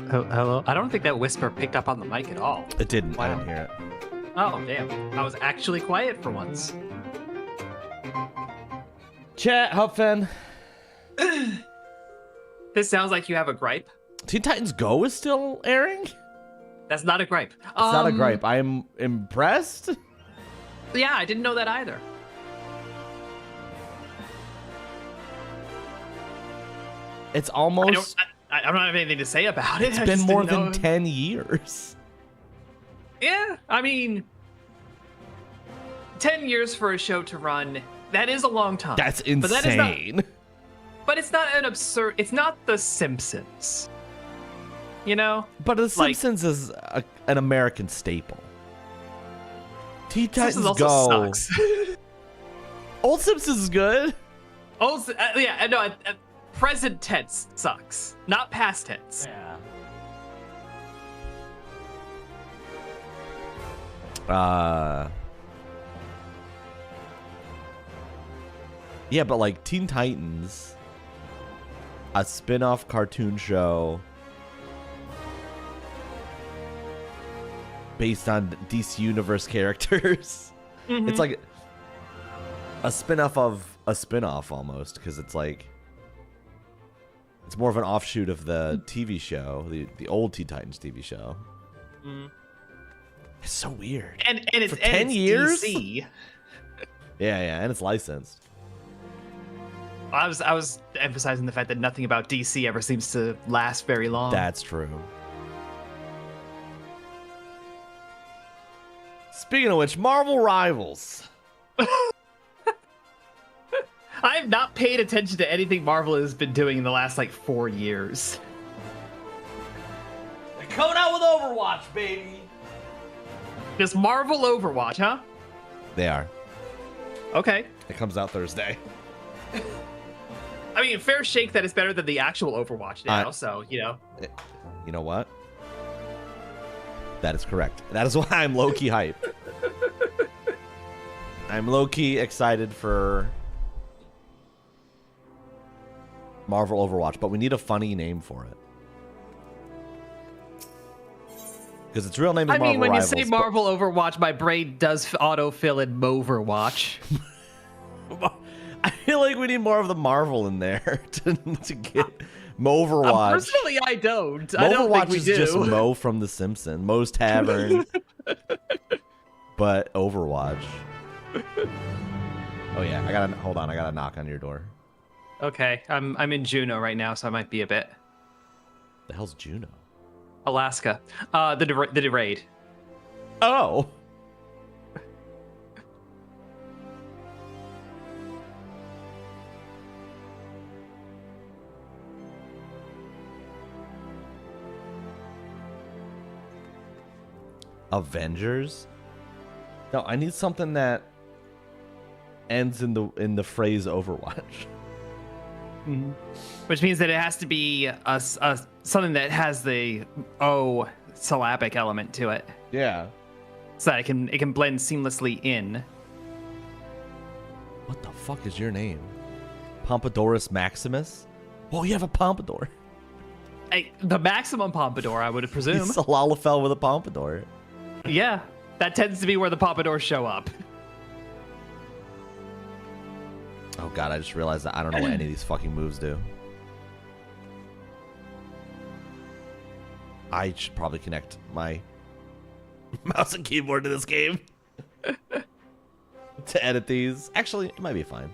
Hello? I don't think that whisper picked up on the mic at all. It didn't. Wow. I didn't hear it. Oh, damn. I was actually quiet for once. Chat, Hupfen. This sounds like you have a gripe. Teen Titans Go is still airing? It's That's not a gripe. not a gripe. I'm impressed. Yeah, I didn't know that either. It's almost... I don't have anything to say about it. It's I been just more didn't than know. 10 years. Yeah, I mean, 10 years for a show to run, that is a long time. That's insane. But, that is not, but it's not an absurd... It's not The Simpsons. You know? But The Simpsons is an American staple. Teen Titans Simpsons Go. also sucks. Old Simpsons is good. Yeah, no, present tense sucks, not past tense. Yeah, but like Teen Titans, a spin-off cartoon show based on DC Universe characters. Mm-hmm. It's like a spin-off of a spin-off almost, because it's like it's more of an offshoot of the TV show, the old Teen Titans TV show. Mm. It's so weird. And it's For 10 years? DC. Yeah, and it's licensed. I was emphasizing the fact that nothing about DC ever seems to last very long. That's true. Speaking of which, Marvel Rivals. I have not paid attention to anything Marvel has been doing in the last like 4 years. They're coming out with Overwatch, baby. Just Marvel Overwatch, huh? They are. Okay. It comes out Thursday. I mean, fair shake that it's better than the actual Overwatch now, so, you know. You know what? That is correct. That is why I'm low-key hype. I'm low-key excited for Marvel Overwatch, but we need a funny name for it. Because its real name is Marvel Rivals. I mean, when you say Marvel Overwatch, my brain does autofill in Moverwatch. I feel like we need more of the Marvel in there to get Moverwatch. Personally, I don't. I don't think we is do. Just Mo from The Simpsons. Mo's Tavern. But Overwatch. Oh yeah, hold on. I gotta knock on your door. Okay, I'm in Juneau right now, so I might be a bit. The hell's Juneau? Alaska. The raid. Oh. Avengers? No, I need something that ends in the phrase Overwatch. Mm-hmm. Which means that it has to be something that has the O syllabic element to it. Yeah. So that it can blend seamlessly in. What the fuck is your name? Pompadourus Maximus? Oh, you have a pompadour. The maximum pompadour, I would presume. He's a Lalafell with a pompadour. Yeah, that tends to be where the pompadours show up. Oh god, I just realized that I don't know what any of these fucking moves do. I should probably connect my mouse and keyboard to this game to edit these. Actually, it might be fine.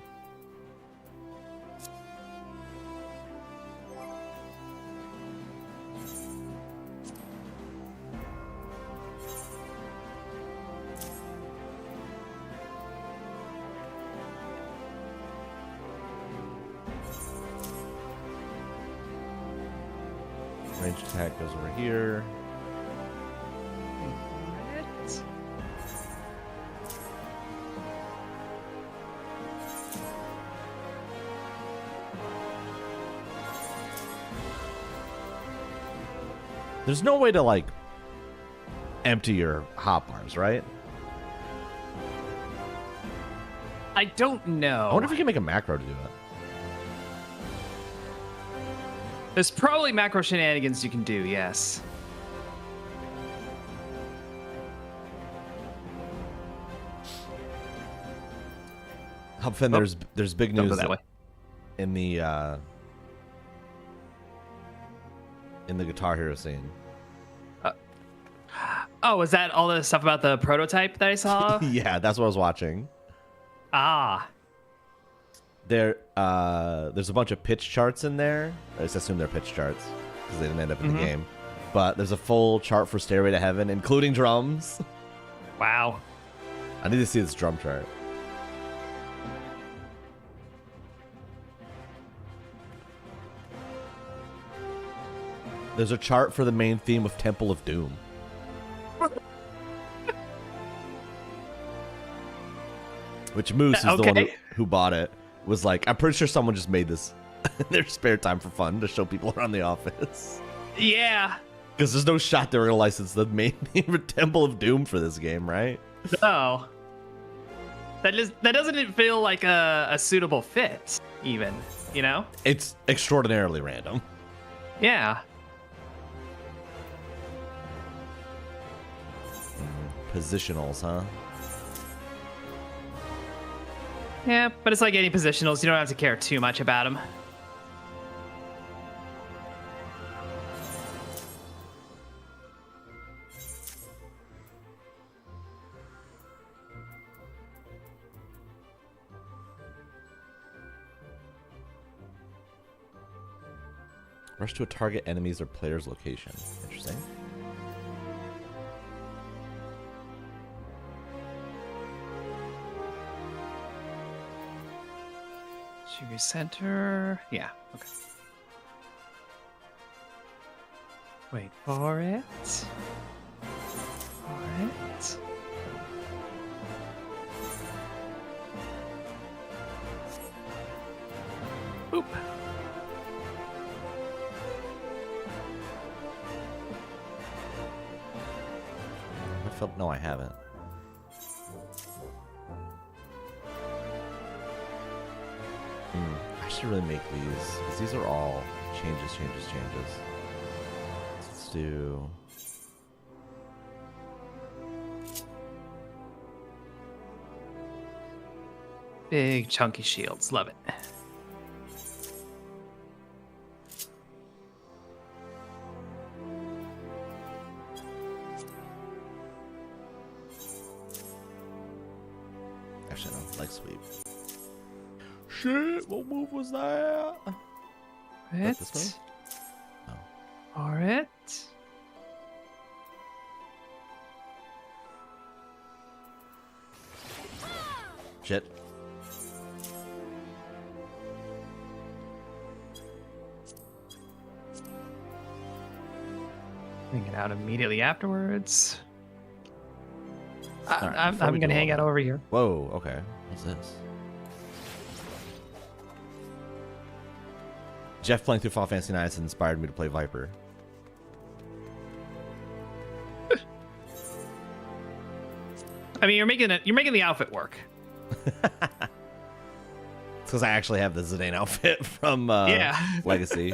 Range attack goes over here. What? There's no way to, like, empty your hot bars, right? I don't know. I wonder if you can make a macro to do it. There's probably macro shenanigans you can do, yes. Hubfin, there's big Don't news go that way. in the Guitar Hero scene. Oh, was that all the stuff about the prototype that I saw? Yeah, that's what I was watching. Ah. There's a bunch of pitch charts in there. I just assume they're pitch charts because they didn't end up in the game. But there's a full chart for Stairway to Heaven, including drums. Wow. I need to see this drum chart. There's a chart for the main theme of Temple of Doom. Which Moose is the one who bought it. Was like, I'm pretty sure someone just made this in their spare time for fun to show people around the office. Yeah. Because there's no shot they're going to license the main theme of Temple of Doom for this game, right? No. That doesn't feel like a suitable fit, even, you know? It's extraordinarily random. Yeah. Positionals, huh? Yeah, but it's like any positionals. You don't have to care too much about them. Rush to a target enemy's or player's location. Interesting. Sugar center. Yeah, okay. Wait for it. For it. Oop. No, I haven't. I should really make these, because these are all changes. Let's do... Big chunky shields. Love it. Actually, no, like sweep. Shit, what move was that? It. This way? No. For it. Shit. Hang it out immediately afterwards. Alright, I'm before we gonna do hang all out over here. Whoa, okay. What's this? Jeff playing through Final Fantasy IX has inspired me to play Viper. I mean, you're making the outfit work. It's because I actually have the Zidane outfit from Legacy.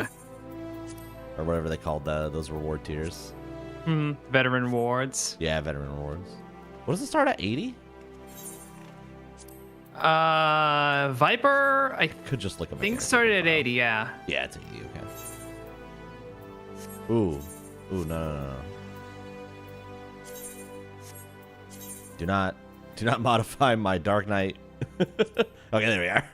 Or whatever they called those reward tiers. Veteran rewards. Yeah, veteran rewards. What does it start at, 80? Viper, I Could just look at my think character started at profile. 80, yeah. Yeah, it's 80, okay. Ooh, no. Do not modify my Dark Knight. Okay, there we are.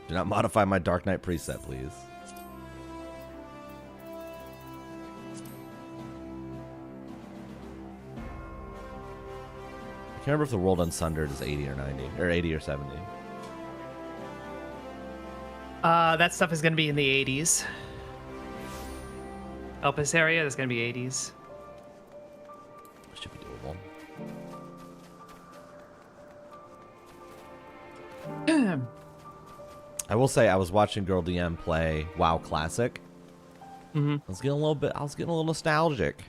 Do not modify my Dark Knight preset, please. I can't remember if the World Unsundered is 80 or 90, or 80 or 70. That stuff is going to be in the 80s. Elpis area, that's going to be 80s. Should be doable. I will say I was watching Girl DM play WoW Classic. Mm-hmm. I was getting a little nostalgic.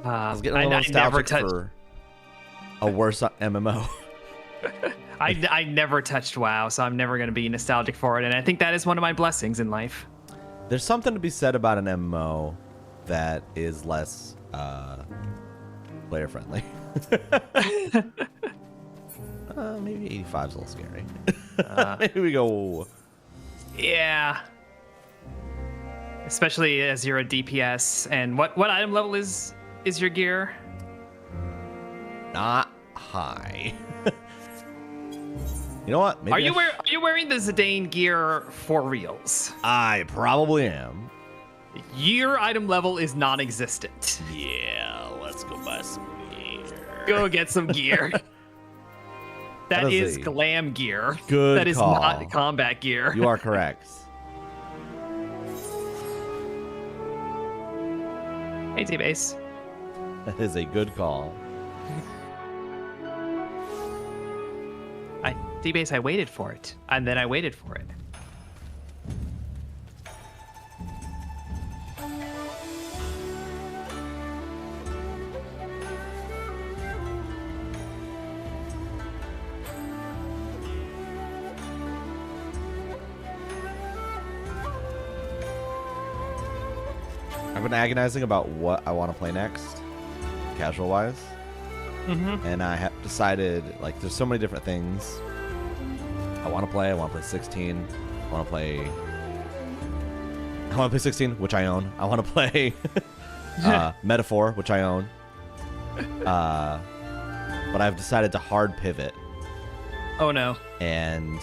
I was getting a I little never nostalgic touched. for a worse MMO. I never touched WoW, so I'm never going to be nostalgic for it, and I think that is one of my blessings in life. There's something to be said about an MMO that is less player friendly. Maybe 85 is a little scary. Maybe we go. Yeah. Especially as you're a DPS, and what item level is your gear? Not high. You know what? Maybe Are you wearing the Zidane gear for reals? I probably am. Your item level is non-existent. Yeah, let's go buy some gear. Go get some gear. That is a glam gear. good That is call. not combat gear. You are correct. Hey, T-Base. That is a good call. T-Base, I waited for it. And then I waited for it. I've been agonizing about what I want to play next, casual wise. Mm-hmm. And I have decided, like, there's so many different things I want to play. I want to play 16. I want to play 16, which I own. I want to play Metaphor, which I own. But I've decided to hard pivot Oh, no. and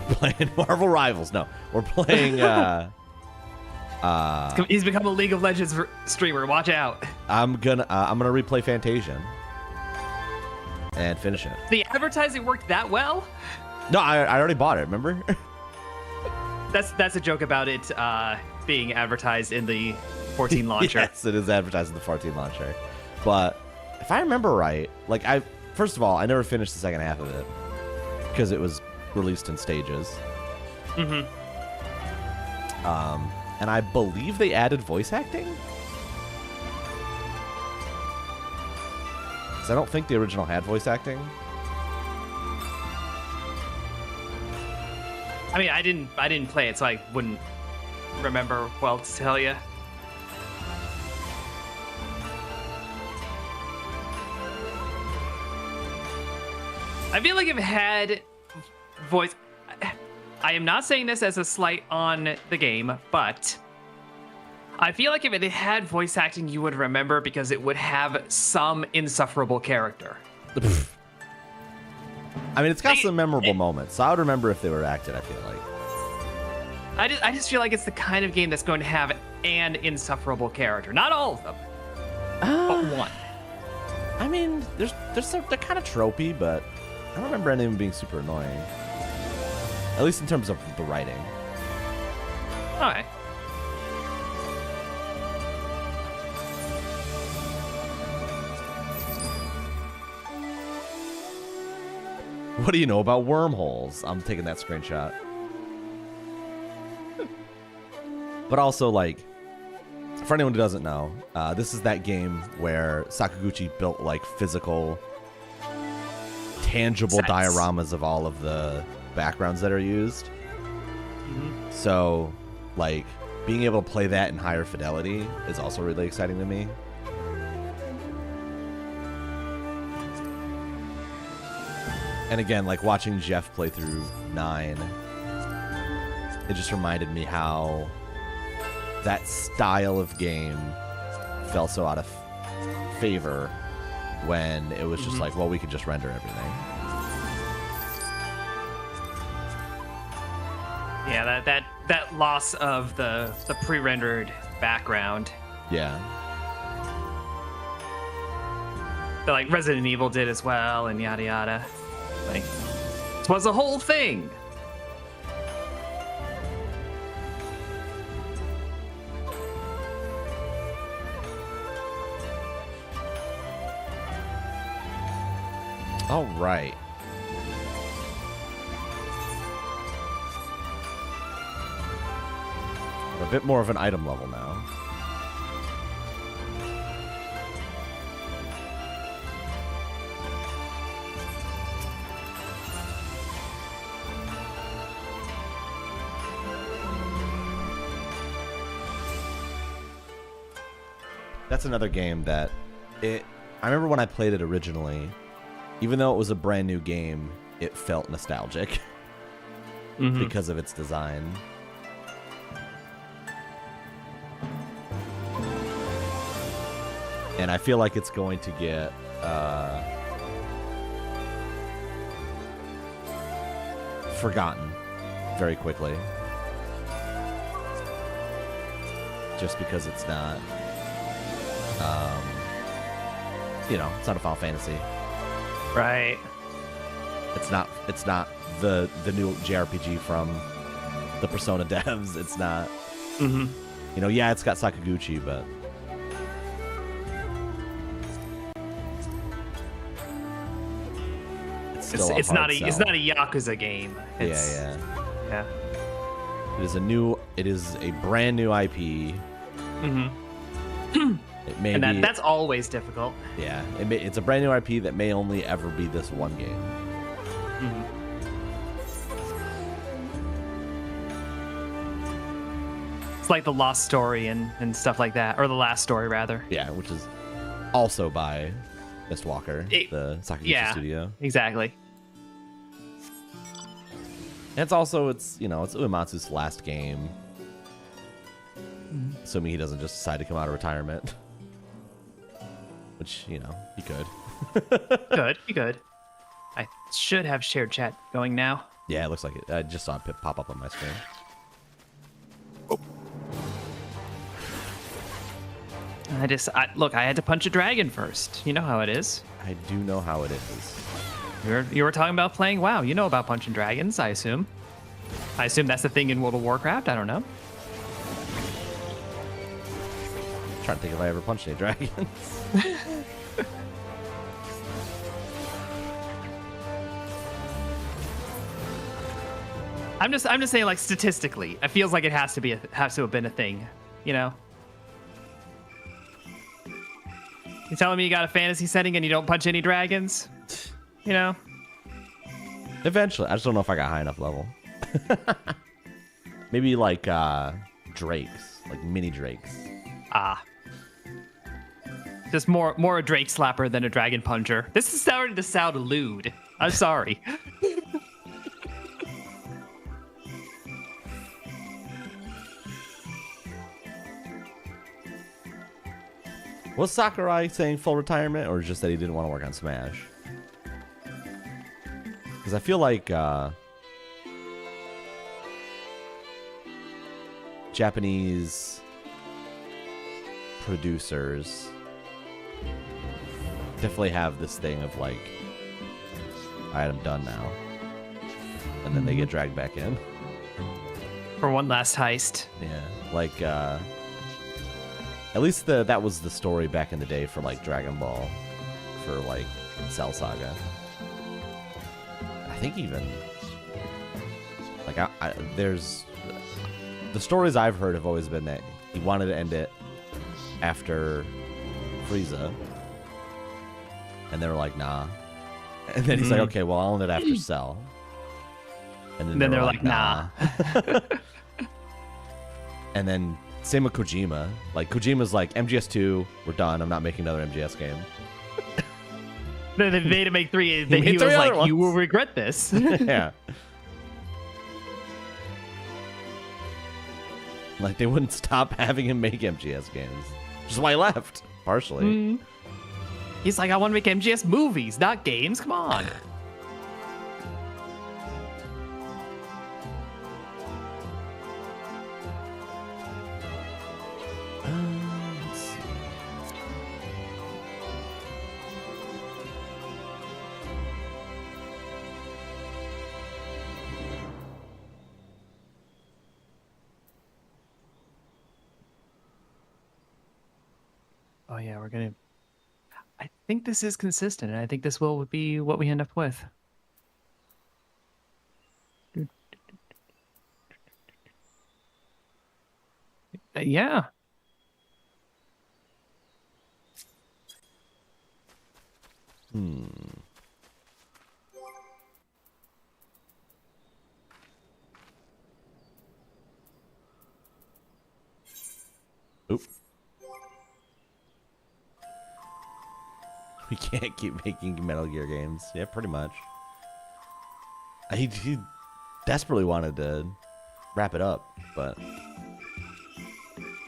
playing Marvel Rivals. No, we're playing. He's become a League of Legends streamer. Watch out. I'm gonna replay Fantasian and finish it. The advertising worked that well? No, I already bought it. Remember? That's a joke about it being advertised in the 14 launcher. Yes, it is advertised in the 14 launcher. But if I remember right, like first of all, I never finished the second half of it because it was released in stages. Mm-hmm. And I believe they added voice acting. Because I don't think the original had voice acting. I mean, I didn't play it, so I wouldn't remember well to tell you. I feel like if it had voice... I am not saying this as a slight on the game, but I feel like if it had voice acting, you would remember because it would have some insufferable character. I mean, it's got some memorable moments, so I would remember if they were acted, I feel like. I just feel like it's the kind of game that's going to have an insufferable character. Not all of them, but one. I mean, they're kind of tropey, but I don't remember any of them being super annoying. At least in terms of the writing. All right. What do you know about wormholes? I'm taking that screenshot. But also, like, for anyone who doesn't know, this is that game where Sakaguchi built, like, physical, tangible Sets. dioramas of all of the backgrounds that are used. Mm-hmm. So, like, being able to play that in higher fidelity is also really exciting to me. And again, like, watching Jeff play through 9, it just reminded me how that style of game fell so out of favor when it was just like, well, we could just render everything. Yeah, that loss of the pre-rendered background Yeah. that like Resident Evil did as well, and yada yada. Like, it was a whole thing. All right. A bit more of an item level now. That's another game that I remember when I played it originally, even though it was a brand new game, it felt nostalgic because of its design. And I feel like it's going to get forgotten very quickly. Just because it's not, it's not a Final Fantasy. Right. It's not the new JRPG from the Persona devs. It's not, yeah, it's got Sakaguchi, but it's not a Yakuza game. Yeah. Yeah. It is a brand new IP. It may and be, that's always difficult. Yeah, it's a brand new IP that may only ever be this one game. It's like the Lost Story and stuff like that, or the Last Story rather. Yeah, which is also by Mistwalker, the Sakaguchi studio. Exactly. And it's Uematsu's last game. Assuming he doesn't just decide to come out of retirement. Which, he could. He could. I should have shared chat going now. Yeah, it looks like it. I just saw it pop up on my screen. Look, I had to punch a dragon first. You know how it is. I do know how it is. You were talking about playing WoW. You know about punching dragons, I assume. I assume that's the thing in World of Warcraft. I don't know. I'm trying to think if I ever punched any dragons. I'm just saying, like, statistically, it feels like it has to have been a thing, you know. You telling me you got a fantasy setting and you don't punch any dragons? You know? Eventually. I just don't know if I got high enough level. Maybe like drakes, like mini drakes. Just more a drake slapper than a dragon puncher. This is starting to sound lewd. I'm sorry. Was Sakurai saying full retirement, or just that he didn't want to work on Smash? Because I feel like Japanese producers definitely have this thing of like, all right, I'm done now. And then they get dragged back in. For one last heist. Yeah, like, at least that was the story back in the day for like Dragon Ball, for like Cell Saga. I think even like there's the stories I've heard have always been that he wanted to end it after Frieza, and they were like, nah. And then he's like, okay, well, I'll end it after Cell. And then they're like, nah. And then same with Kojima. Like, Kojima's like, MGS2, we're done. I'm not making another MGS game. They made him make 3. He was like, ones. you will regret this. Yeah. Like, they wouldn't stop having him make MGS games. Which is why he left, partially. He's like, I want to make MGS movies, not games. Come on. Let's see. Oh yeah, we're gonna. I think this is consistent, and I think this will be what we end up with. Yeah. Oop. We can't keep making Metal Gear games. Yeah, pretty much. He desperately wanted to wrap it up, but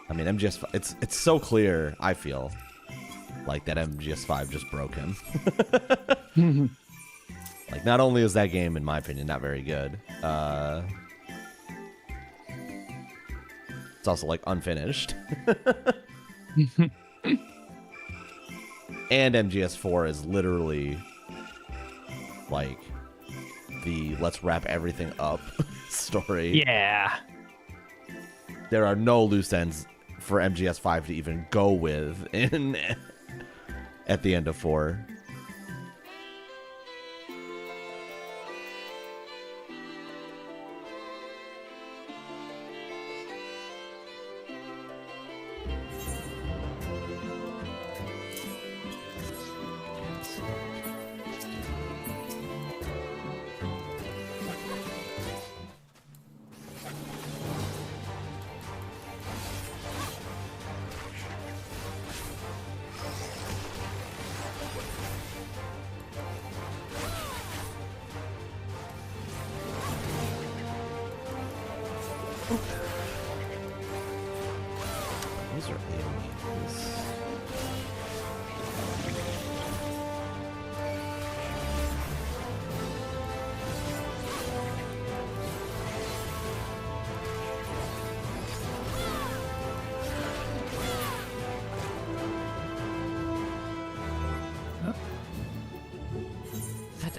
I mean, it's so clear, I feel, like that MGS5 just broke him. Like, not only is that game, in my opinion, not very good, it's also, like, unfinished. And MGS4 is literally, like, the let's wrap everything up story. Yeah. There are no loose ends for MGS5 to even go with at the end of 4. Those are aliens.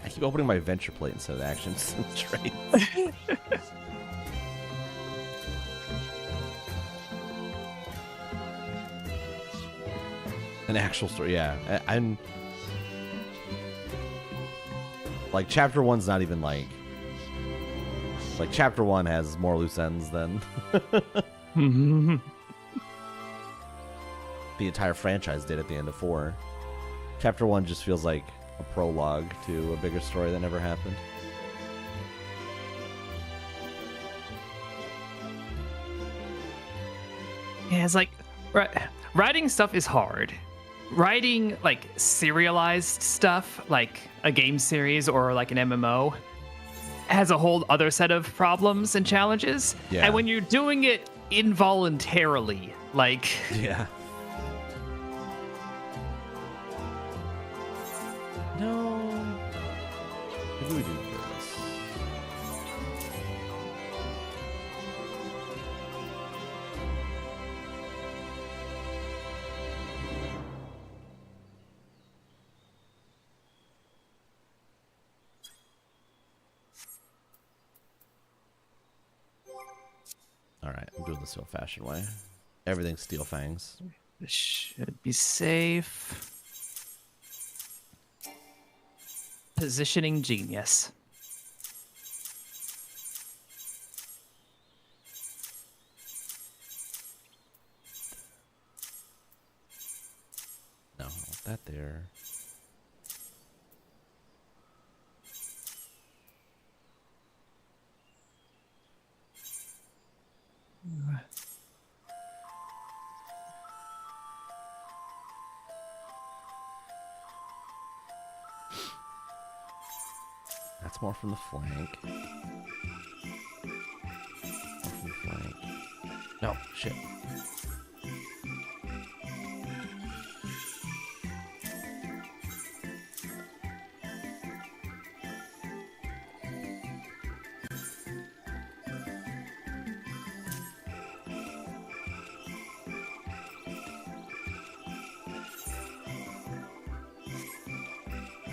I keep opening my venture plate instead of actions trade. An actual story, yeah. I'm like chapter 1's not even like chapter 1 has more loose ends than the entire franchise did at the end of 4. Chapter 1 just feels like a prologue to a bigger story that never happened. Yeah, it's like writing stuff is hard. Writing like serialized stuff, like a game series or like an MMO, has a whole other set of problems and challenges. Yeah. And when you're doing it involuntarily, like Yeah. No. Maybe we do this. All right, I'm doing this the old-fashioned way. Everything's steel fangs. this should be safe. Positioning genius. No, I want that there. That's more from the flank. More from the flank. No, shit.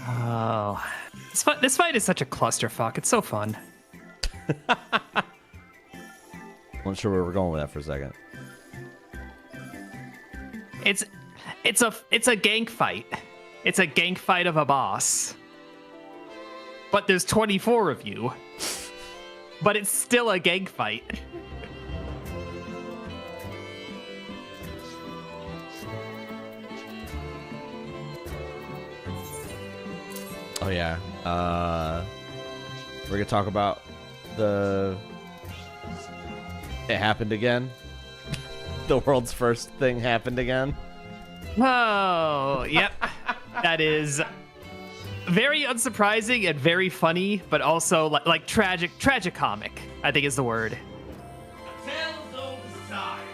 Oh, this fight is such a clusterfuck. It's so fun. Wasn't sure where we're going with that for a second. It's a gank fight. It's a gank fight of a boss. But there's 24 of you. But it's still a gank fight. Oh yeah. We're gonna talk about it happened again. The world's first thing happened again. Oh, yep. That is very unsurprising and very funny, but also like tragic comic, I think is the word. Tales of time.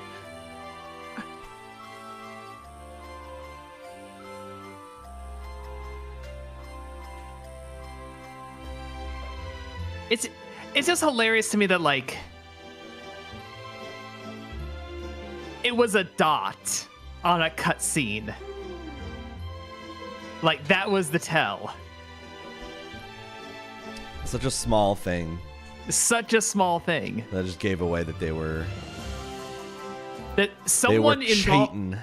It's just hilarious to me that like it was a dot on a cutscene. Like that was the tell. Such a small thing. Such a small thing. That just gave away that they were someone involved. cheating.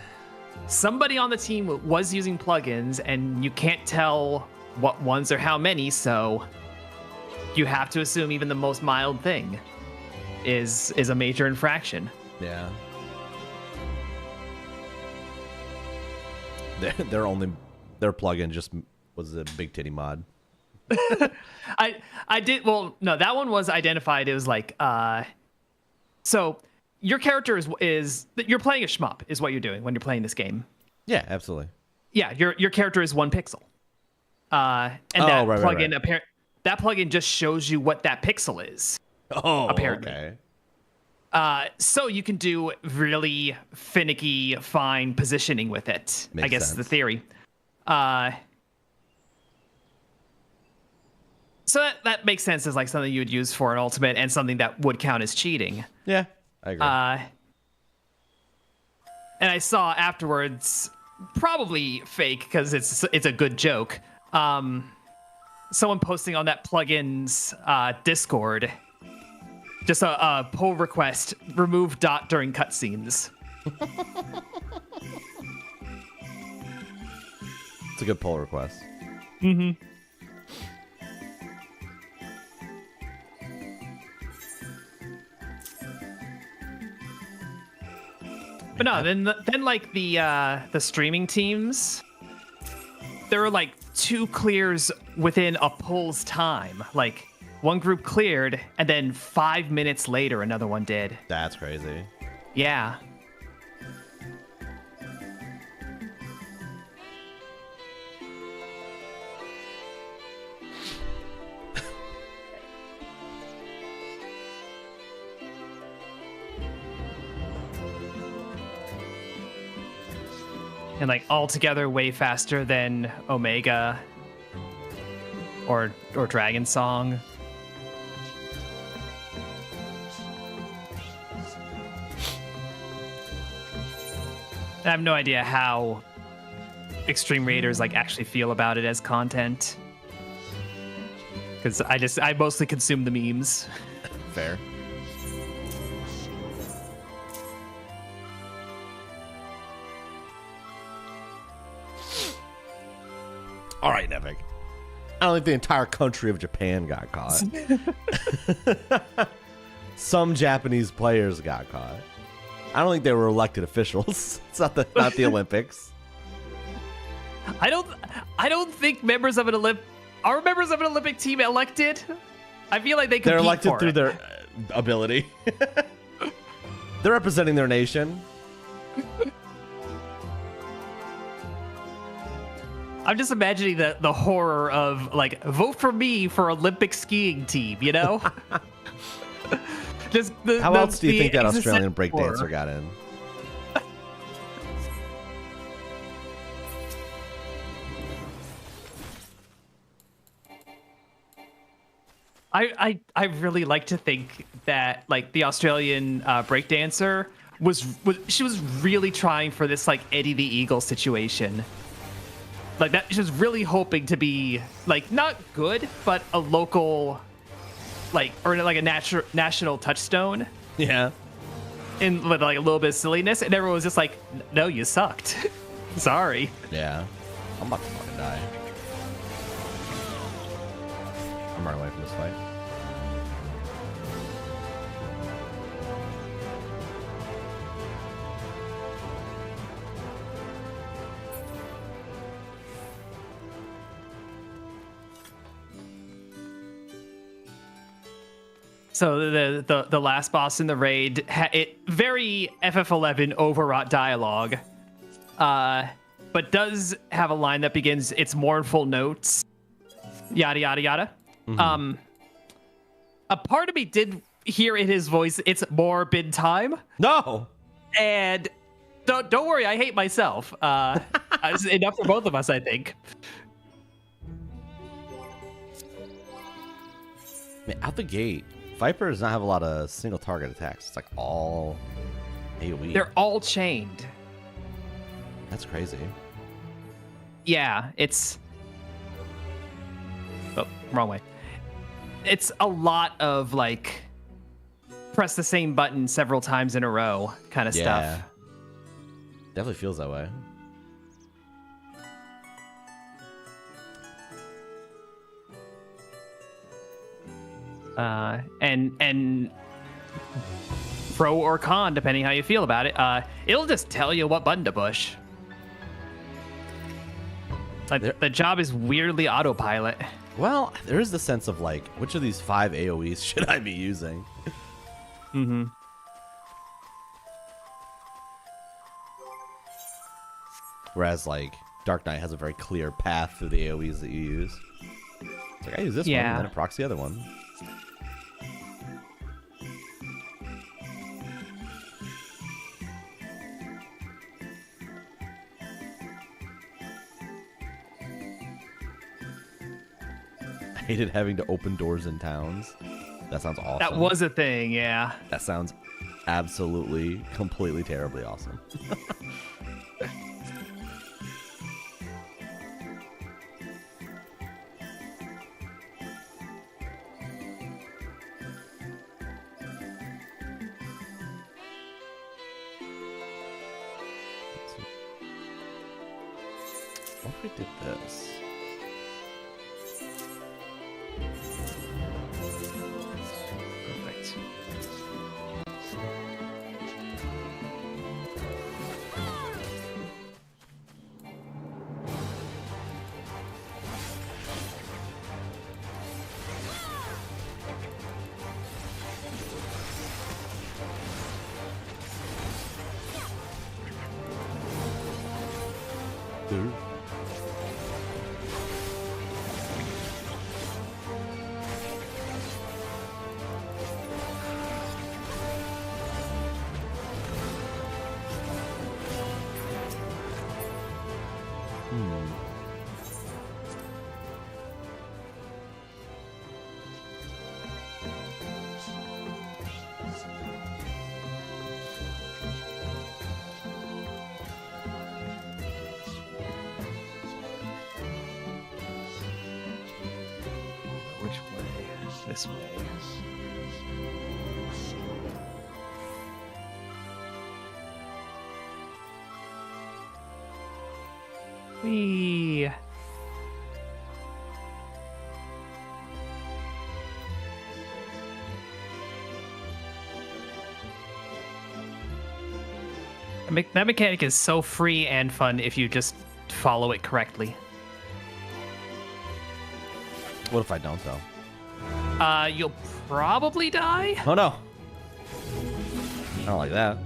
Somebody on the team was using plugins, and you can't tell what ones or how many, so you have to assume even the most mild thing is a major infraction. Yeah. Their plugin just was a big titty mod. I did well no, that one was identified. It was like so your character is you're playing a shmup is what you're doing when you're playing this game. Yeah, absolutely. Yeah, your character is 1 pixel. And that plugin just shows you what that pixel is. Oh, apparently. Okay. So you can do really finicky, fine positioning with it. Makes I guess sense. is the theory. So that makes sense as like something you would use for an ultimate and something that would count as cheating. Yeah, I agree. And I saw afterwards, probably fake because it's a good joke. Someone posting on that plugin's Discord, just a pull request: remove dot during cutscenes. It's a good pull request. Mm-hmm. But no, then like the streaming teams, there were like 2 clears within a pull's time. Like one group cleared, and then 5 minutes later, another one did. That's crazy. Yeah. And like altogether way faster than Omega or Dragon Song. I have no idea how Extreme Raiders like actually feel about it as content. Because I mostly consume the memes. Fair. All right, Nevik. I don't think the entire country of Japan got caught. Some Japanese players got caught. I don't think they were elected officials. It's not the Olympics. I don't think members of an Olympic team elected. I feel like they compete. They're elected for through it. their ability. They're representing their nation. I'm just imagining the horror of like vote for me for Olympic skiing team, you know? Just How else do you think that Australian existential horror. breakdancer got in? I really like to think that like the Australian breakdancer was really trying for this like Eddie the Eagle situation. Like that, she was really hoping to be like not good, but a local, like or like a national touchstone. Yeah. In with like a little bit of silliness, and everyone was just like, "No, you sucked. Sorry." Yeah. I'm about to fucking die. I'm running away from this fight. So the last boss in the raid, it very FF11 overwrought dialogue, but does have a line that begins, "It's mournful notes," yada yada yada. Mm-hmm. A part of me did hear in his voice, "It's morbid time," No. and don't worry, I hate myself. It's enough for both of us, I think. Man, out the gate, Viper does not have a lot of single target attacks. It's like all AoE. They're all chained. That's crazy. Yeah, it's... Oh, wrong way. It's a lot of, like, press the same button several times in a row kind of stuff. Definitely feels that way. And pro or con, depending how you feel about it, it'll just tell you what button to push. Like, the job is weirdly autopilot. Well, there is the sense of like, which of these 5 AoEs should I be using? Mm-hmm. Whereas like Dark Knight has a very clear path through the AoEs that you use. It's like I use this one and then it procs the other one. I hated having to open doors in towns. That sounds awesome. That was a thing, yeah. That sounds absolutely, completely, terribly awesome. What if we did this? Perfect. Dude. Which way? This way. Whee! That mechanic is so free and fun if you just follow it correctly. What if I don't, though? You'll probably die. Oh, no. I don't like that.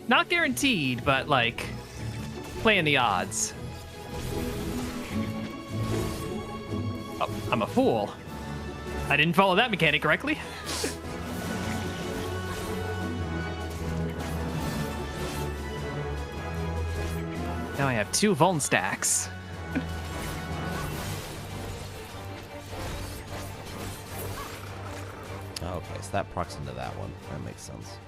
Not guaranteed, but like playing the odds. Oh, I'm a fool. I didn't follow that mechanic correctly. Now I have 2 Vuln stacks. Okay, so that procs into that one. That makes sense.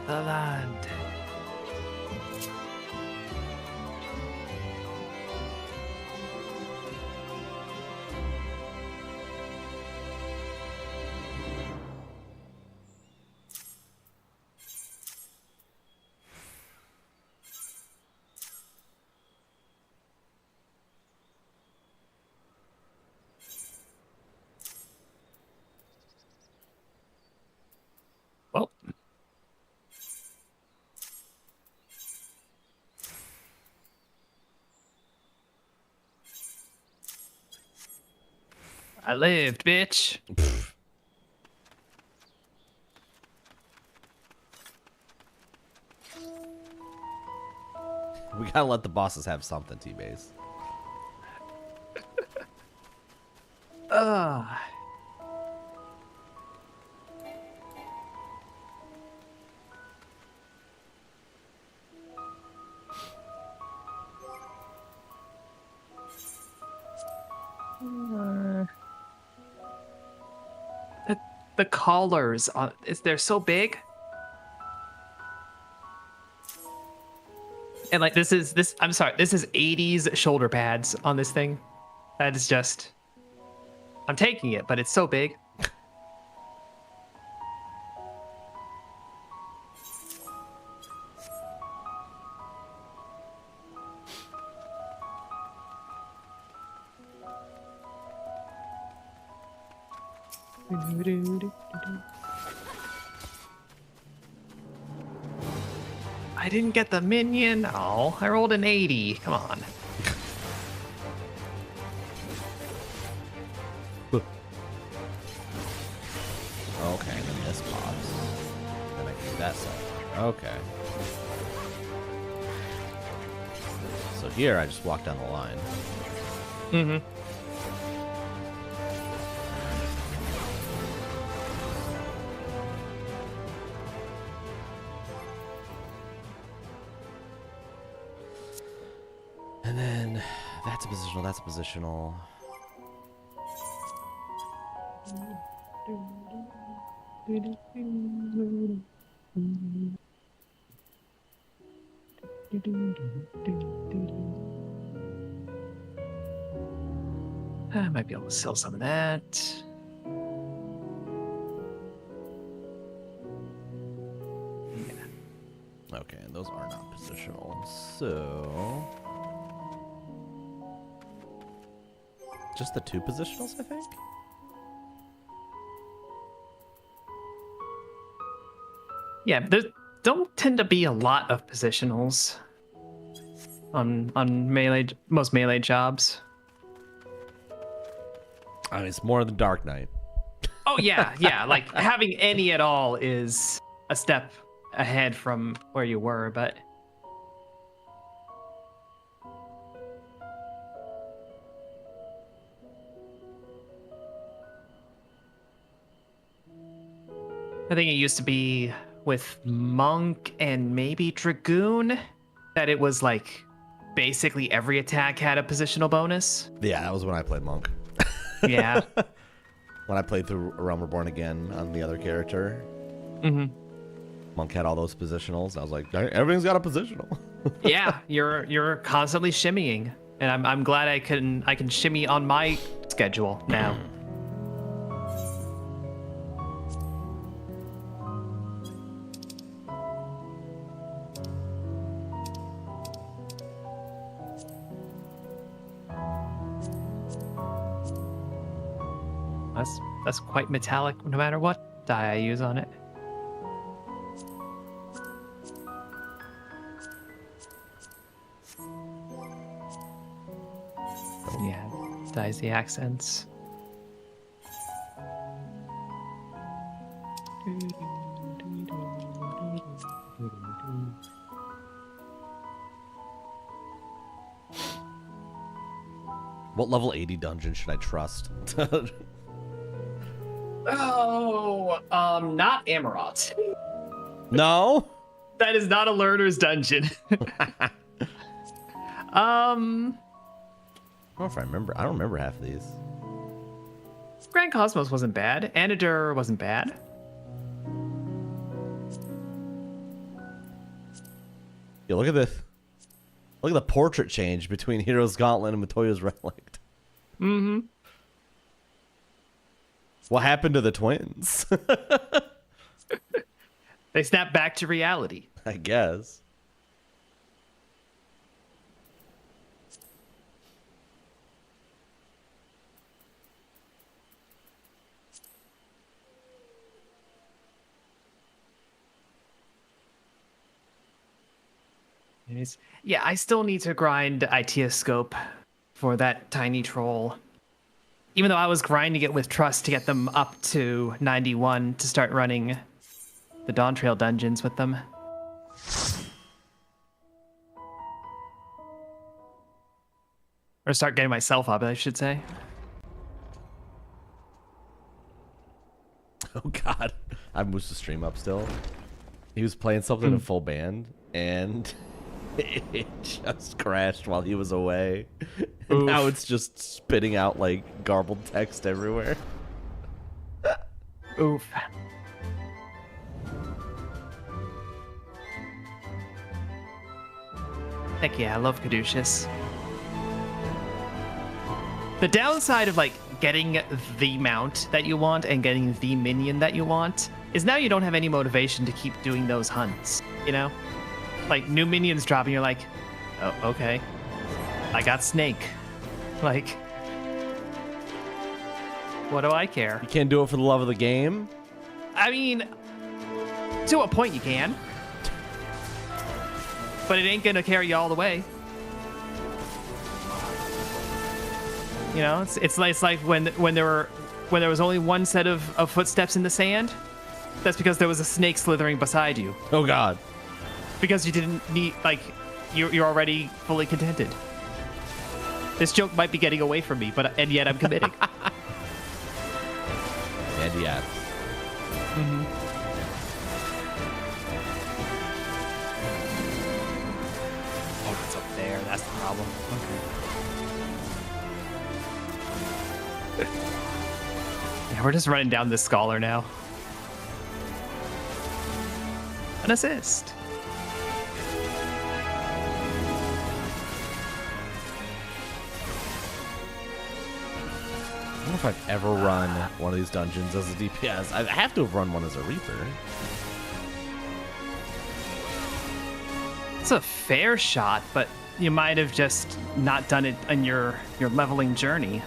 The land. I lived, bitch. Pfft. We gotta let the bosses have something, T-Base. Ugh. The, the collars, they're so big. And like I'm sorry, this is 80s shoulder pads on this thing. That is just, I'm taking it, but it's so big. I didn't get the minion. Oh, I rolled an 80. Come on. Okay, and then this pops. Then I can do that side. Okay. So here I just walk down the line. Mm-hmm. And then that's a positional, that's a positional. I might be able to sell some of that. Okay, and those are not positional. So just the 2 positionals, I think? Yeah, there don't tend to be a lot of positionals on most melee jobs. I mean, it's more than Dark Knight. Oh yeah, yeah. Like having any at all is a step ahead from where you were, but I think it used to be with Monk and maybe Dragoon that it was like basically every attack had a positional bonus. Yeah, that was when I played Monk. Yeah. When I played through A Realm Reborn again on the other character, Mm-hmm. Monk had all those positionals. I was like, "Dang, everything's got a positional." Yeah, you're constantly shimmying, and I'm glad I can shimmy on my schedule now. That's quite metallic, no matter what dye I use on it. Yeah, dyes the accents. What level 80 dungeon should I trust? Oh, not Amarot. No? That is not a learner's dungeon. I don't know if I remember. I don't remember half of these. Grand Cosmos wasn't bad. Anadur wasn't bad. Yeah, look at this. Look at the portrait change between Hero's Gauntlet and Matoya's Relict. Mm-hmm. What happened to the twins? They snapped back to reality. I guess. Yeah, I still need to grind Itiascope for that tiny troll. Even though I was grinding it with trust to get them up to 91 to start running the Dawn Trail dungeons with them. Or start getting myself up, I should say. Oh God, I moved the stream up still. He was playing something in full band, and it just crashed while he was away. And now it's just spitting out like garbled text everywhere. Oof. Heck yeah, I love Caduceus. The downside of like getting the mount that you want and getting the minion that you want is now you don't have any motivation to keep doing those hunts, you know? Like new minions drop and you're like, oh, okay. I got Snake. Like, what do I care? You can't do it for the love of the game? I mean, to a point you can. But it ain't gonna carry you all the way. You know, it's like when there was only one set of footsteps in the sand. That's because there was a snake slithering beside you. Oh God. Because you didn't need, like, you're already fully contented. This joke might be getting away from me, and yet I'm committing. And yet. Mm-hmm. Oh, it's up there. That's the problem. Okay. Yeah, we're just running down this scholar now. An assist. I don't know if I've ever run one of these dungeons as a DPS. I have to have run one as a Reaper. It's a fair shot, but you might have just not done it on your leveling journey.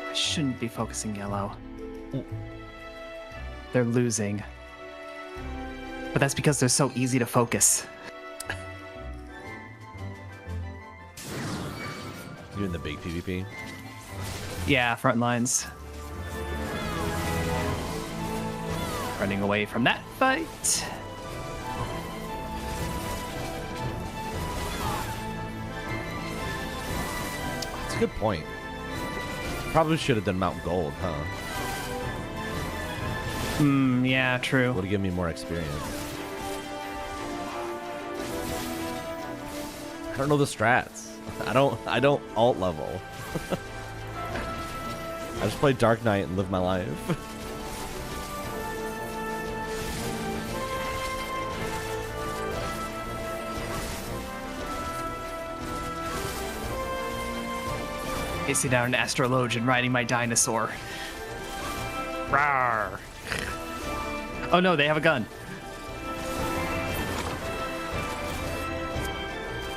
I shouldn't be focusing yellow. They're losing. But that's because they're so easy to focus. You in the big PvP? Yeah, front lines. Running away from that fight. That's a good point. Probably should have done Mount Gold, huh? Yeah, true. Would have given me more experience. I don't know the strats. I don't alt level. I just play Dark Knight and live my life. Facing down an astrologian riding my dinosaur. Rawr. Oh no, they have a gun.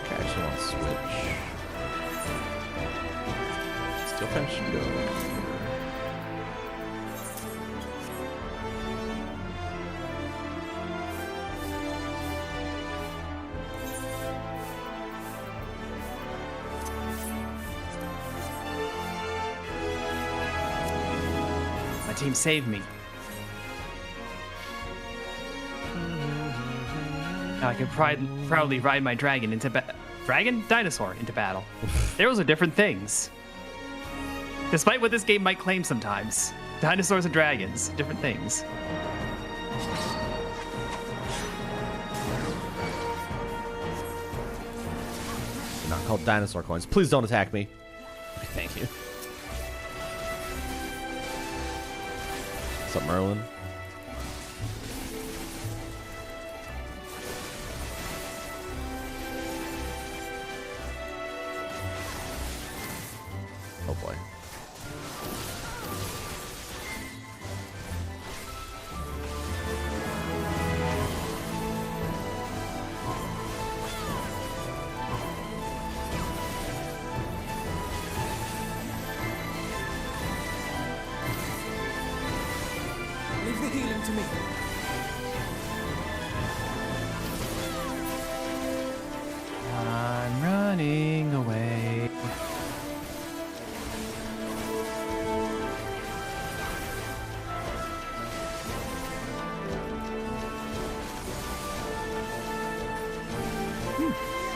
Okay, I actually want to switch. Steel Pen should go here. My team saved me. Now I can proudly ride my dragon into dinosaur into battle. Those are different things. Despite what this game might claim sometimes, dinosaurs and dragons, different things. They're not called dinosaur coins. Please don't attack me. Okay, thank you. What's up, Merlin? Oh boy. me. I'm running away.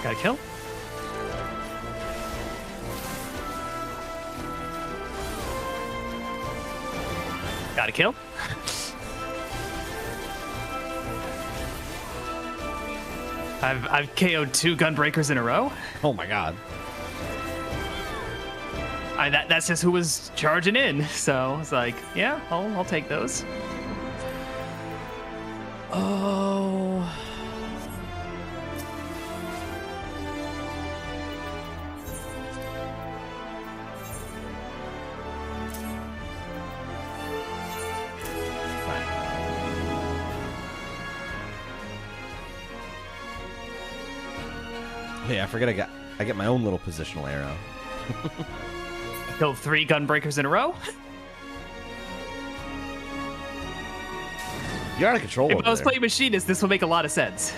Got a kill? Got a kill? I've KO'd 2 gunbreakers in a row. Oh my god. That's just who was charging in. So it's like, yeah, I'll take those. Oh. Yeah, I forget I get my own little positional arrow. Killed 3 gunbreakers in a row. You're out of control. If over I was there. playing Machinist, this would make a lot of sense.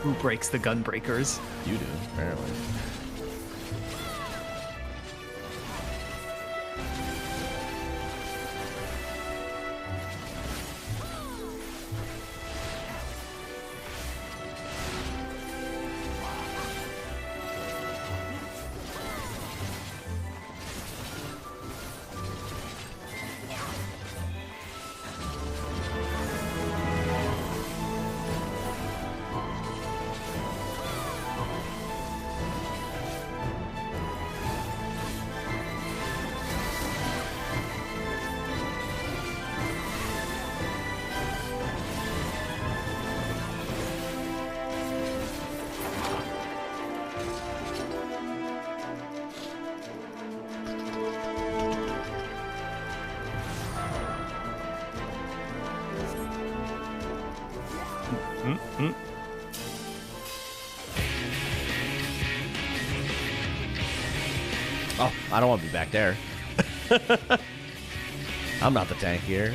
Who breaks the gunbreakers? You do, apparently. Oh, I don't want to be back there. I'm not the tank here.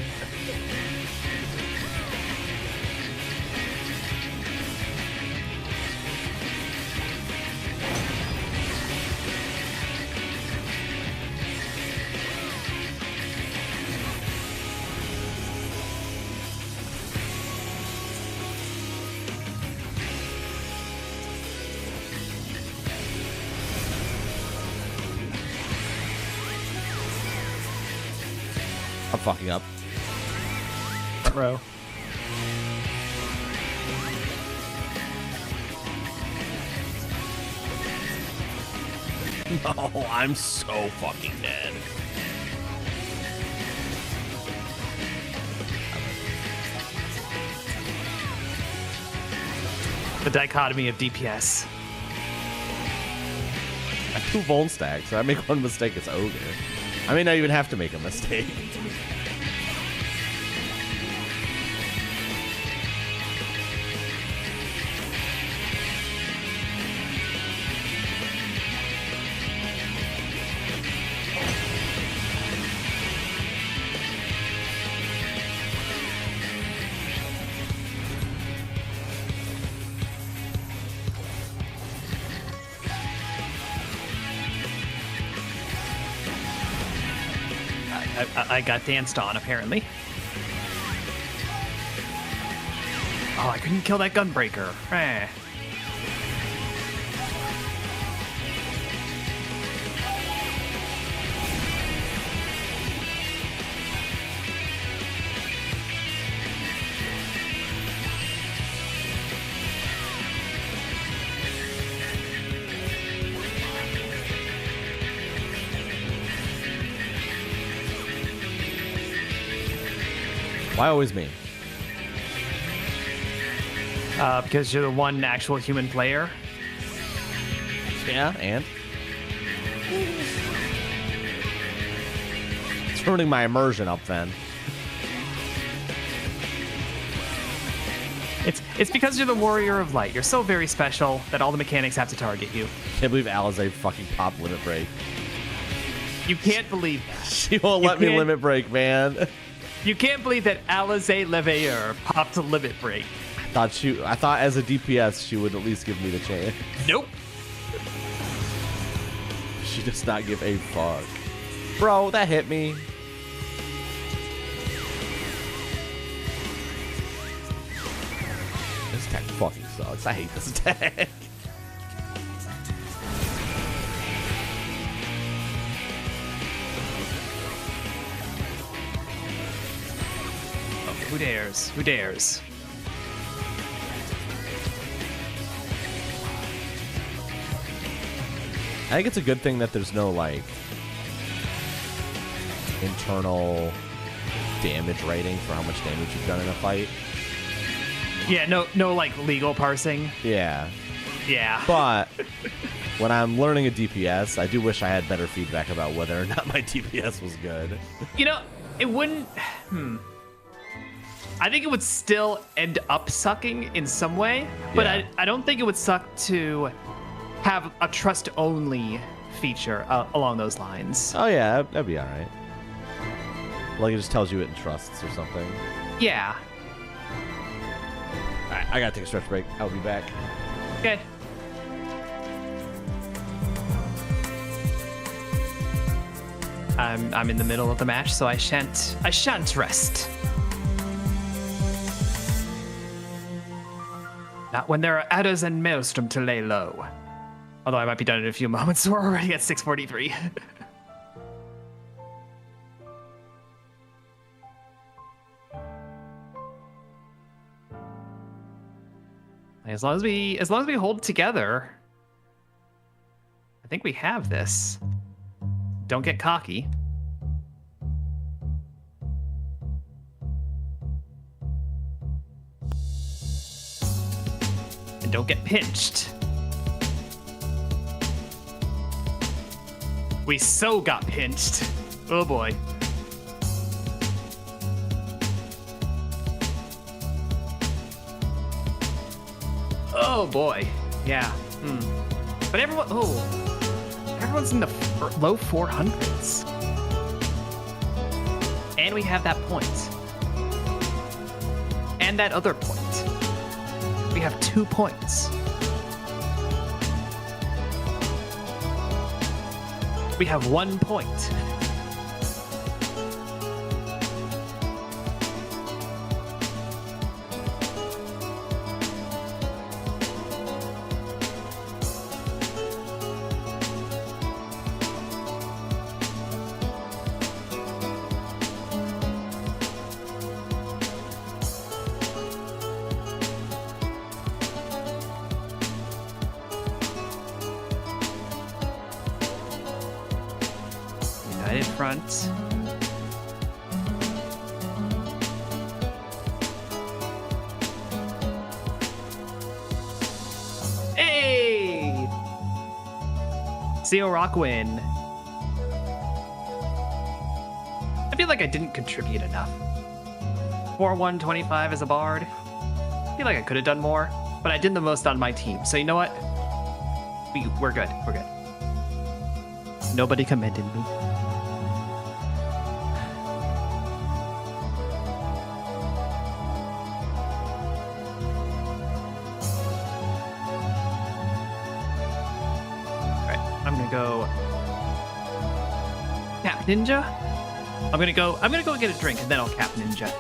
I'm fucking up. Front row. No, I'm so fucking dead. The dichotomy of DPS. I have 2 Vuln stacks. So I make one mistake, it's ogre. I may not even have to make a mistake. I got danced on, apparently. Oh, I couldn't kill that gunbreaker. Eh. Why always me? Because you're the one actual human player. Yeah, and? It's ruining my immersion up then. It's because you're the warrior of light. You're so very special that all the mechanics have to target you. Can't believe Alizé fucking popped limit break. You can't believe that. She won't let me limit break, man. You can't believe that Alizé Leveilleur popped a limit break. I thought as a DPS she would at least give me the chance. Nope. She does not give a fuck. Bro, that hit me. This attack fucking sucks. I hate this attack. Who dares? Who dares? I think it's a good thing that there's no, like, internal damage rating for how much damage you've done in a fight. Yeah, no, like, legal parsing. Yeah. Yeah. But when I'm learning a DPS, I do wish I had better feedback about whether or not my DPS was good. You know, it wouldn't... I think it would still end up sucking in some way, but Yeah. I don't think it would suck to have a trust-only feature along those lines. Oh, yeah, that'd be all right. Like, it just tells you it in trusts or something. Yeah. All right, I gotta take a stretch break. I'll be back. Okay. I'm in the middle of the match, so I shan't rest. Not when there are adders and maelstrom to lay low. Although I might be done in a few moments, so we're already at 6:43. As long as we hold together, I think we have this. Don't get cocky. And don't get pinched. We so got pinched. Oh boy. Oh boy. Yeah. But everyone's in the low 400s. And we have that point. And that other point. We have 2 points. We have 1 point. United Front. Hey! CO Rock win. I feel like I didn't contribute enough. 4-1-25 as a bard. I feel like I could have done more, but I did the most on my team. So you know what? We're good. We're good. Nobody commended me. Go Cap Ninja. I'm gonna go get a drink and then I'll Cap Ninja.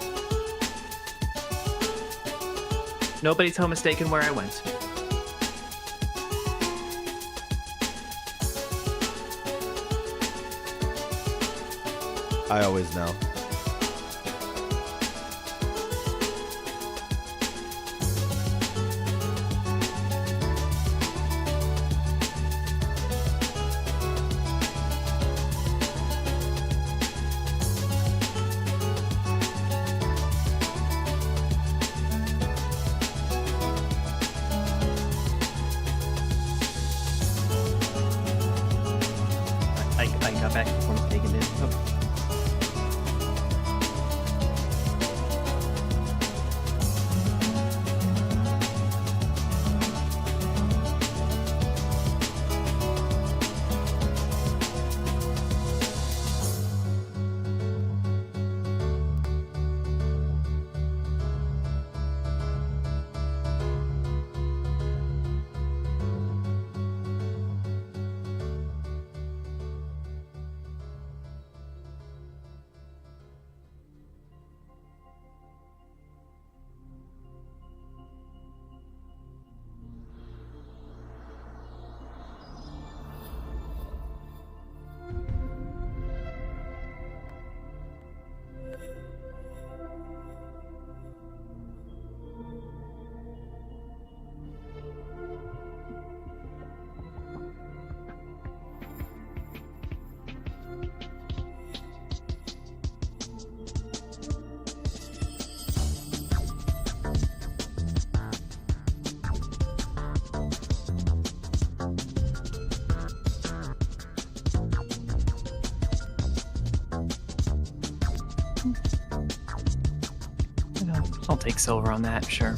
Nobody's so mistaken where I went. I always know. I got back before mistaken it. Oh. I'll take silver on that, sure.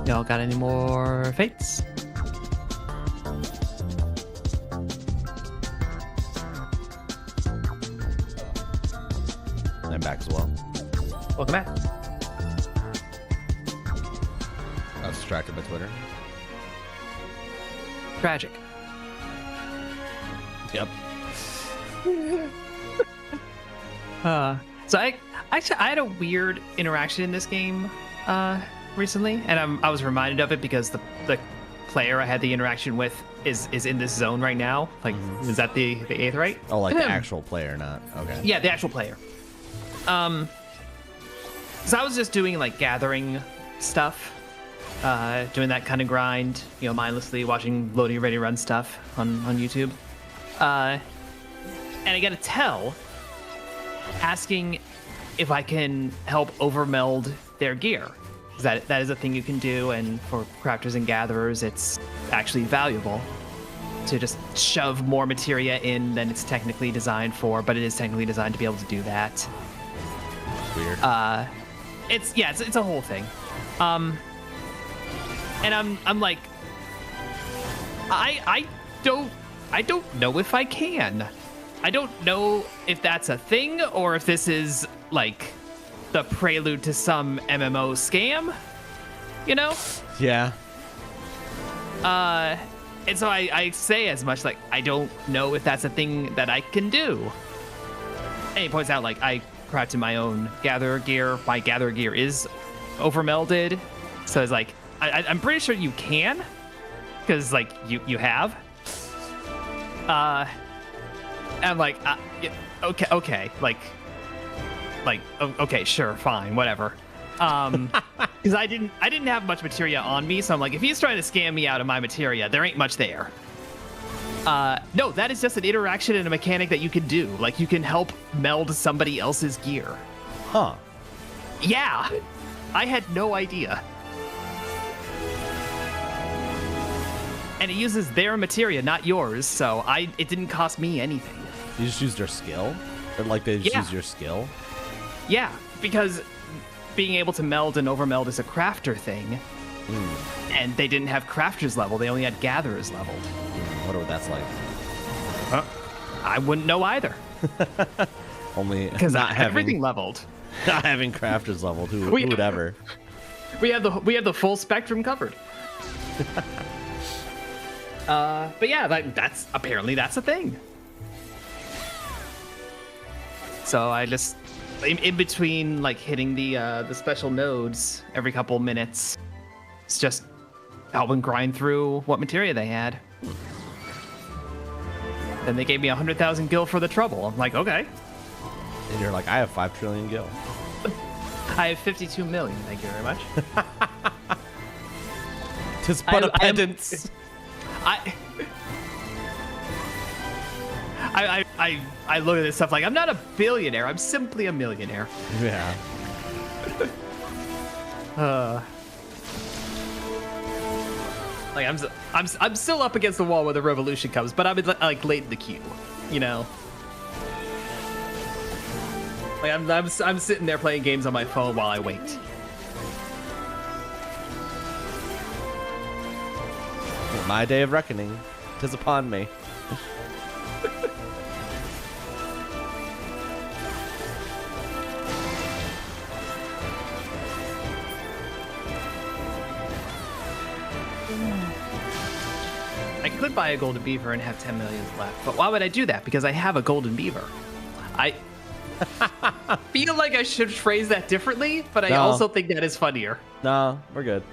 Y'all got any more fates? I'm back as well. Welcome back. I was distracted by Twitter. Tragic. Yep. So I had a weird interaction in this game recently, and I was reminded of it because the player I had the interaction with is in this zone right now. Like, is that the eighth, right? Oh, like the actual player, not okay. Yeah, the actual player. So I was just doing like gathering stuff, doing that kind of grind, mindlessly watching loading ready run stuff on YouTube. And I got a tell asking if I can help overmeld their gear. That is a thing you can do, and for crafters and gatherers, it's actually valuable to just shove more materia in than it's technically designed for, but it is technically designed to be able to do that. Weird. It's a whole thing. And I'm like, I don't know if I can. I don't know if that's a thing or if this is like the prelude to some MMO scam, Yeah. And so I say as much, like, I don't know if that's a thing that I can do. And he points out, like, I crafted my own gatherer gear. My gatherer gear is overmelded. So it's like, I'm pretty sure you can, because, like, you have. And I'm like, yeah, okay, okay, sure, fine, whatever. Because I didn't have much materia on me, so I'm like, if he's trying to scam me out of my materia, there ain't much there. No, that is just an interaction and a mechanic that you can do. Like, you can help meld somebody else's gear. Huh. Yeah, I had no idea. And it uses their materia, not yours, so it didn't cost me anything. You just used their skill? Or like they just use your skill? Yeah, because being able to meld and overmeld is a crafter thing. And they didn't have crafter's level, they only had gatherer's level. Wonder what that's like. I wouldn't know either. Only Because not having everything leveled. Not having crafter's level. Who would ever? We have the full spectrum covered. But yeah, that's apparently that's a thing. So I just in between like hitting the special nodes every couple minutes, it's just helping grind through what materia they had. Then they gave me 100,000 gil for the trouble. I'm like, okay. And you're like, I have 5 trillion gil. I have 52 million. Thank you very much. Tis but a pedant. I look at this stuff like I'm not a billionaire. I'm simply a millionaire. Yeah. Like I'm still up against the wall when the revolution comes, but I'm like late in the queue, Like I'm sitting there playing games on my phone while I wait. My day of reckoning, 'tis upon me. I could buy a golden beaver and have 10 million left, but why would I do that? Because I have a golden beaver. I feel like I should phrase that differently, but I also think that is funnier. No, we're good.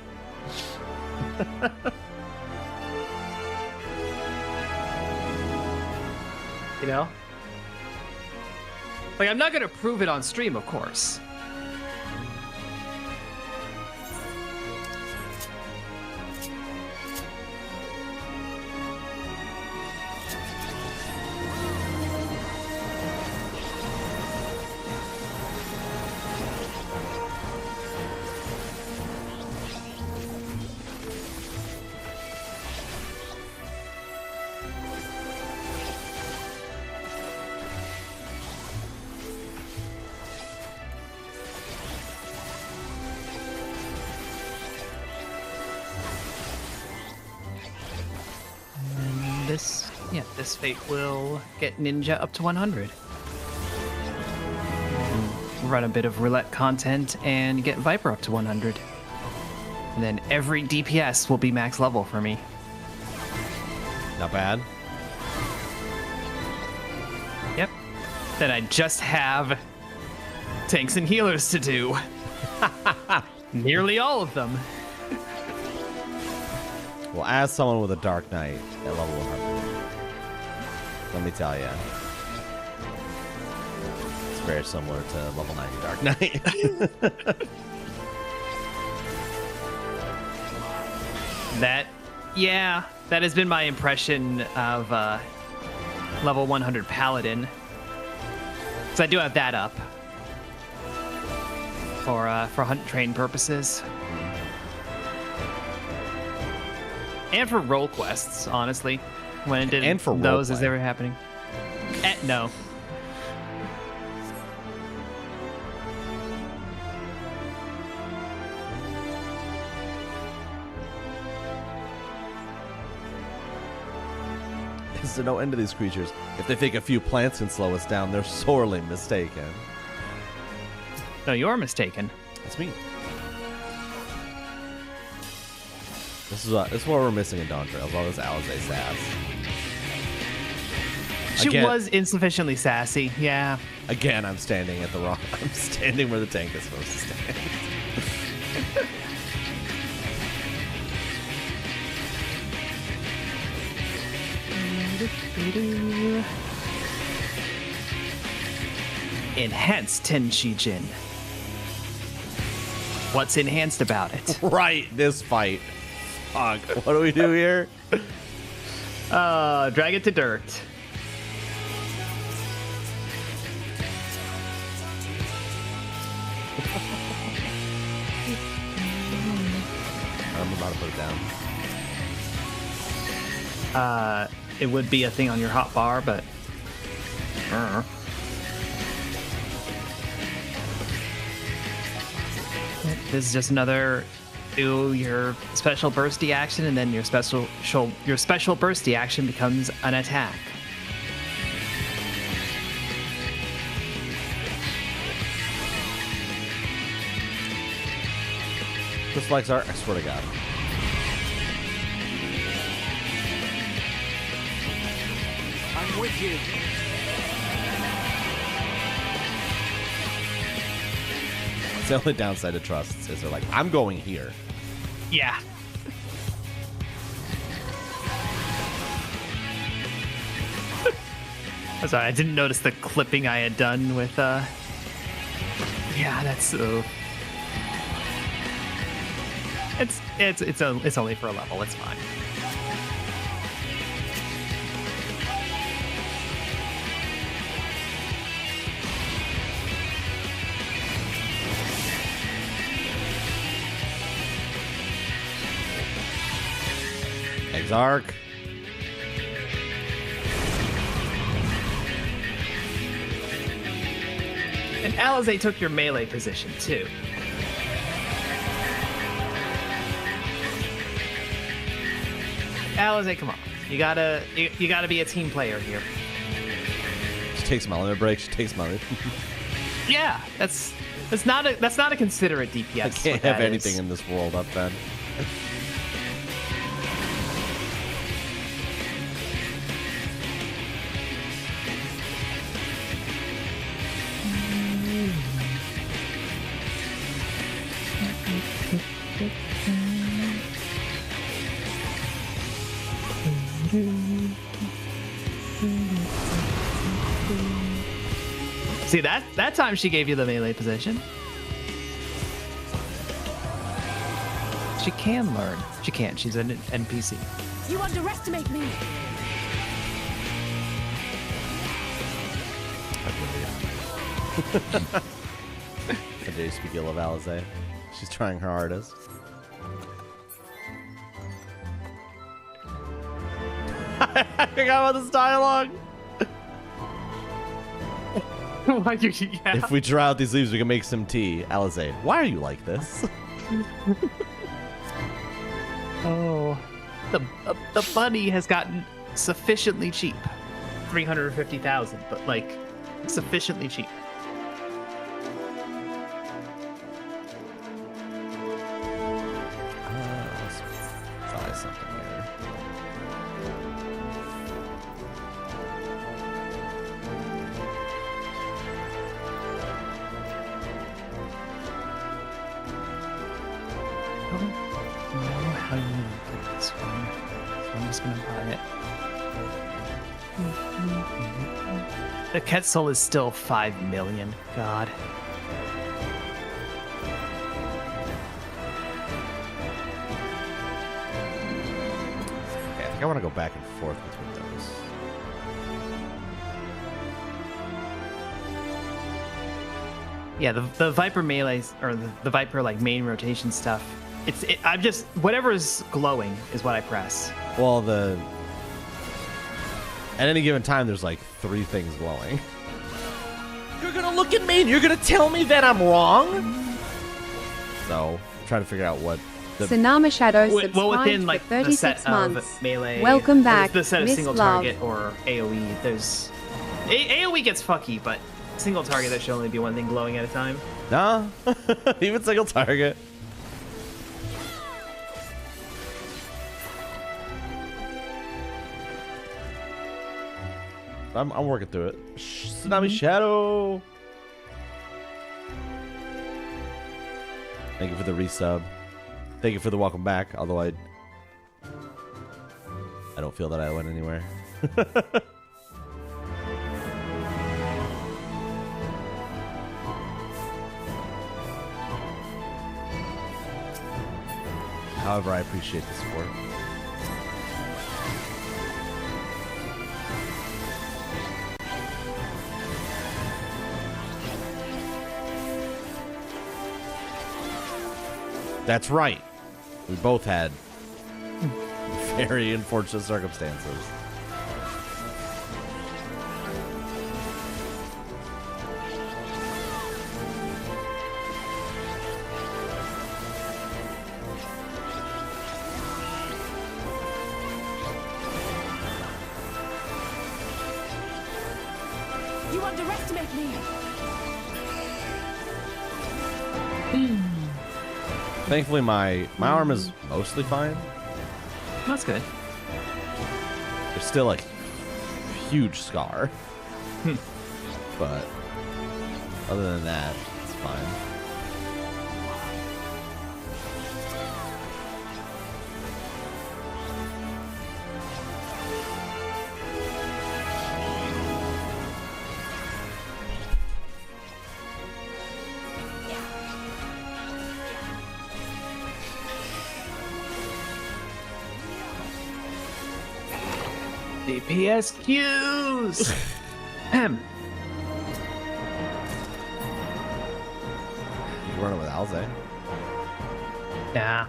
Like, I'm not going to prove it on stream, of course. Yeah, this fate will get Ninja up to 100. Run a bit of roulette content and get Viper up to 100. And then every DPS will be max level for me. Not bad. Yep. Then I just have tanks and healers to do. Nearly all of them. Well, as someone with a Dark Knight at level 100, let me tell you, it's very similar to level 90 Dark Knight. That has been my impression of level 100 Paladin. So I do have that up for hunt train purposes. And for role quests, honestly. When it did and for those roleplay. as they were happening. No. Is there no end to these creatures? If they think a few plants can slow us down, they're sorely mistaken. No, you're mistaken. That's me. This is what we're missing in Dawn Trails, all this Alizé sass. She Again- was insufficiently sassy, yeah. Again, I'm standing at the wrong... I'm standing where the tank is supposed to stand. Enhanced Tenshi Jin. What's enhanced about it? Right, this fight. Fuck, what do we do here? Drag it to dirt. I'm about to put it down. It would be a thing on your hot bar, but... This is just another do your special bursty action, and then your special bursty action becomes an attack. Just like our... I swear to God. I'm with you. It's the only downside to trusts is they're like, I'm going here. Yeah. I'm sorry, I didn't notice the clipping I had done with, Yeah, that's so... It's only for a level, it's fine. Exarch. And Alizé took your melee position, too. Alizé, come on. You gotta be a team player here. She takes my limit break. She takes my limit. Yeah, that's not a considerate DPS. I can't have anything in this world up then. See, that time she gave you the melee position. She can learn. She can't. She's an NPC. You underestimate me. I do speak ill of Alizé. She's trying her hardest. I forgot about this dialogue. Yeah. If we draw out these leaves, we can make some tea. Alizé, why are you like this? Oh, the bunny has gotten sufficiently cheap. 350,000, but like sufficiently cheap. Let's try something here. I don't know how you get this one, so I'm just gonna buy it. The Quetzal is still 5 million. God. Okay, I think I want to go back and forth between those. Yeah, the Viper melee or the Viper like main rotation stuff. I'm just whatever is glowing is what I press. Well, at any given time, there's like 3 things glowing. You're gonna look at me and you're gonna tell me that I'm wrong? So, I'm trying to figure out what Sanama Shadow Well, subscribed within for like the 36 set months. of melee, Welcome or back, the set of Miss single Love. target or AOE. There's AOE gets fucky, but single target there should only be one thing glowing at a time. Nah, even single target. I'm working through it. Tsunami Shadow. Thank you for the resub. Thank you for the welcome back. Although I don't feel that I went anywhere. However, I appreciate the support. That's right. We both had very unfortunate circumstances. You underestimate me. Thankfully, my arm is mostly fine. That's good. There's still a huge scar. But other than that, it's fine. DPS cues. Ahem. You can run it with Alze. Nah.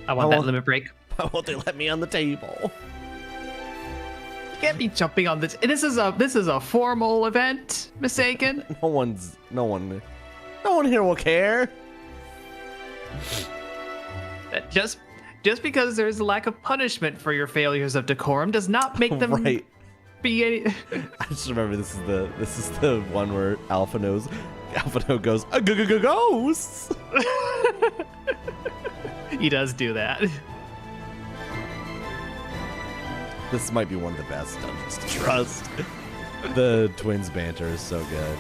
I want that won't- limit break. Why won't they let me on the table? You can't be jumping on this. This is a formal event, Mistaken. No one here will care. Just because there's a lack of punishment for your failures of decorum does not make them Right. be any. I just remember this is the one where Alpha No goes ghosts. He does do that. This might be one of the best dungeons to trust. The twins banter is so good.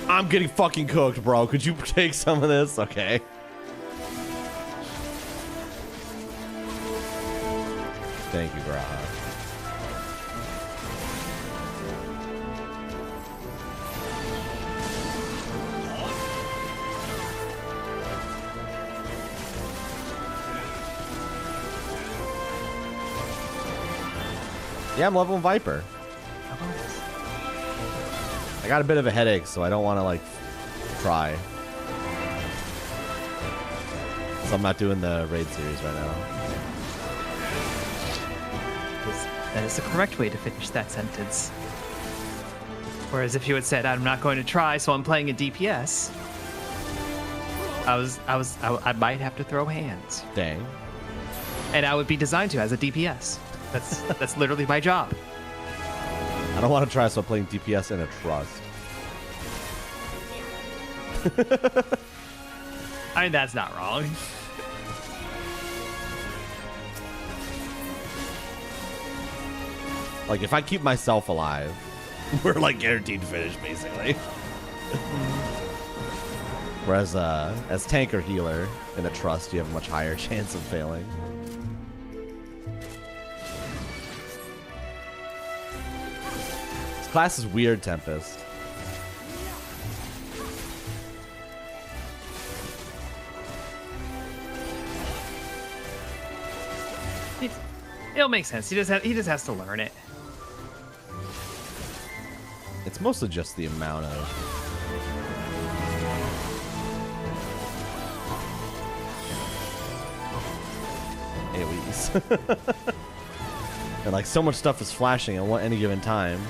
I'm getting fucking cooked, bro. Could you take some of this? Okay. Thank you, Graha. Yeah, I'm leveling Viper. I got a bit of a headache, so I don't want to, like, try. So I'm not doing the raid series right now. That is the correct way to finish that sentence. Whereas if you had said, "I'm not going to try, so I'm playing a DPS," I might have to throw hands. Dang. And I would be designed to as a DPS. That's literally my job. I don't want to try playing DPS in a trust. I mean, that's not wrong. Like, if I keep myself alive, we're like guaranteed to finish, basically. Whereas, as tank or healer in a trust, you have a much higher chance of failing. This class is weird, Tempest. It'll make sense. He just has to learn it. It's mostly just the amount of AoEs. And like so much stuff is flashing at any given time.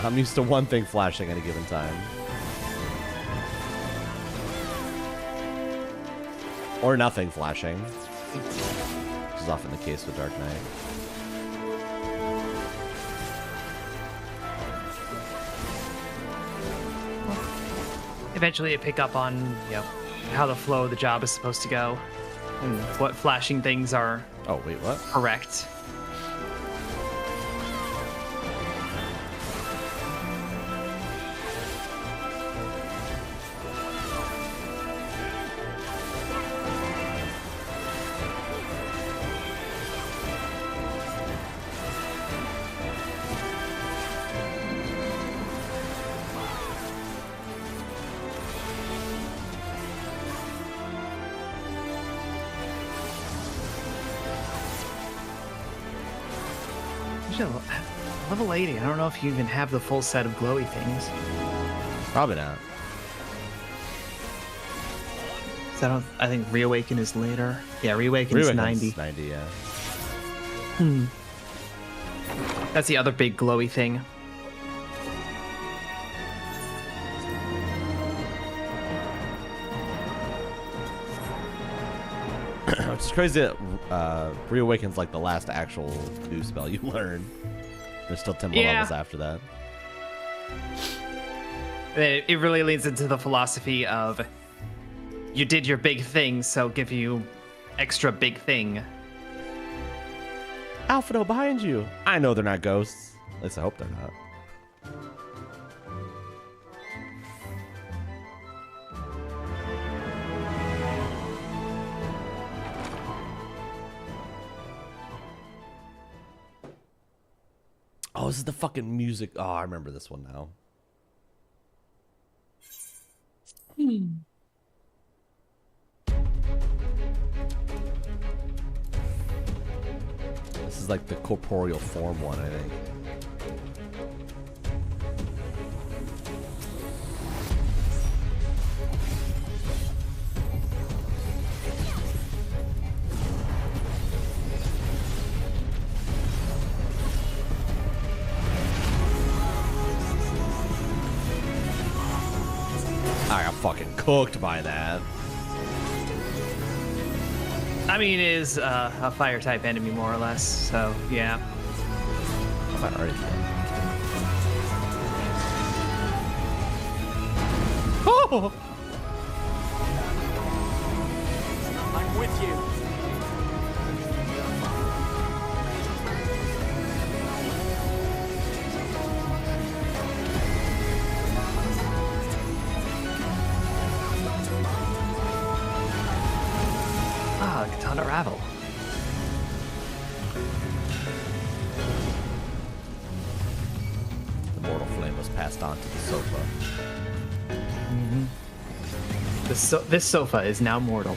I'm used to one thing flashing at a given time. Or nothing flashing. Which is often the case with Dark Knight. Eventually, you pick up on how the flow of the job is supposed to go, and what flashing things are. Oh wait, what? Correct. Level 80. I don't know if you even have the full set of glowy things. Probably not. I think Reawaken is later. Yeah, Reawaken is 90. 90, yeah. That's the other big glowy thing. Which is crazy that Reawaken's like the last actual new spell you learn. There's still 10 more levels after that. It really leads into the philosophy of you did your big thing, so give you extra big thing. Alphado behind you. I know they're not ghosts. At least I hope they're not. Oh, this is the fucking music. Oh, I remember this one now. This is like the corporeal form one, I think. I got fucking cooked by that. I mean, it is a fire type enemy, more or less, so yeah. I already did. Oh! I'm with you. Katana Ravel. The mortal flame was passed on to the sofa. This sofa is now mortal.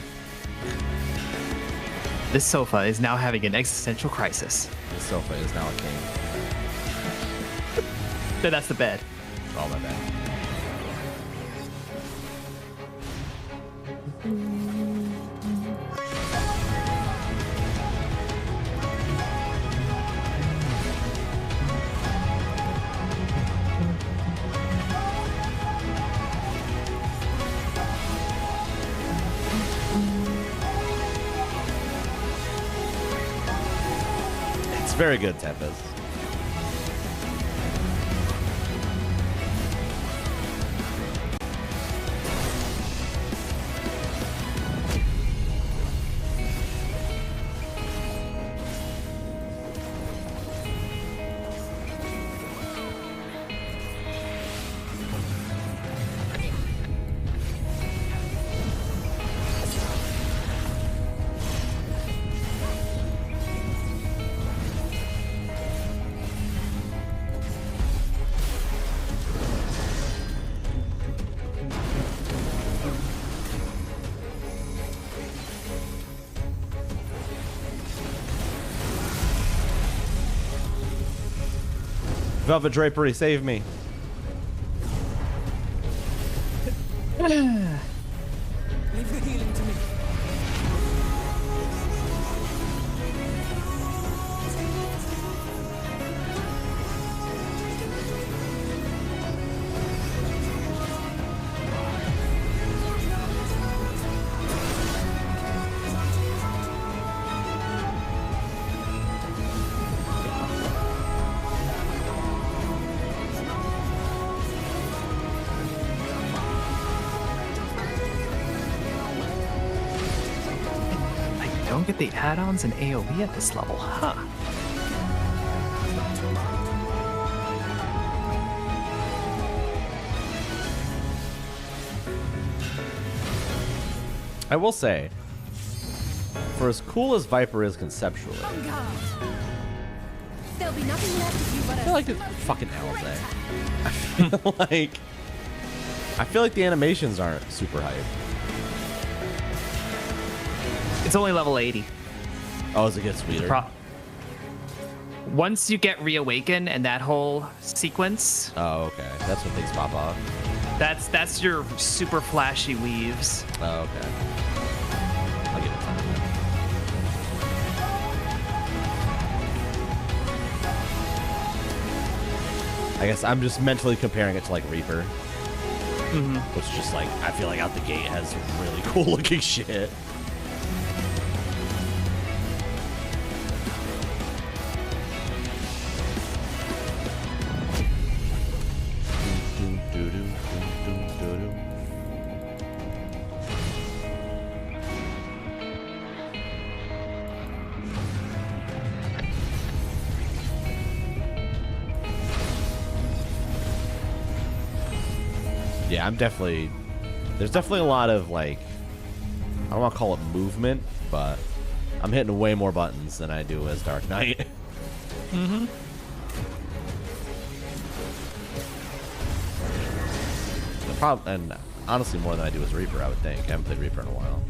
This sofa is now having an existential crisis. The sofa is now a king. So that's the bed. Oh, my bad. very good, Tempest. Velvet Drapery, save me. Leave the healing to me. I don't get the add-ons and AoE at this level, huh? I will say, for as cool as Viper is conceptually, On guard. There'll be nothing left of you but I feel like a it's smoking fucking crater. Alizé. I feel like the animations aren't super hype. It's only level 80. Oh, as it gets sweeter. Once you get Reawaken and that whole sequence, Oh, okay. That's when things pop off. that's your super flashy weaves. Oh, okay. I'll give it time then. I guess I'm just mentally comparing it to like Reaper. Which just like, I feel like out the gate has really cool looking shit. Yeah, there's definitely a lot of like, I don't want to call it movement, but I'm hitting way more buttons than I do as Dark Knight. And honestly more than I do as Reaper, I would think. I haven't played Reaper in a while.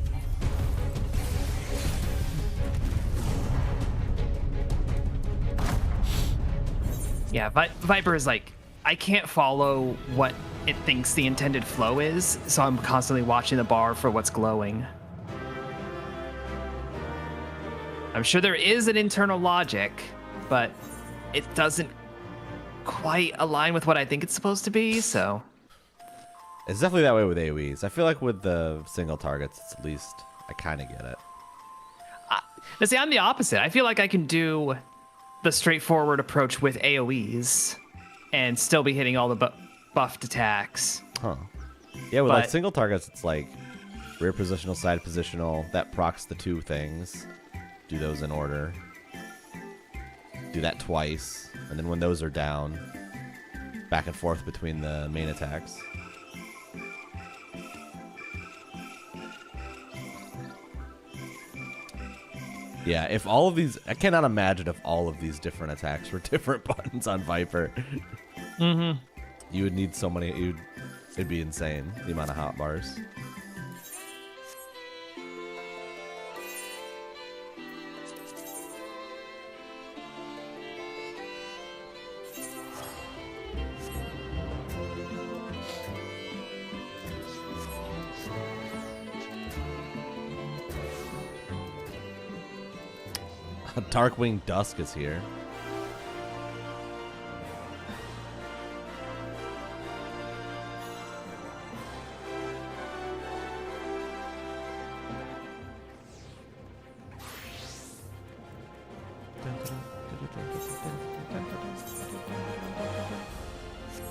Yeah, Viper is like, I can't follow what it thinks the intended flow is, so I'm constantly watching the bar for what's glowing. I'm sure there is an internal logic, but it doesn't quite align with what I think it's supposed to be, so... It's definitely that way with AoEs. I feel like with the single targets, it's at least, I kind of get it. Now see, I'm the opposite. I feel like I can do the straightforward approach with AoEs and still be hitting all the buffed attacks. Huh. Yeah, with like But- single targets, it's like rear positional, side positional. That procs the two things. Do those in order. Do that twice. And then when those are down, back and forth between the main attacks. Yeah, if all of these... I cannot imagine if all of these different attacks were different buttons on Viper. Mm-hmm. You would need so many... It'd be insane, the amount of hotbars. Darkwing Dusk is here.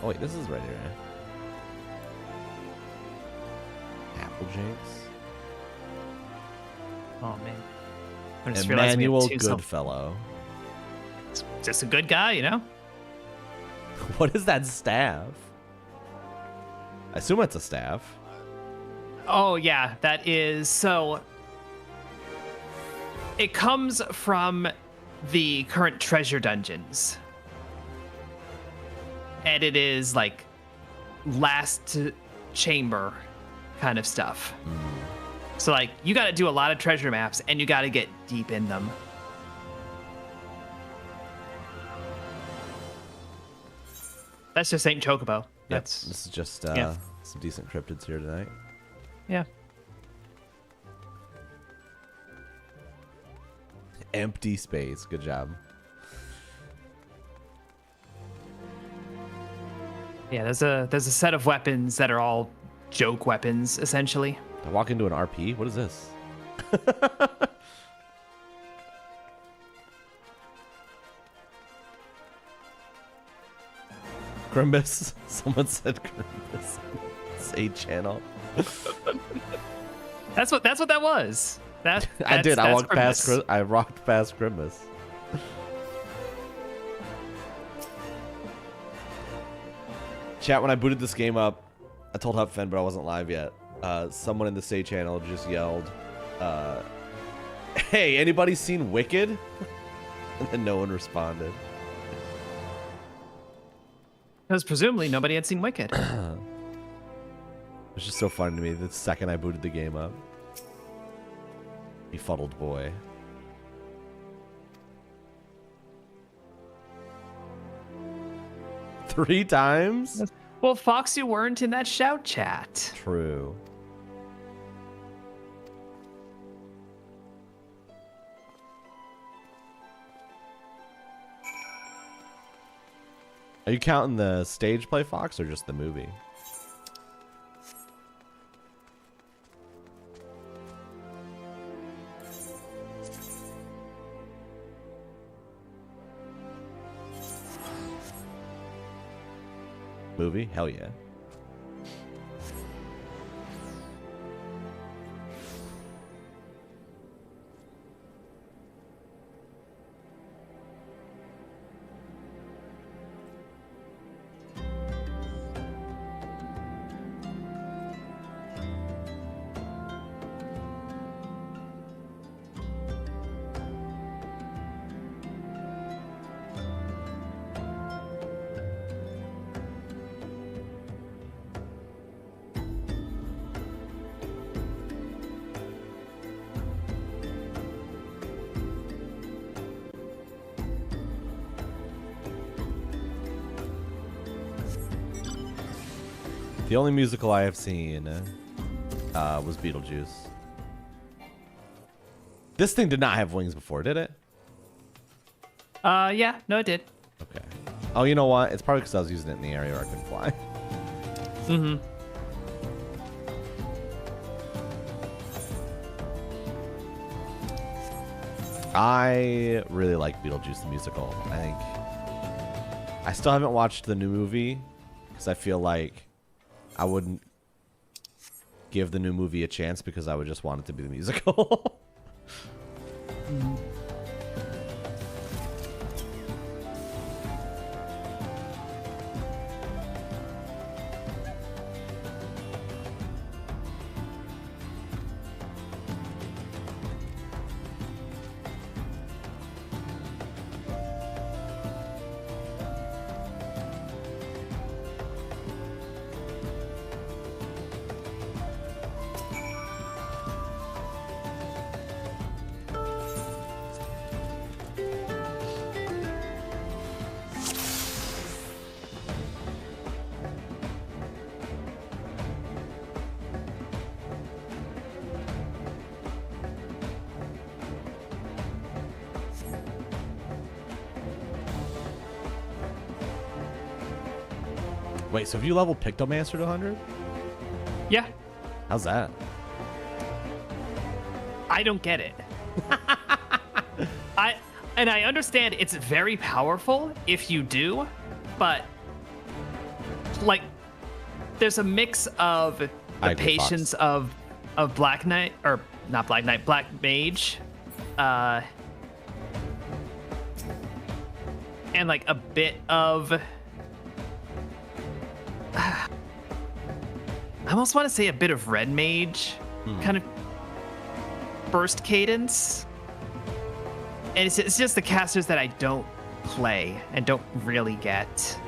Oh wait, this is right here. Applejinks. Oh man. I just realized we have Emmanuel two Goodfellow. just a good guy, you know? What is that staff? I assume it's a staff. Oh yeah, that is so. It comes from the current treasure dungeons, and it is like last chamber kind of stuff. So like you got to do a lot of treasure maps, and you got to get deep in them. That's just Saint Chocobo. Yep. That's This is just yeah. some decent cryptids here tonight. yeah. Empty space. Good job. Yeah, there's a set of weapons that are all joke weapons, essentially. I walk into an RP. What is this? Grimbus. Someone said Grimbus. Say channel. That's what that was. I did. I that's walked past. Grimace. I rocked past Grimbus. Chat. When I booted this game up, I told Hupfen, but I wasn't live yet. Someone in the Say channel just yelled, "Hey, anybody seen Wicked?" And then no one responded. Because presumably nobody had seen Wicked. It's just so funny to me the second I booted the game up. Befuddled boy. Three times? Well, Fox, you weren't in that shout chat. True. Are you counting the stage play, Fox, or just the movie? Movie? Hell yeah. The only musical I have seen was Beetlejuice. This thing did not have wings before, did it? Yeah, no, it did. Okay. Oh, you know what? It's probably because I was using it in the area where I couldn't fly. Mm-hmm. I really like Beetlejuice the musical. I still haven't watched the new movie because I feel like I wouldn't give the new movie a chance because I would just want it to be the musical. Wait, so have you leveled Pictomancer to 100? Yeah, How's that? I don't get it. I understand it's very powerful if you do, but like there's a mix of the I agree, patience of Black Knight, or not Black Knight, Black Mage, and like a bit of I almost want to say a bit of Red Mage kind of burst cadence. And it's just the casters that I don't play and don't really get.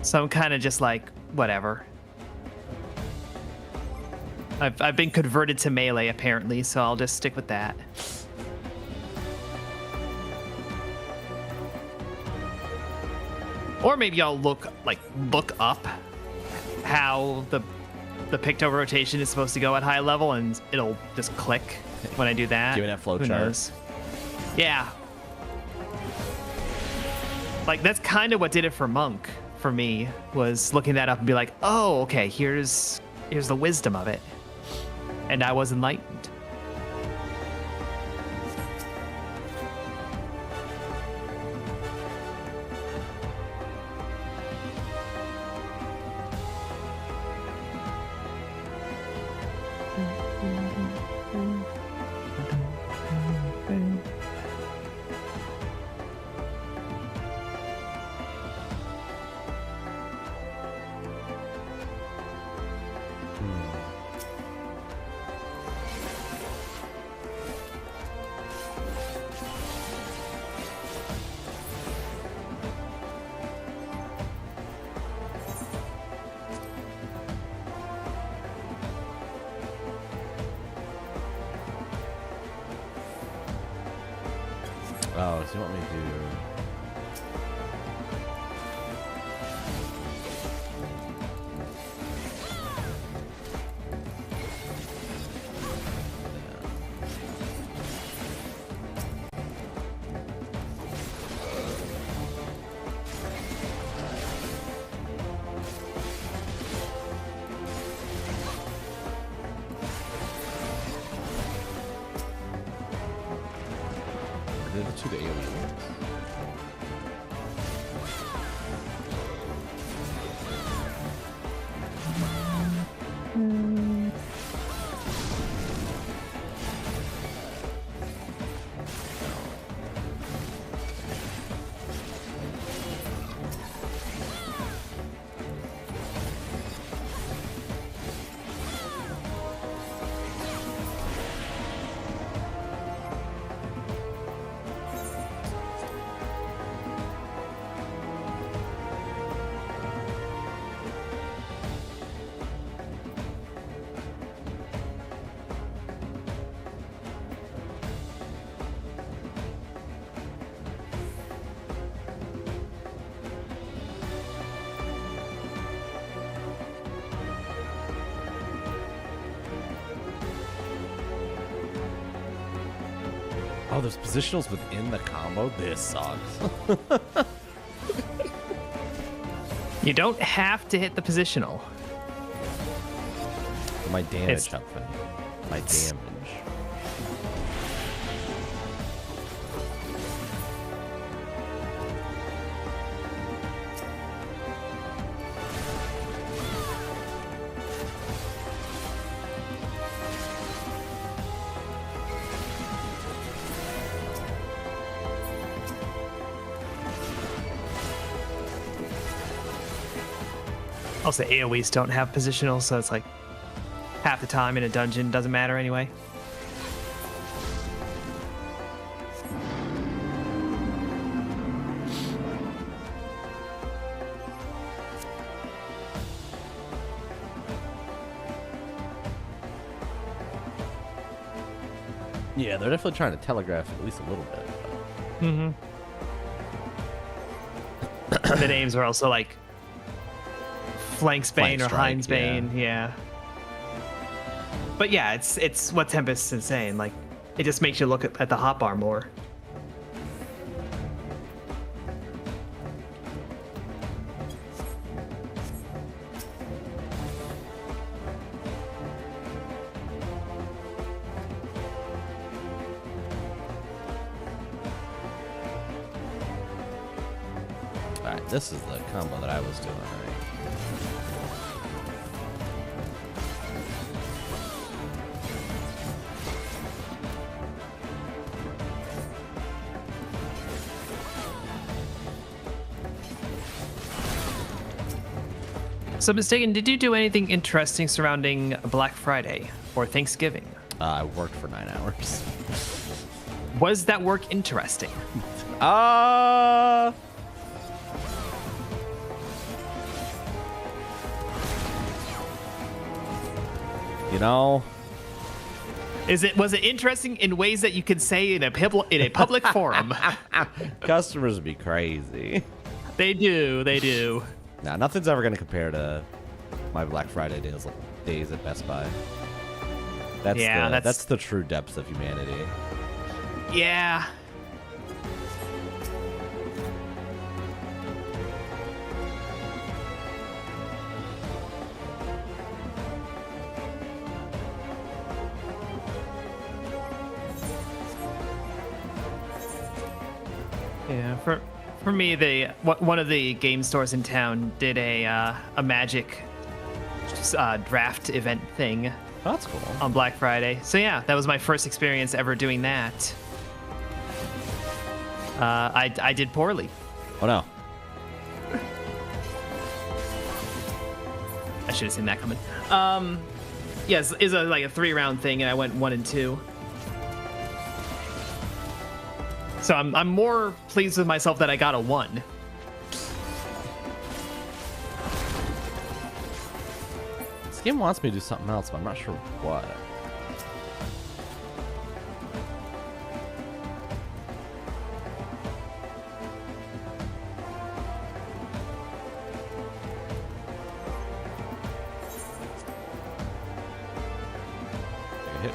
So I'm kind of just like, whatever. I've been converted to melee apparently, so I'll just stick with that. Or maybe I'll look up how the Picto rotation is supposed to go at high level, and it'll just click when I do that. Giving that flow Who chart. knows? Yeah. Like that's kind of what did it for Monk for me, was looking that up and be like, oh, okay, here's the wisdom of it. And I was enlightened. Oh, so you want me to do... to the aliens. Oh, there's positionals within the combo? This sucks. You don't have to hit the positional. My damage It's- outfit. My damage. Also, AoEs don't have positional, so it's like half the time in a dungeon doesn't matter anyway. Yeah, they're definitely trying to telegraph at least a little bit. The names are also like Flanksbane Flank or Strike, Hindsbane, yeah. But yeah, it's what Tempest is saying. Like, it just makes you look at the hotbar more. Alright, this is the combo that I was doing, right? So, mistaken, did you do anything interesting surrounding Black Friday or Thanksgiving? I worked for 9 hours. Was that work interesting? You know, Was it interesting in ways that you could say in a public forum? customers would be crazy. They do. Nah, nothing's ever gonna compare to my Black Friday days at Best Buy. That's the true depths of humanity. Yeah. Yeah, for me, one of the game stores in town did a Magic draft event thing Oh, that's cool. on Black Friday. So yeah, that was my first experience ever doing that. I did poorly. Oh no. I should have seen that coming. Yes, it's like a 3-round thing, and I went 1 and 2. So I'm more pleased with myself that I got a 1. This game wants me to do something else, but I'm not sure what. Hit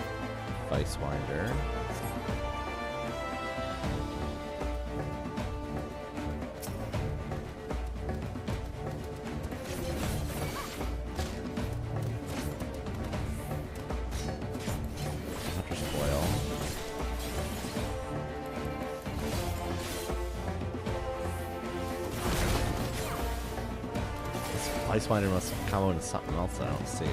Vice Winder. Hunter's Coil. This Vice Winder must combo into something else I don't see.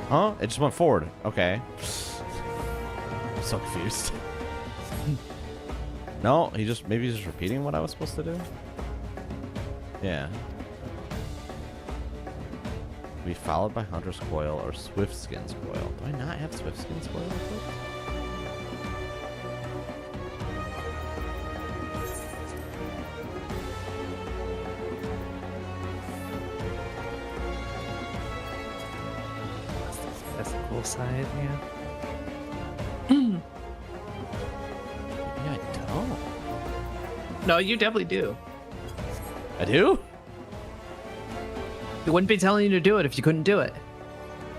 Huh? It just went forward. Okay. I'm so confused. No, maybe he's just repeating what I was supposed to do. Yeah. Be followed by Hunter's Coil or Swiftskin's Coil. Do I not have Swiftskin's Coil equipped? That's the cool side, yeah. Maybe I don't. No, you definitely do. I do? It wouldn't be telling you to do it if you couldn't do it.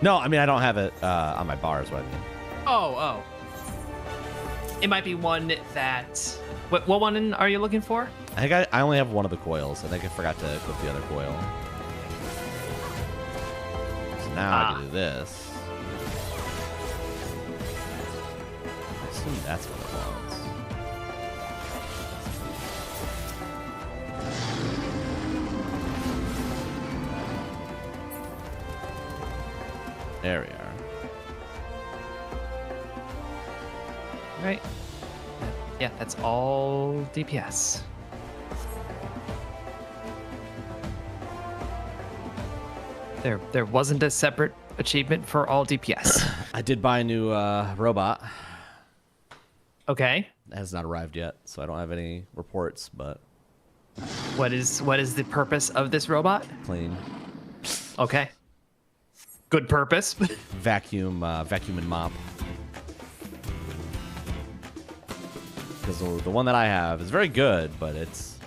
No, I mean, I don't have it on my bar is what I mean. Oh. It might be one that... What one are you looking for? I think I only have one of the coils. I think I forgot to equip the other coil. So now I can do this. I assume that's what it wants. There we are. Right. Yeah, that's all DPS. There wasn't a separate achievement for all DPS. I did buy a new robot. Okay. It has not arrived yet, so I don't have any reports, but What is the purpose of this robot? clean. Okay. Good purpose. Vacuum and mop. because the one that I have is very good, but it's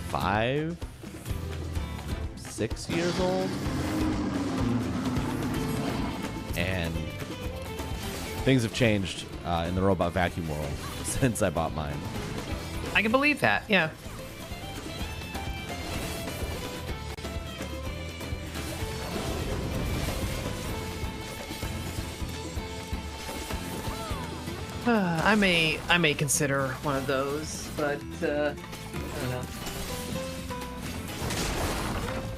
5, 6 years old, and things have changed in the robot vacuum world since I bought mine. I can believe that. Yeah. I may consider one of those, but I don't know.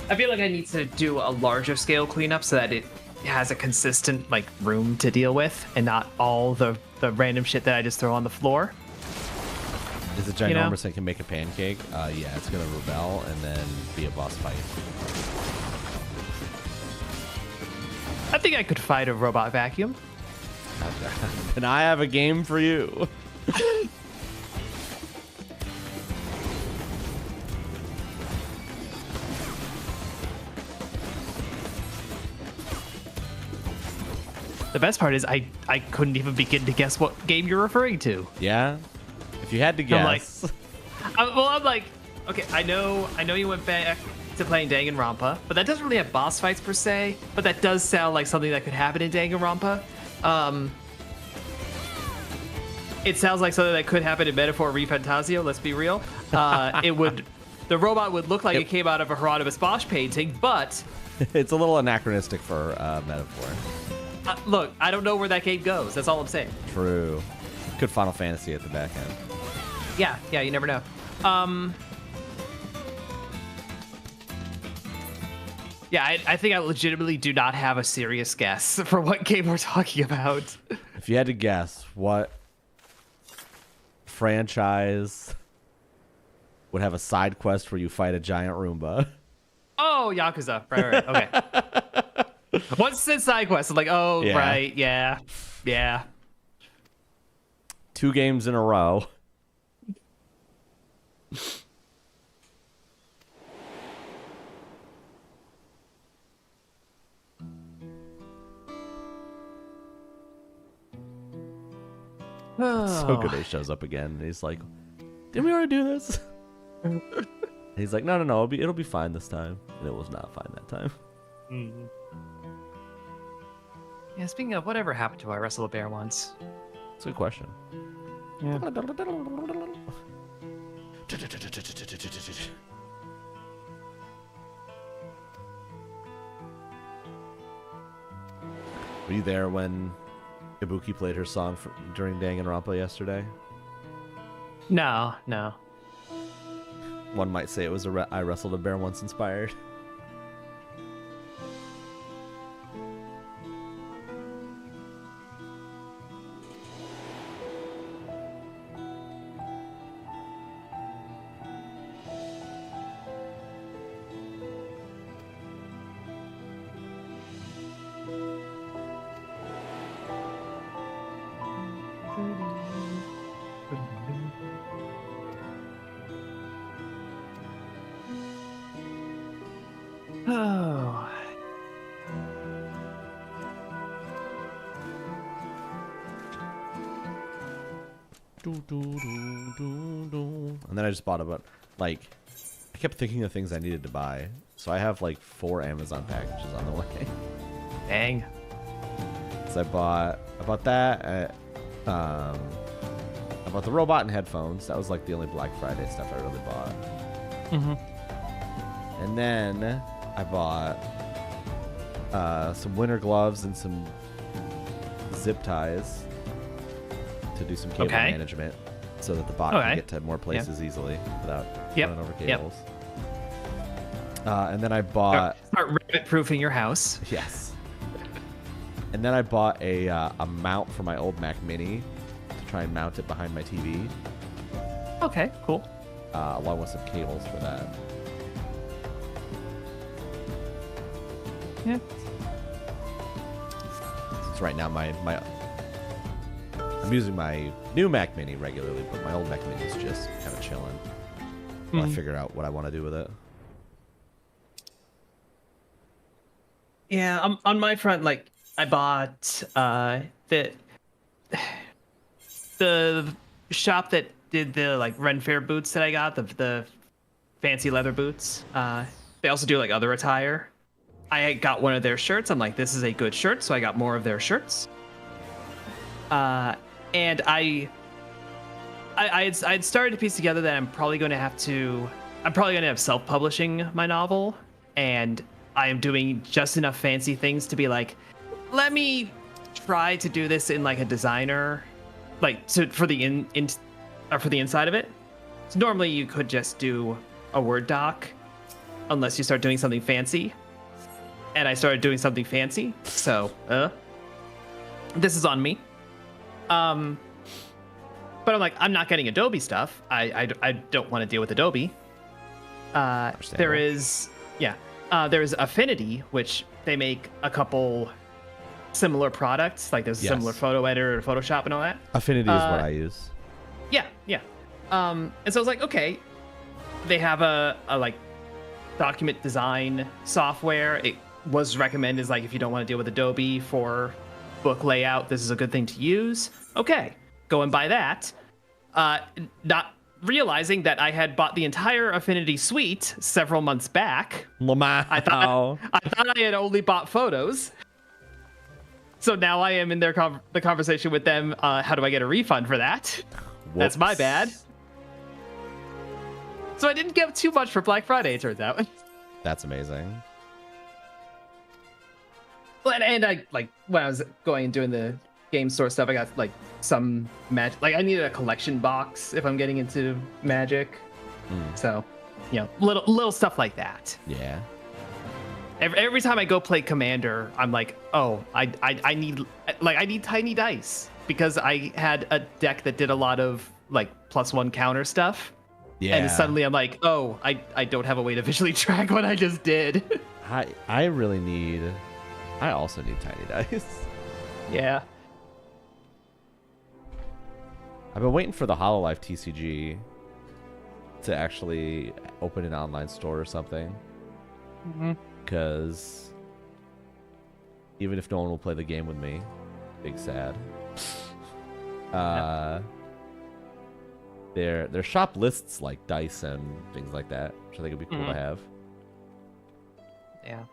I feel like I need to do a larger scale cleanup so that it has a consistent like room to deal with, and not all the random shit that I just throw on the floor. Is it ginormous and can make a pancake? Yeah, it's gonna rebel and then be a boss fight. I think I could fight a robot vacuum. And I have a game for you. The best part is I couldn't even begin to guess what game you're referring to. Yeah? If you had to guess. I'm like, okay, I know you went back to playing Danganronpa, but that doesn't really have boss fights per se, but that does sound like something that could happen in Danganronpa. It sounds like something that could happen in Metaphor ReFantasio, let's be real. The robot would look like it came out of a Hieronymus Bosch painting, but It's a little anachronistic for Metaphor. look, I don't know where that game goes. That's all I'm saying. True. Could Final Fantasy at the back end. Yeah, you never know. Yeah, I think I legitimately do not have a serious guess for what game we're talking about. If you had to guess, what franchise would have a side quest where you fight a giant Roomba? Oh, Yakuza. Right. Okay. Once it said side quest, I'm like, oh, Yeah. right, yeah. 2 games in a row. So Good shows up again. And he's like, "Didn't we already do this?" And he's like, "No. It'll be fine this time." And it was not fine that time. Yeah, speaking of, whatever happened to I Wrestle a Bear once? It's a good question. Yeah. Were you there when Ibuki played her song during Danganronpa yesterday? No. One might say it was I Wrestled a Bear Once inspired. Oh. And then I just bought about, I kept thinking of things I needed to buy. So I have 4 Amazon packages on the way. Dang. So I bought that. I bought the robot and headphones. That was the only Black Friday stuff I really bought. And then I bought some winter gloves and some zip ties to do some cable management, so that the bot can get to more places easily without running over cables. And then I bought Start rabbit-proofing your house. Yes. And then I bought a mount for my old Mac Mini to try and mount it behind my TV. Okay, cool. Along with some cables for that. Yeah. Since right now I'm using my new Mac Mini regularly, but my old Mac Mini is just kind of chilling while I figure out what I want to do with it. Yeah, on my front, I bought the shop that did the like Ren Fair boots that I got, the fancy leather boots. They also do like other attire. I got one of their shirts. I'm like, this is a good shirt, so I got more of their shirts. And I'd started to piece together that I'm probably going to have self-publishing my novel, and I am doing just enough fancy things to be like, let me try to do this in like a designer, like for the inside of it. So normally you could just do a Word doc, unless you start doing something fancy. And I started doing something fancy, so this is on me. But I'm like, I'm not getting Adobe stuff. I don't want to deal with Adobe. There is Affinity, which they make a couple similar products. Like there's a similar photo editor to Photoshop and all that. Affinity is what I use. Yeah. And so I was like, okay, they have a like document design software. It was recommended as like, if you don't want to deal with Adobe for book layout, this is a good thing to use. Okay, go and buy that. Not realizing that I had bought the entire Affinity suite several months back. I thought I had only bought photos. So now I am in the conversation with them. How do I get a refund for that? Whoops. That's my bad. So I didn't get too much for Black Friday, it turns out. That's amazing. And I, like, when I was going and doing the game store stuff, I got like some magic. Like I needed a collection box if I'm getting into Magic. So, little stuff like that. Yeah. Every time I go play Commander, I'm like, oh, I need tiny dice, because I had a deck that did a lot of like +1 counter stuff. Yeah. And suddenly I'm like, oh, I don't have a way to visually track what I just did. I also need tiny dice. Yeah. I've been waiting for the HoloLive TCG to actually open an online store or something. Because even if no one will play the game with me, big sad. Their shop lists like dice and things like that, which I think would be cool to have. Yeah.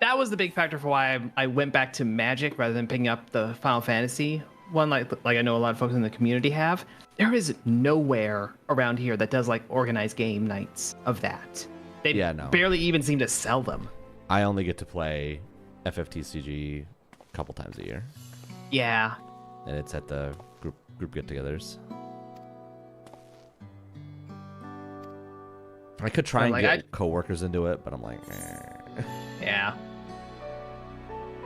That was the big factor for why I went back to Magic rather than picking up the Final Fantasy one, like I know a lot of folks in the community have. There is nowhere around here that does like organized game nights of that. They barely even seem to sell them. I only get to play FFTCG a couple times a year. Yeah. And it's at the group get-togethers. I could try and get coworkers into it, but I'm like, Yeah.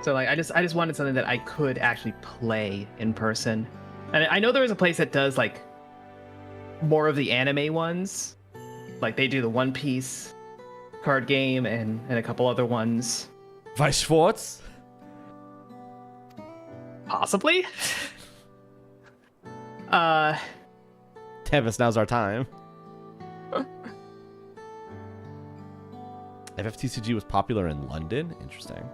So like I just wanted something that I could actually play in person. And I know there is a place that does like more of the anime ones. Like they do the One Piece card game and a couple other ones. Vice Schwartz? Possibly. Tempest, now's our time. FFTCG was popular in London? Interesting.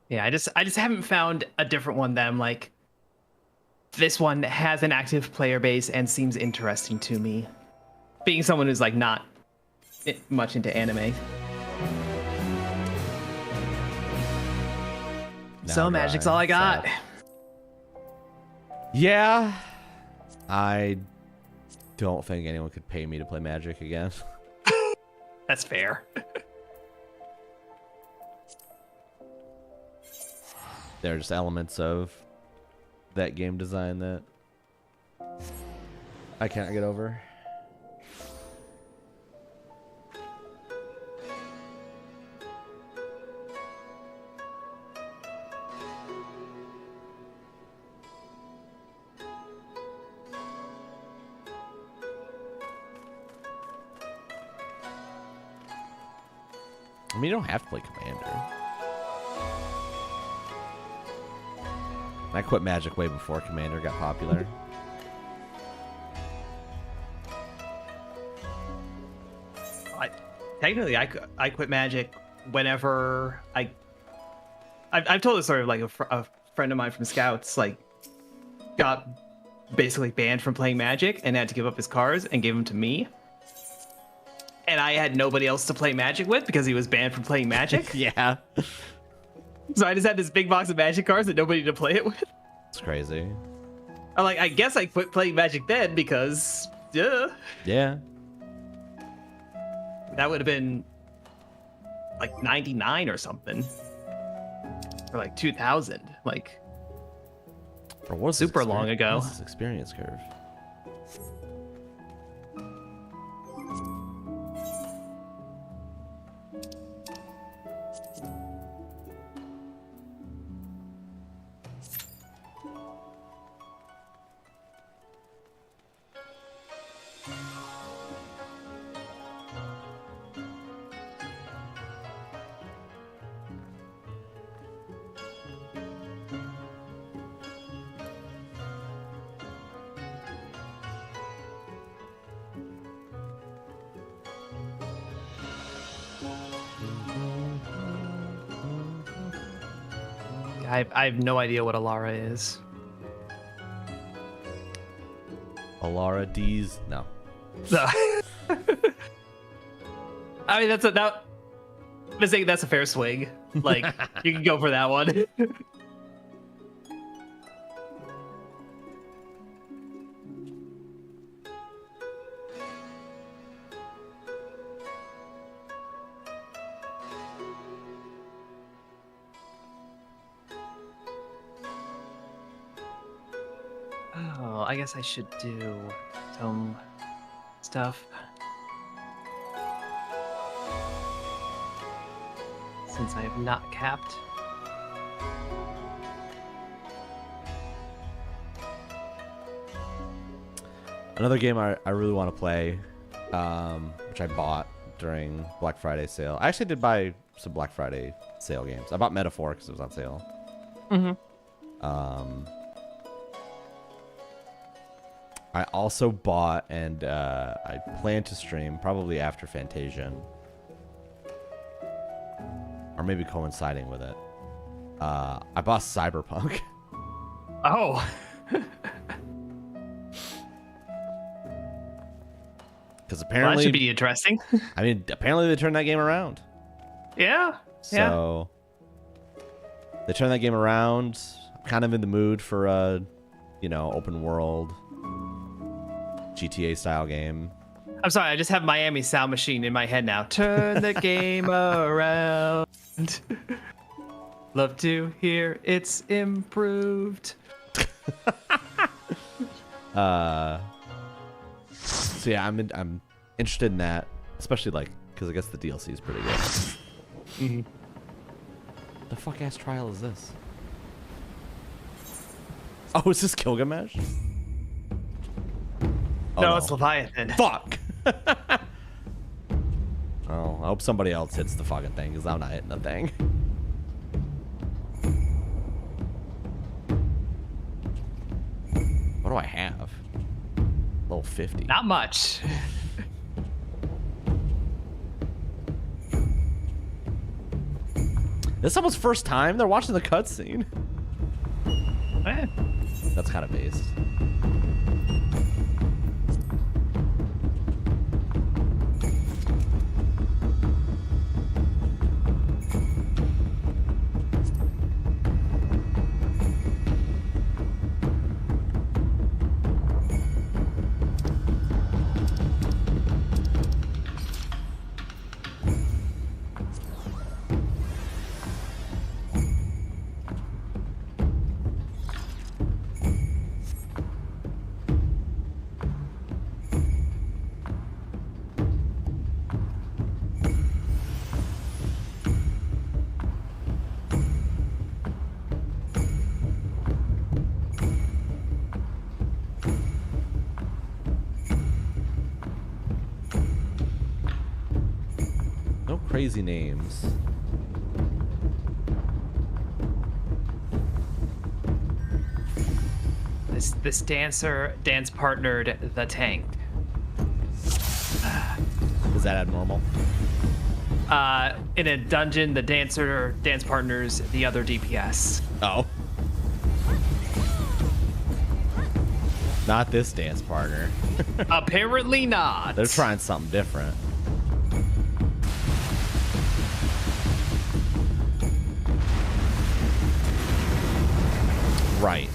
Yeah, I just haven't found a different one that I'm like, this one has an active player base and seems interesting to me. Being someone who's like not much into anime. So Magic's all I got. Yeah. I don't think anyone could pay me to play Magic again. That's fair. There are just elements of that game design that I can't get over. I mean, you don't have to play Commander. I quit Magic way before Commander got popular. technically, I quit Magic whenever I've told this story of like a friend of mine from Scouts like got basically banned from playing Magic and had to give up his cards and gave them to me. And I had nobody else to play Magic with because he was banned from playing Magic. Yeah. So I just had this big box of Magic cards and nobody to play it with. It's crazy. I'm like, I guess I quit playing Magic then because, yeah. Yeah. That would have been like 99 or something. Or like 2000. Like, Bro, what's super long ago. What's this experience curve? I have no idea what Alara is. Alara D's? No. No. I mean, that's a fair swing. Like, you can go for that one. Oh, I guess I should do some stuff. Since I have not capped. Another game I really want to play, which I bought during Black Friday sale. I actually did buy some Black Friday sale games. I bought Metaphor because it was on sale. Mm-hmm. I also bought, and I plan to stream probably after Fantasian, or maybe coinciding with it. I bought Cyberpunk. Oh. Because Well, apparently, that should be interesting. I mean, apparently they turned that game around. Yeah. So they turned that game around. I'm kind of in the mood for a, open world GTA style game. I'm sorry, I just have Miami Sound Machine in my head now. Turn the game around. Love to hear it's improved. So yeah, I'm interested in that, especially because I guess the DLC is pretty good. Mm-hmm. The fuck ass trial is this? Oh, is this Gilgamesh? Oh, no, it's Leviathan. Fuck. Oh, I hope somebody else hits the fucking thing, because I'm not hitting the thing. What do I have? Level 50. Not much. This is someone's first time they're watching the cutscene. Eh. That's kind of based. No crazy names. This dance partnered the tank. Is Is that abnormal? In a dungeon, the dance partner's the other DPS. Oh. Not this dance partner. Apparently not. They're trying something different. Right.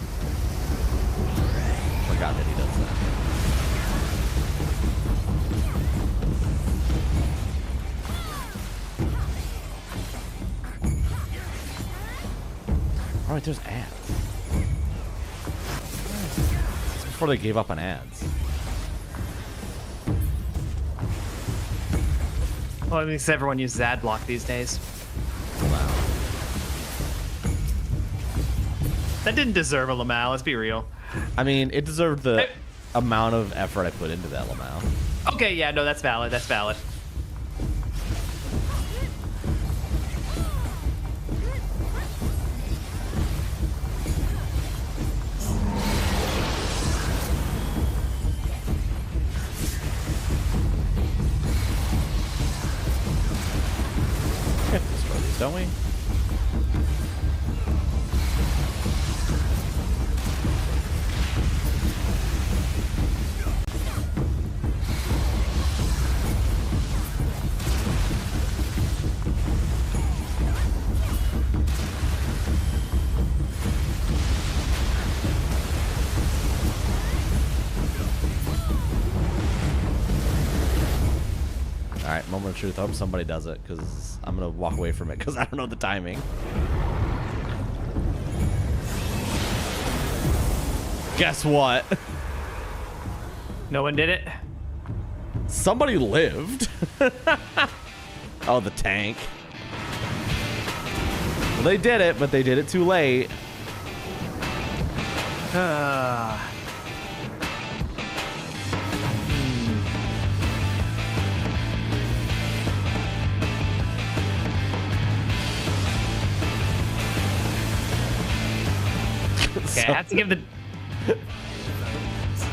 Forgot that he does that. All right, there's ads. It's before they gave up on ads. Well, at least everyone uses ad block these days. Wow. That didn't deserve a Lamau, let's be real. I mean, it deserved the amount of effort I put into that Lamau. Okay, yeah, no, that's valid. That's valid. Destroy these, don't we? Alright, moment of truth. I hope somebody does it, because I'm going to walk away from it, because I don't know the timing. Guess what? No one did it? Somebody lived. Oh, the tank. Well, they did it, but they did it too late. Okay, I have to give the...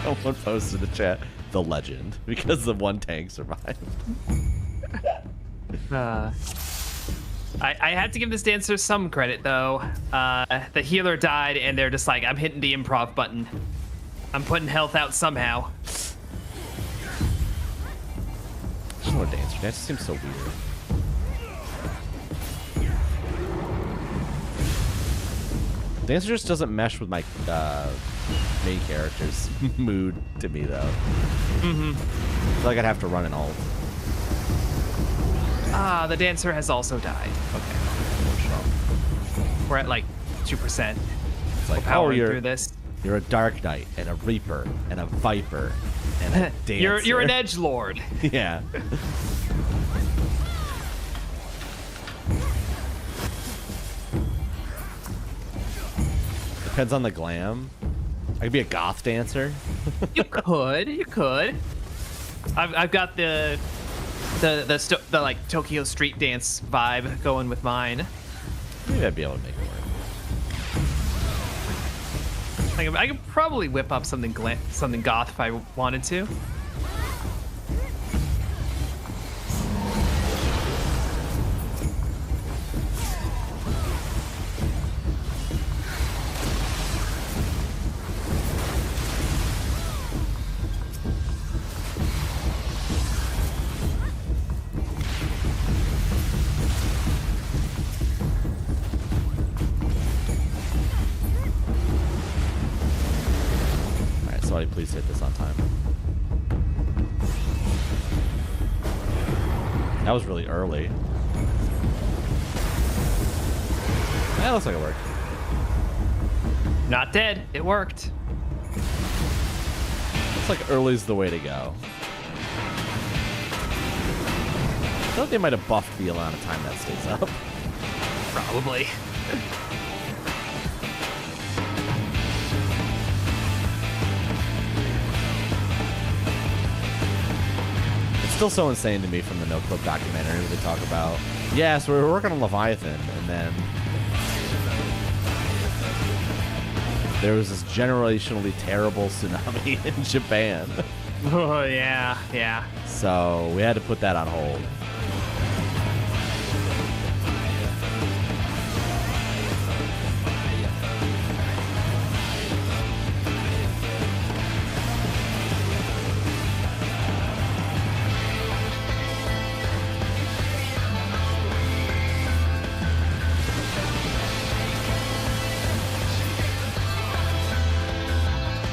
Someone posted in the chat, the legend, because the one tank survived. I had to give this dancer some credit, though. The healer died, and they're just like, I'm hitting the improv button. I'm putting health out somehow. I don't know dancer. Dancer seems so weird. Dancer just doesn't mesh with my main character's mood to me, though. Mm-hmm. I feel like I'd have to run an alt. Ah, the dancer has also died. Okay. We're at like 2%. It's like, oh, Powering you're through this. You're a Dark Knight and a Reaper and a Viper and a dancer. You're an edgelord. Yeah. Depends on the glam. I could be a goth dancer. You could. I've got the like Tokyo street dance vibe going with mine. Maybe I'd be able to make it work. I could probably whip up something goth if I wanted to. Somebody please hit this on time. That was really early. That looks like it worked. Not dead. It worked. Looks like early's the way to go. I thought they might have buffed the amount of time that stays up. Probably. Still so insane to me from the No Clip documentary where they talk about, yeah, so we were working on Leviathan, and then there was this generationally terrible tsunami in Japan. Oh yeah, yeah. So we had to put that on hold.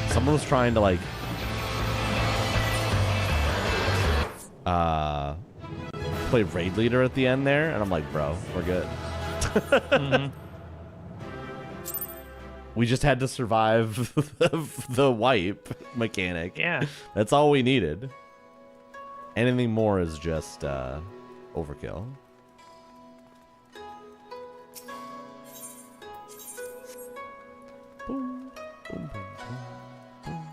Someone was trying to like play raid leader at the end there, and I'm like, bro, we're good. We just had to survive the wipe mechanic. Yeah. That's all we needed. Anything more is just overkill. Boom, boom, boom, boom, boom.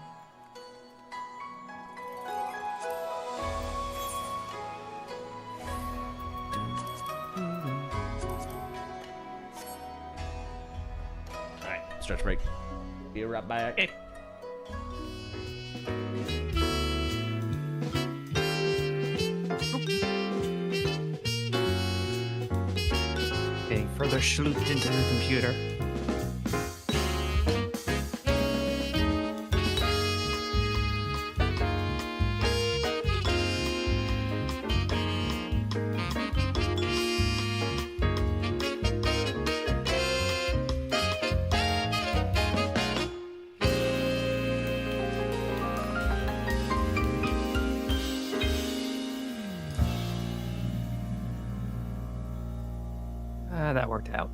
All right, stretch break. Be right back. Okay. Getting further schlooped into the computer. That worked out.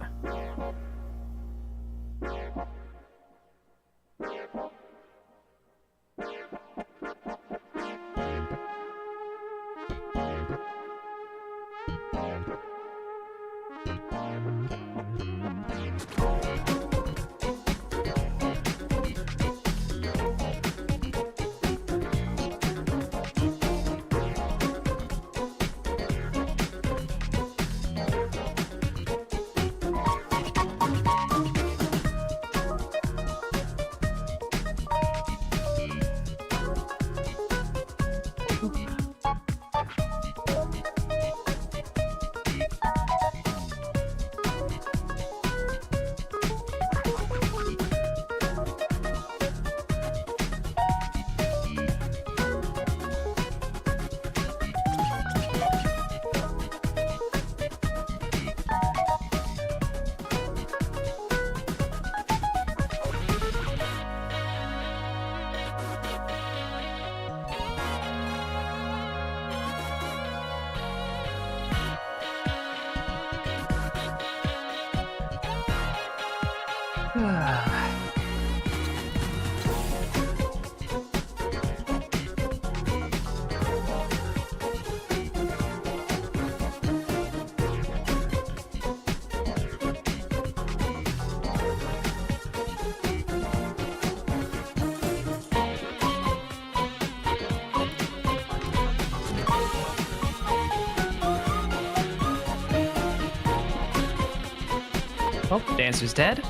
Oh, Dancer's dead.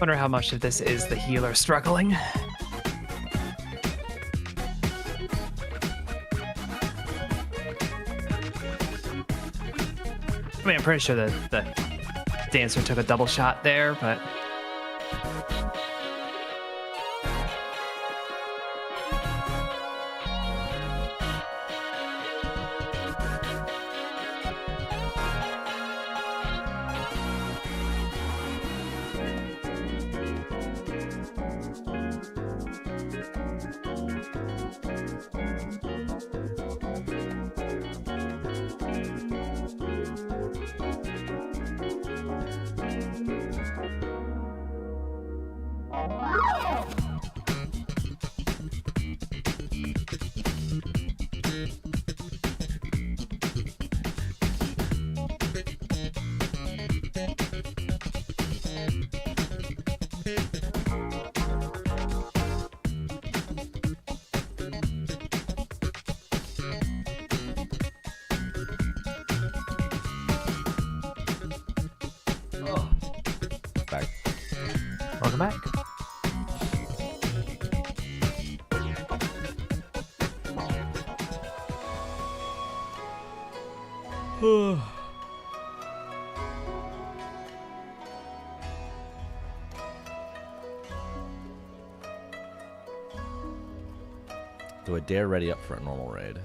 Wonder how much of this is the healer struggling. I mean, I'm pretty sure that the Dancer took a double shot there, but... Welcome back. Do I dare ready up for a normal raid?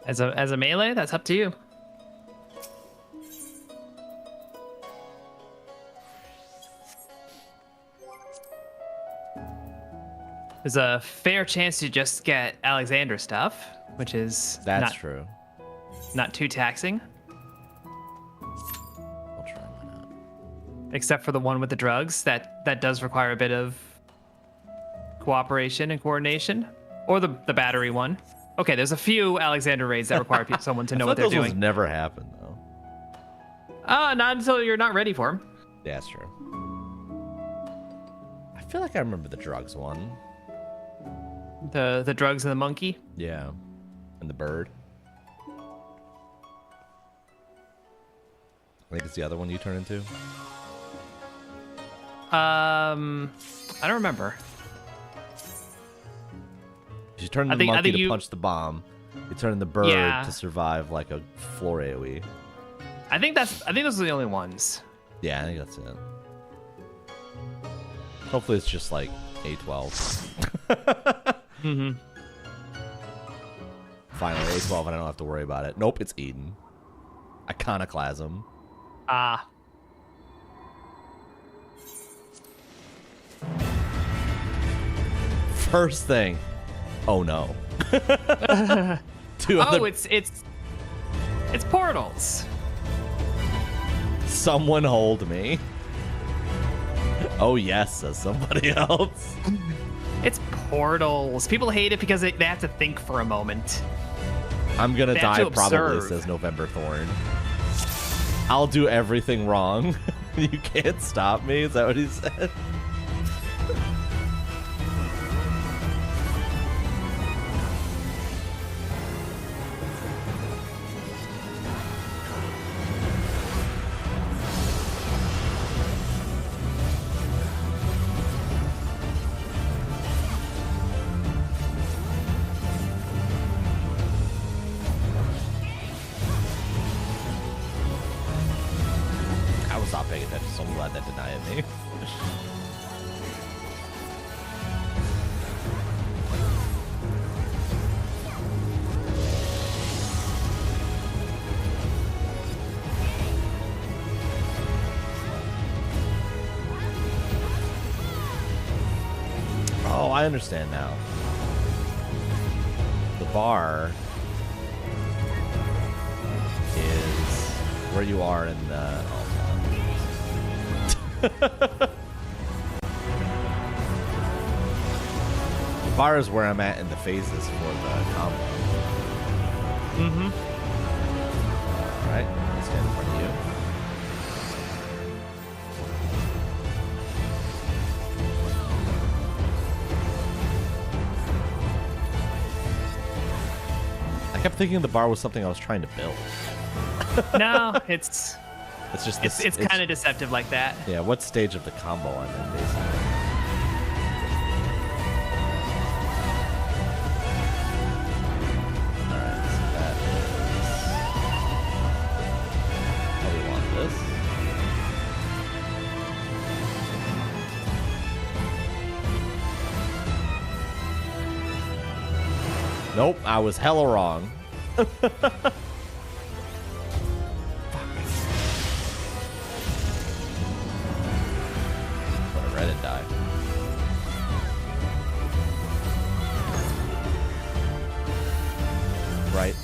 As a melee, that's up to you. There's a fair chance to just get Alexander stuff, which is That's true. not too taxing, I'll try. Why not? except for the one with the drugs. That does require a bit of cooperation and coordination, or the battery one. Okay, there's a few Alexander raids that require someone to know what they're those ones doing. never happened though. Not until you're not ready for them. Yeah, that's true. I feel like I remember the drugs one. The drugs and the monkey. Yeah, and the bird. I think it's the other one you turn into. I don't remember. You turn the monkey to punch the bomb. You turn the bird to survive like a floor AoE. I think those are the only ones. Yeah, I think that's it. Hopefully it's just like A12. Mm-hmm. Finally, A12 and I don't have to worry about it. Nope, it's Eden. Iconoclasm. Ah. First thing. Oh no. It's portals. Someone hold me. Oh yes, says somebody else. It's portals. People hate it because they have to think for a moment. I'm gonna They have die to probably, observe. says November Thorn. I'll do everything wrong. You can't stop me, is that what he said? I was not paying attention, so I'm glad that denied me. Oh, I understand now. The bar is where you are in the... The bar is where I'm at in the phases for the combo. Mm-hmm. Alright, let's stand in front of you. I kept thinking the bar was something I was trying to build. No, it's just it's kind of deceptive like that. Yeah, what stage of the combo I'm in, basically. Alright, so that is... How do we want this? Nope, I was hella wrong. Whatever, I didn't die. Right.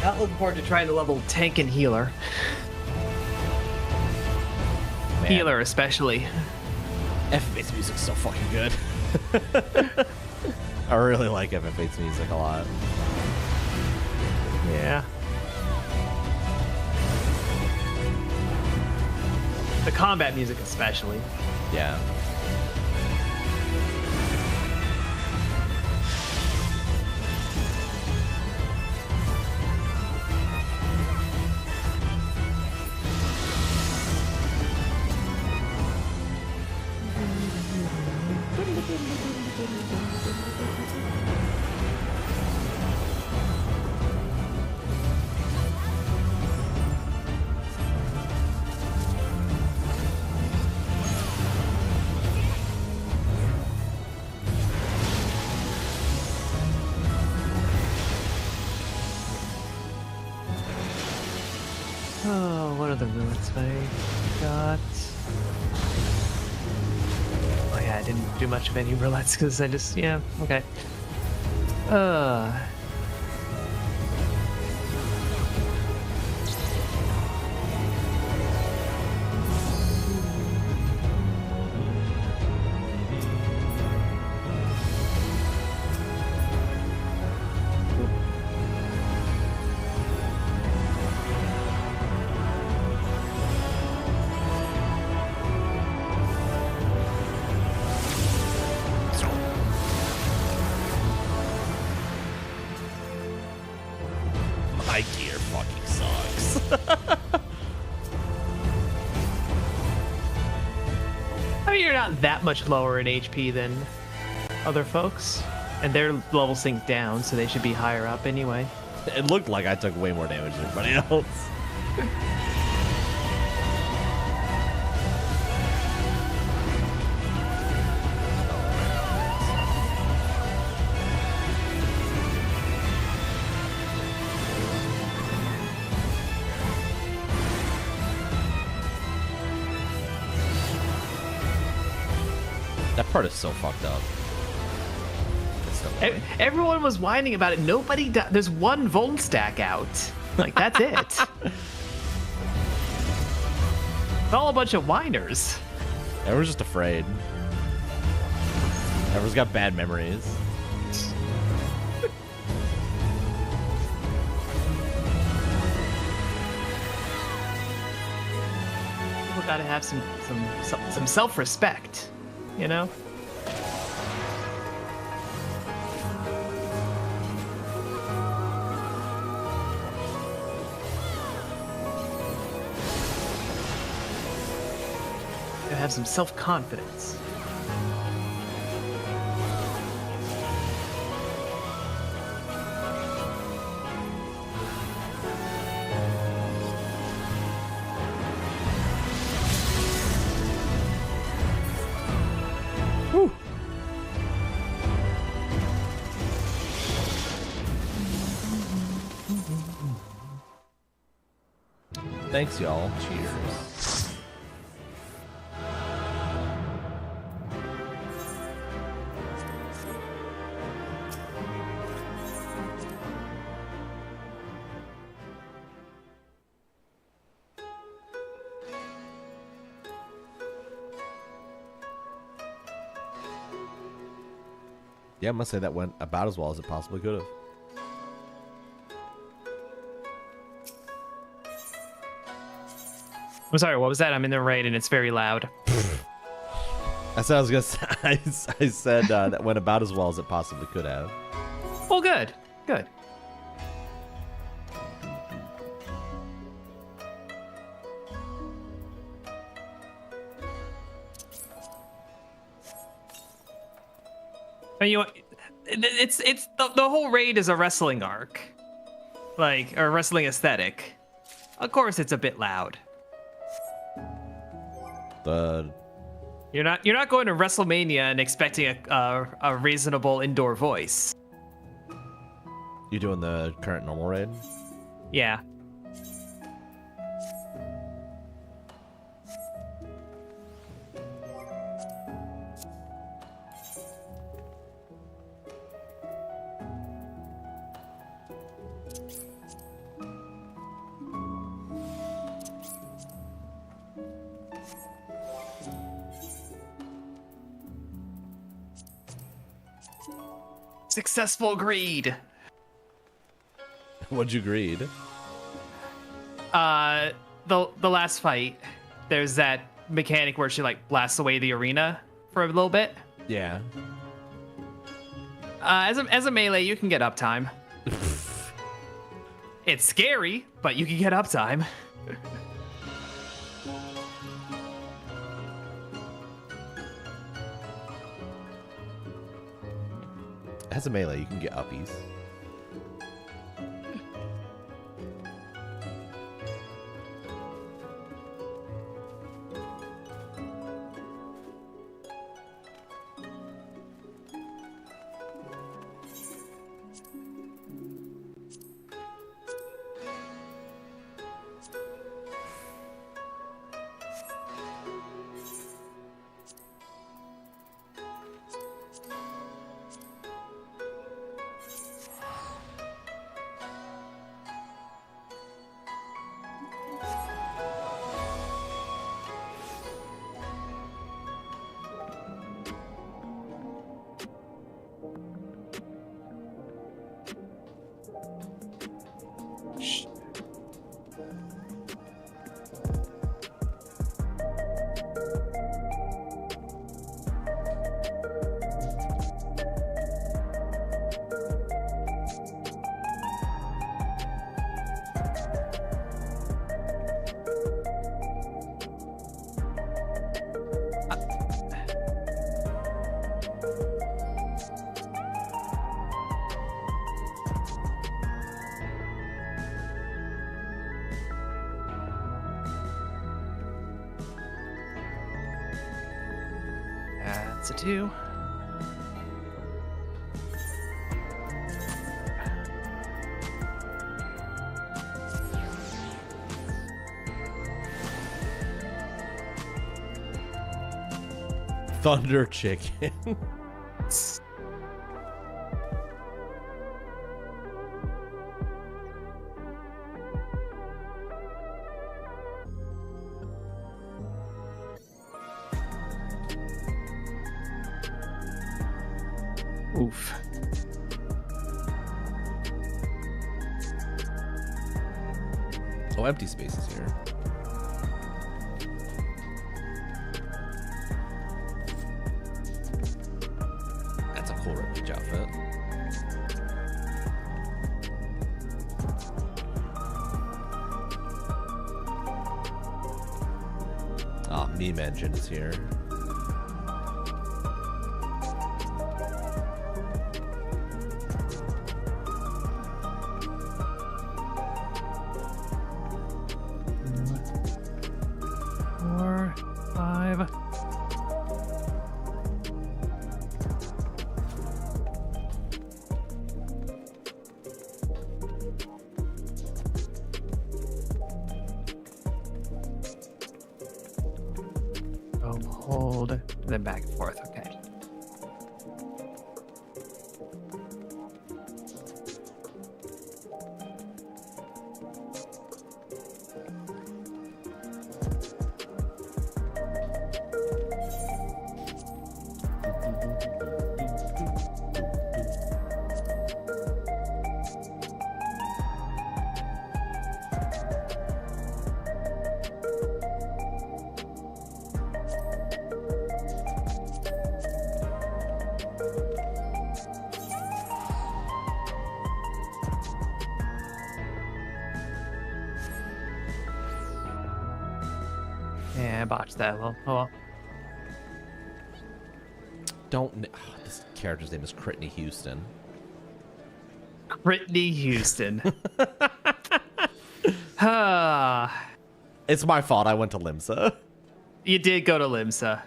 Not looking forward to trying to level tank and healer. Man, Healer especially. FF8's music's so fucking good. I really like FF8's music a lot. Yeah. The combat music especially. Yeah. Oh, what are the ruins I got? Oh yeah, I didn't do much of any roulettes because I just, yeah, okay. My gear fucking sucks. I mean, you're not that much lower in HP than other folks, and their level sync down, so they should be higher up anyway. It looked like I took way more damage than everybody else. That part is so fucked up. It's so annoying. Everyone was whining about it. Nobody. There's one Vuln stack out. Like that's it. It's all a bunch of whiners. Everyone's just afraid. Everyone's got bad memories. People gotta have some self-respect, you know. Gotta have some self-confidence. Thanks, y'all. Cheers. Yeah, I must say that went about as well as it possibly could have. I'm sorry, what was that? I'm in the rain and it's very loud. I said I was gonna say, I said that went about as well as it possibly could have. Well, good. Good. And you know, it's the whole raid is a wrestling arc, like or wrestling aesthetic. Of course, it's a bit loud. You're not going to WrestleMania and expecting a reasonable indoor voice. You doing the current normal raid? Yeah. Successful greed. What'd you greed? The last fight, there's that mechanic where she like blasts away the arena for a little bit. Yeah. As a melee, you can get uptime. It's scary, but you can get uptime. As a melee, you can get uppies. That's a 2. Thunder chicken. Oof. Oh, empty space is here. That's a cool Riptide outfit. Ah, meme engine is here. Hold, then back and forth. Okay. Yeah, I botched that. Well, oh well. This character's name is Critney Houston. Brittany Houston. Ah, It's my fault. I went to Limsa. you did go to Limsa.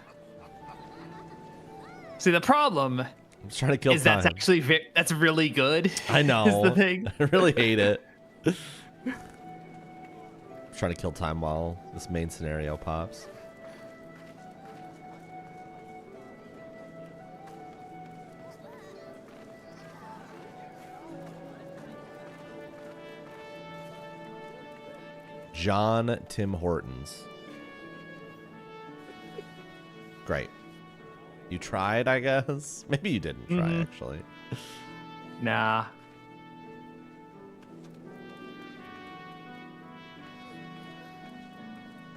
See, the problem I'm just trying to kill is time. that's actually that's really good. I know. Is the thing. I really hate it. I'm trying to kill time while this main scenario pops. John Tim Hortons. Great. You tried, I guess. Maybe you didn't try, actually. Nah.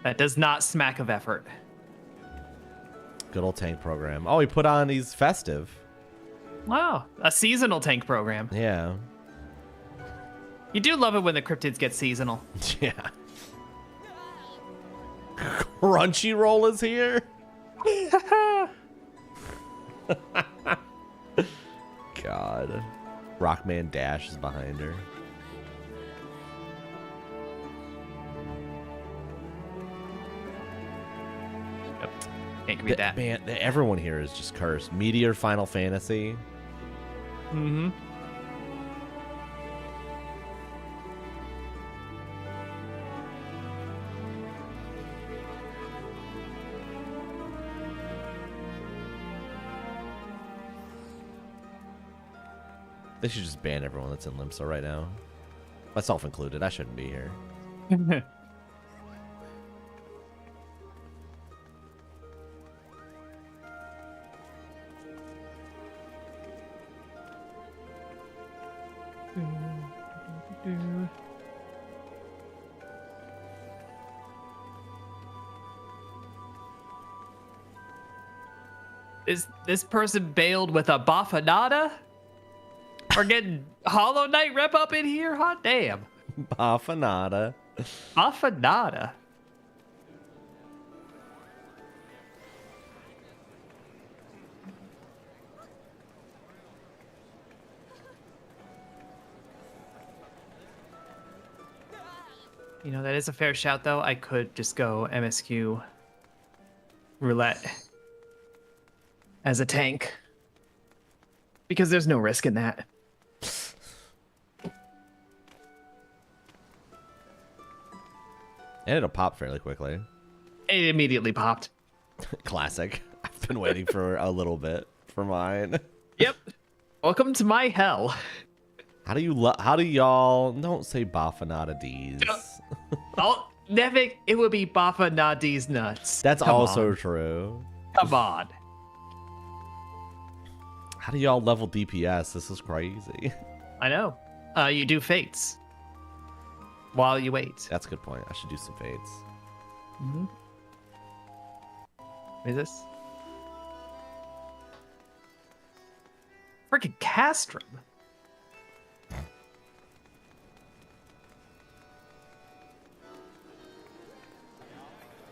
That does not smack of effort. Good old tank program. Oh, he put on, he's festive. Wow, a seasonal tank program. Yeah. You do love it when the cryptids get seasonal. Yeah. Crunchyroll is here? God. Rockman Dash is behind her. Yep. Can't read that. Man, everyone here is just cursed. Meteor Final Fantasy. Mm-hmm. They should just ban everyone that's in Limsa right now. Myself included. I shouldn't be here. Is this person bailed with a Baffanada? Or getting Hollow Knight rep up in here? Hot damn. Baffanada. Baffanada. You know, that is a fair shout, though. I could just go MSQ roulette as a tank. Because there's no risk in that. And it'll pop fairly quickly. It immediately popped. Classic. I've been waiting for a little bit for mine. Yep. Welcome to my hell. How do y'all don't say Baffanada D's? Oh, Nevik, it would be Baffanadi's nuts. That's Come also on. true. Come on. How do y'all level DPS? This is crazy. I know. You do fates while you wait. That's a good point. I should do some fates. Mm-hmm. Is this? Freaking Castrum.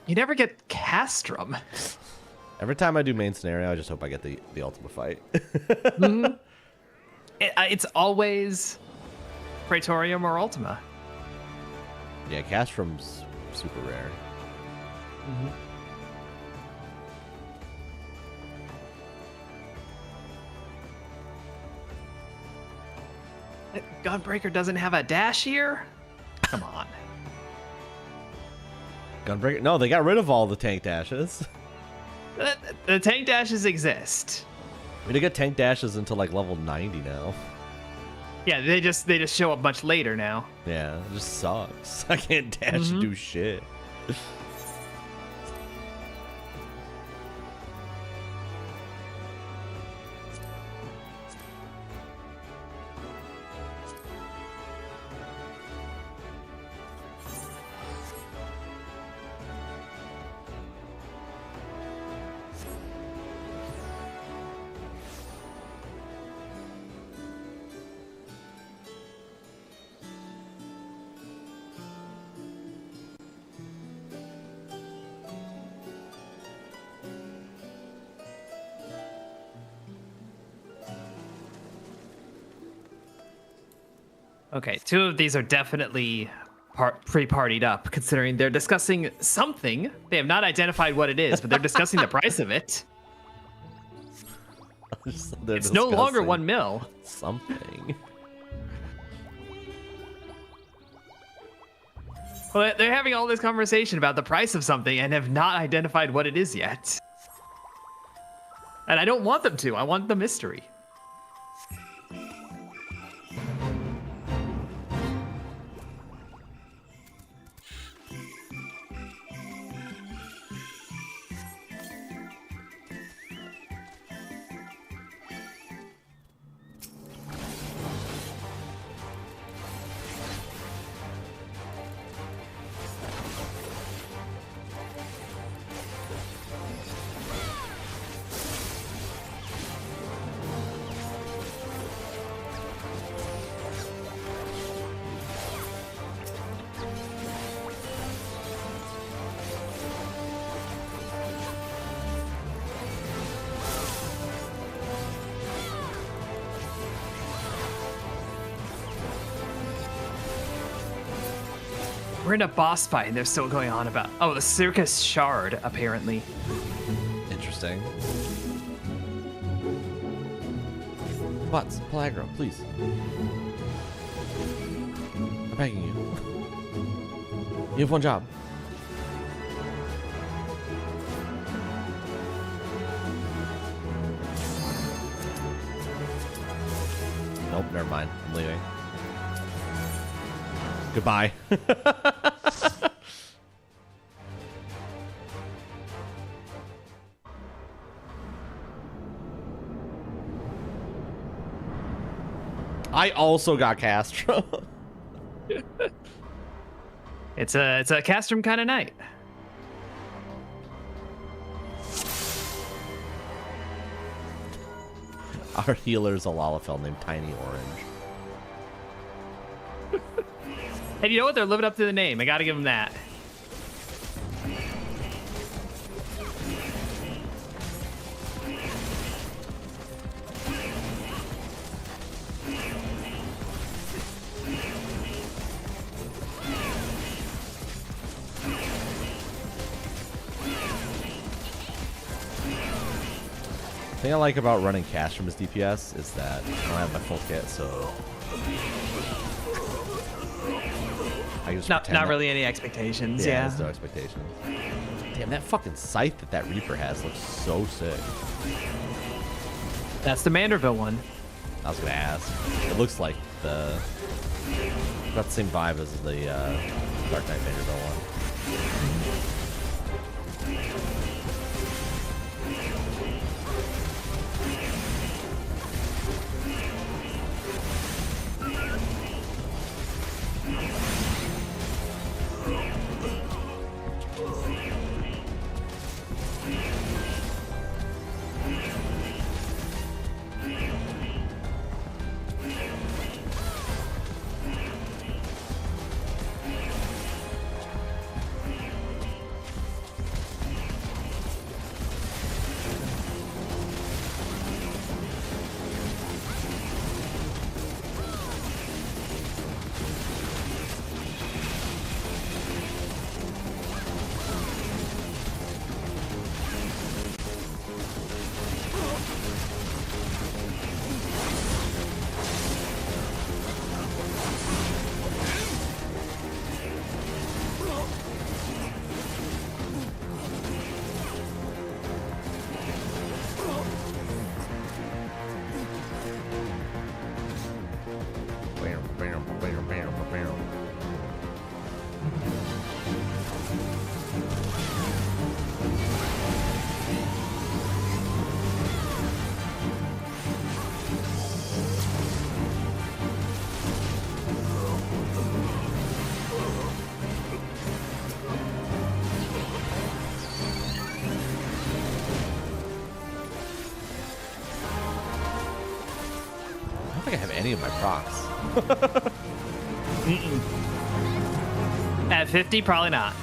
You never get Castrum. Every time I do main scenario, I just hope I get the ultimate fight. Mm-hmm. It's always Praetorium or Ultima. Yeah, Castrum's super rare. Mm-hmm. Gunbreaker doesn't have a dash here? Come on. Gunbreaker? No, they got rid of all the tank dashes. The tank dashes exist. We didn't get tank dashes until like level 90 now. Yeah, they just show up much later now. Yeah, it just sucks. I can't dash and do shit. Okay, two of these are definitely pre-partied up, considering they're discussing something. They have not identified what it is, but they're discussing the price of it. It's no longer 1 mil. Something. Well, they're having all this conversation about the price of something and have not identified what it is yet. And I don't want them to. I want the mystery. we're in a boss fight and they're still going on about. Oh, the circus shard apparently. Interesting. Bots, pull aggro, please. I'm begging you. You have one job. Nope, never mind. I'm leaving. Goodbye. I also got Castro. It's a castrum kind of night. Our healer's a Lalafell named Tiny Orange. And you know what? They're living up to the name. I got to give them that. The thing I like about running Castrum as DPS is that I don't have my full kit, so I just Not really any expectations. Yeah. There's no expectations. Damn, that fucking scythe that Reaper has looks so sick. That's the Manderville one. I was gonna ask. It looks like got the same vibe as the Dark Knight Vanderbilt one. I don't think I have any of my procs. At 50, probably not.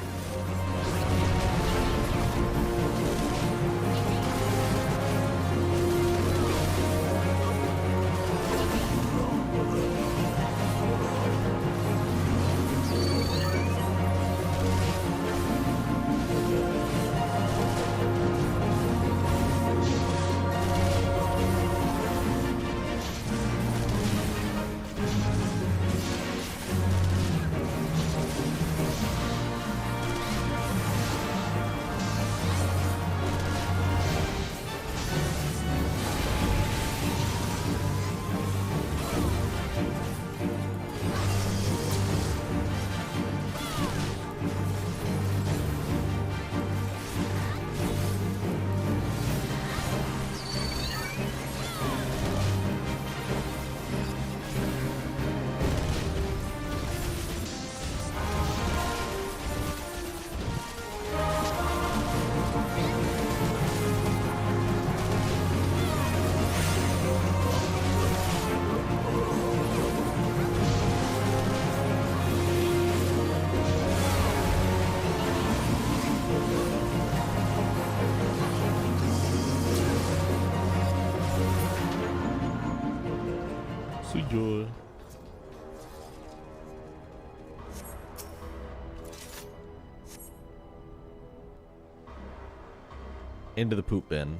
Into the poop bin.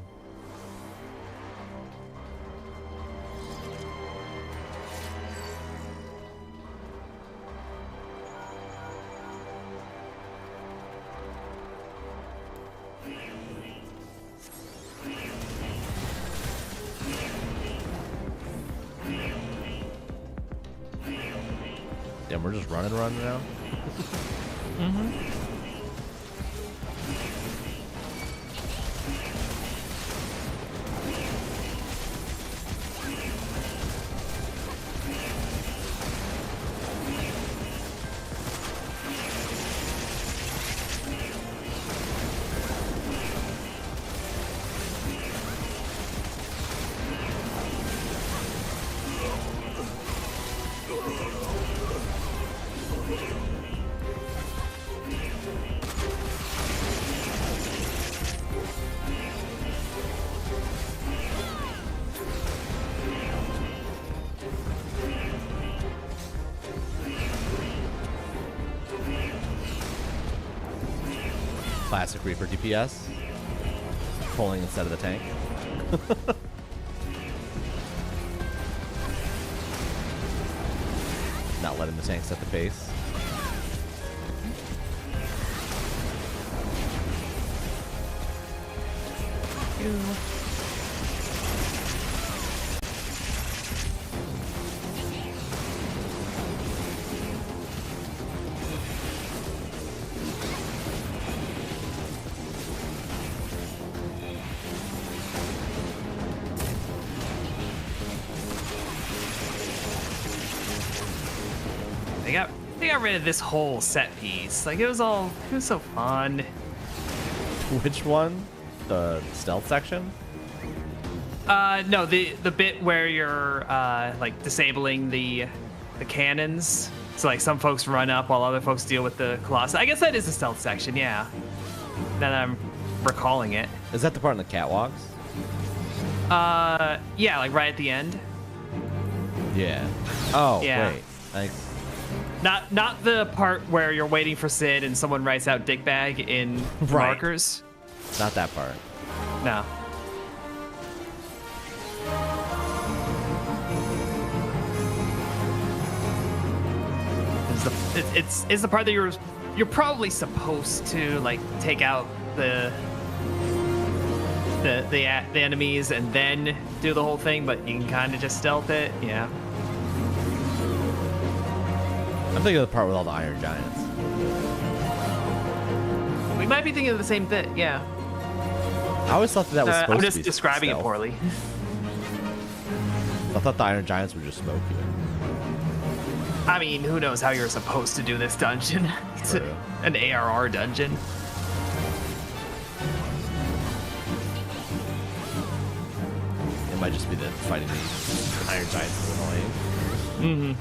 Damn, we're just running now. Classic Reaper DPS. Pulling instead of the tank. Not letting the tank set the pace. They got rid of this whole set piece. Like, it was so fun. Which one? The stealth section? No, the bit where you're like disabling the cannons. So like some folks run up while other folks deal with the Colossus. I guess that is the stealth section, yeah. Now that I'm recalling it. Is that the part in the catwalks? Yeah, like right at the end. Yeah. Oh, Yeah. wait. Thanks. Not the part where you're waiting for Sid and someone writes out dick bag in Right. markers. Not that part. No. It's the part that you're probably supposed to like take out the enemies and then do the whole thing, but you can kind of just stealth it. Yeah. I'm thinking of the part with all the Iron Giants. We might be thinking of the same thing. Yeah. I always thought that was supposed I'm to just be describing stealth. it poorly. I thought the Iron Giants would just smoke you. I mean, who knows how you're supposed to do this dungeon? It's True. an ARR dungeon. It might just be that fighting the Iron Giants is annoying.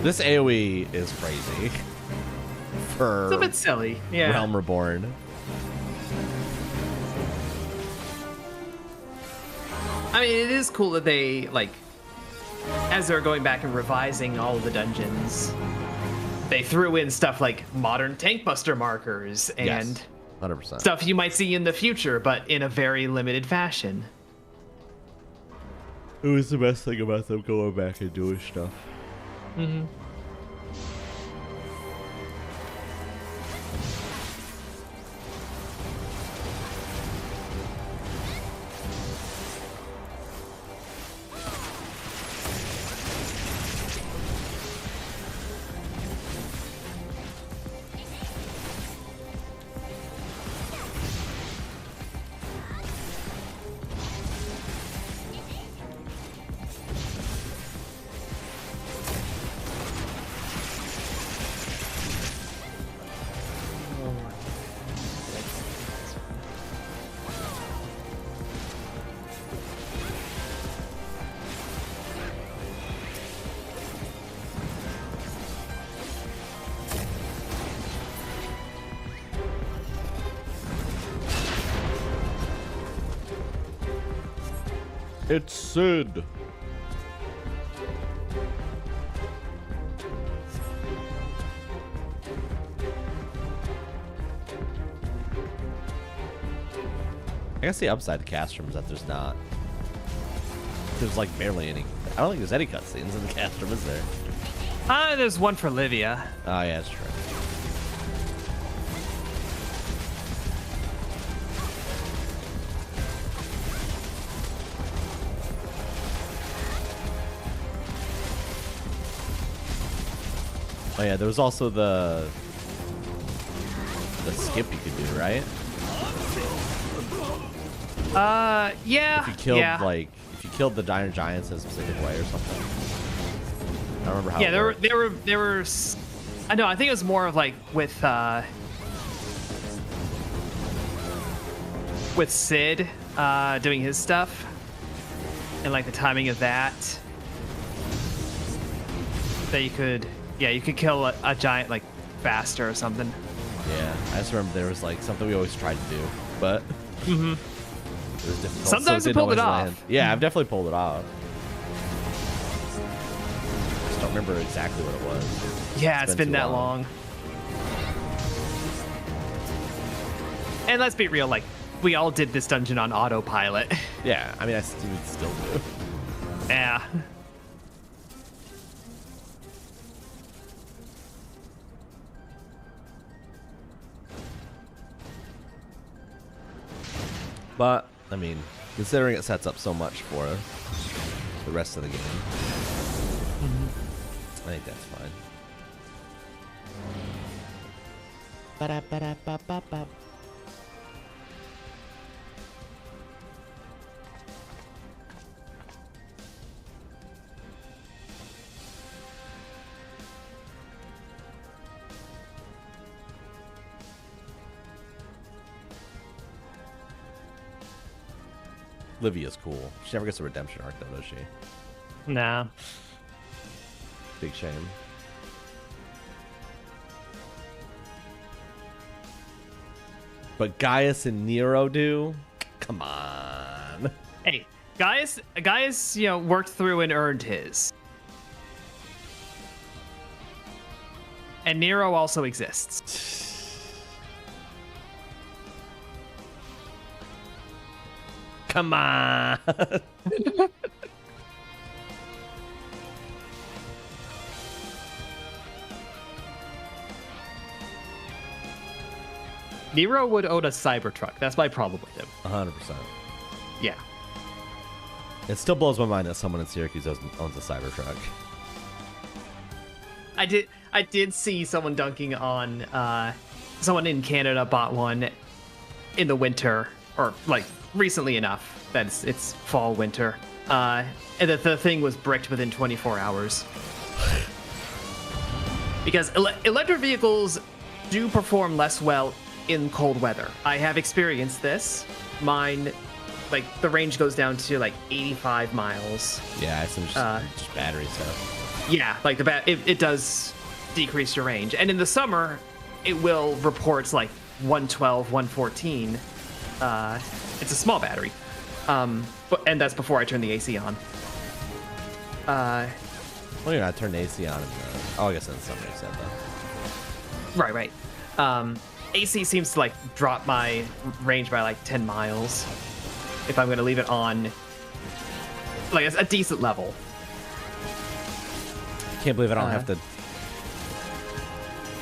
This AoE is crazy. For It's a bit silly. Yeah. Realm Reborn. I mean, it is cool that they, like, as they're going back and revising all of the dungeons, they threw in stuff like modern tank buster markers and Yes. 100%. stuff you might see in the future, but in a very limited fashion. It was the best thing about them going back and doing stuff. It's Sid. guess the upside to Castrum is that there's like barely any. I don't think there's any cutscenes in the Castrum, is there? There's one for Livia. Oh yeah, that's true. Oh yeah, there was also the skip you could do, right? Yeah. If you killed yeah. if you killed the Diner Giants in a specific way or something. I don't remember how. Yeah, it there were. I know. I think it was more of like with Sid doing his stuff, and like the timing of that. That you could kill a giant like faster or something. Yeah, I just remember there was like something we always tried to do, but it was difficult. Sometimes so we pulled it didn't off. always land. Yeah, I've definitely pulled it off. Just don't remember exactly what it was. Yeah, it's been too that long. And let's be real, like we all did this dungeon on autopilot. Yeah, I mean, we still do. Yeah. But I mean, considering it sets up so much for the rest of the game, I think that's fine. Ba-da-ba-da-ba-ba-ba. Livia's cool. She never gets a redemption arc though, does she? Nah. Big shame. But Gaius and Nero do? Come on. Hey, Gaius, worked through and earned his. And Nero also exists. Come on. Nero would own a Cybertruck. That's my problem with him. 100%. Yeah. It still blows my mind that someone in Syracuse owns a Cybertruck. I did see someone dunking on someone in Canada bought one in the winter, or like recently enough that it's fall winter, and that the thing was bricked within 24 hours. Because electric vehicles do perform less well in cold weather. I have experienced this. Mine, like the range goes down to like 85 miles. Yeah, it's just battery stuff. Yeah, like it does decrease your range. And in the summer, it will report like 112, 114. It's a small battery. And that's before I turn the AC on. Well, you're not turning the AC on in the... Oh, I guess in the summer you said that. Right. AC seems to like drop my range by like 10 miles if I'm going to leave it on like a decent level. Can't believe I don't have to... It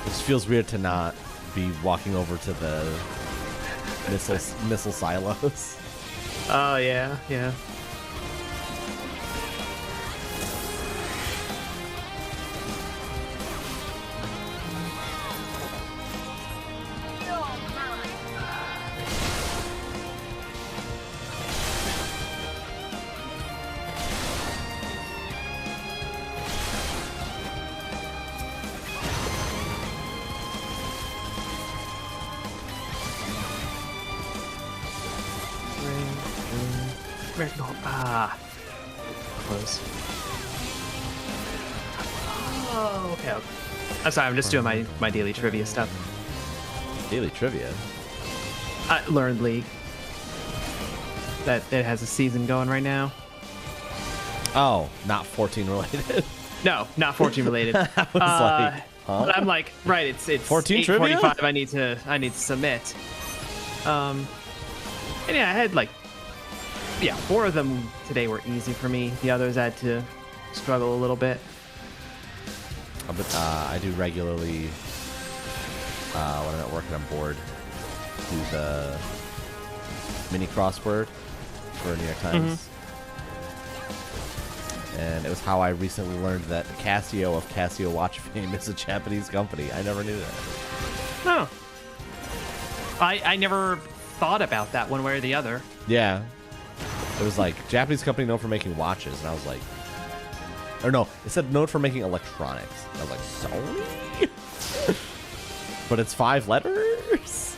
just feels weird to not be walking over to the missile silos. Oh, yeah. Close. Oh, okay. I'm sorry, I'm just doing my daily trivia stuff. Daily trivia? I learned League. That it has a season going right now. Oh, not 14 related. No, not 14 related. I was like, huh? But I'm like, right, it's 14 trivia? 8:45. I need to submit. And yeah, I had like, yeah, 4 of them today were easy for me. The others I had to struggle a little bit. But I do regularly, when I'm not working on board, do the mini crossword for New York Times. And it was how I recently learned that Casio of Casio watch fame is a Japanese company. I never knew that. No. I never thought about that one way or the other. Yeah. It was like, Japanese company known for making watches. And I was like, or no, it said known for making electronics. I was like, Sony? But it's 5 letters?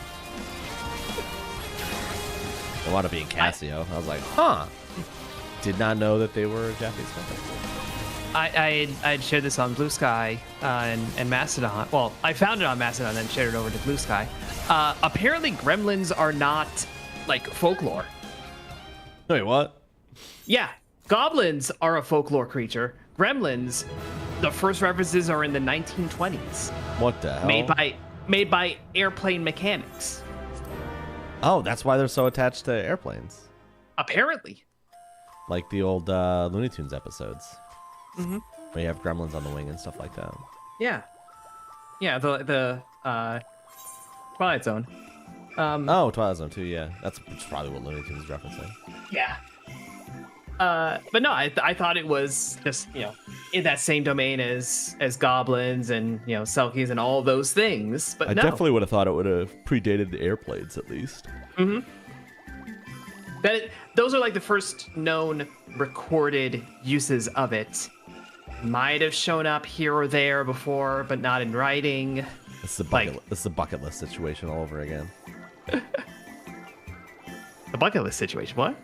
I want to be in Casio. I was like, huh. Did not know that they were a Japanese company. I'd shared this on Blue Sky and Mastodon. Well, I found it on Mastodon and then shared it over to Blue Sky. Apparently, gremlins are not like folklore. Wait, what? Yeah, goblins are a folklore creature. Gremlins, the first references are in the 1920s. What the hell? Made by airplane mechanics. Oh, that's why they're so attached to airplanes. Apparently. Like the old Looney Tunes episodes. Mm-hmm. Where you have gremlins on the wing and stuff like that. Yeah. Yeah, the Twilight Zone. Oh, Twilight Zone too, yeah. That's probably what Looney Tunes is referencing. Yeah. But no, I thought it was just, in that same domain as goblins and, selkies and all those things. But I no. definitely would have thought it would have predated the airplanes at least. Mm-hmm. Those are like the first known recorded uses of it. Might have shown up here or there before, but not in writing. It's the bucket list situation all over again. The bucket list situation, what?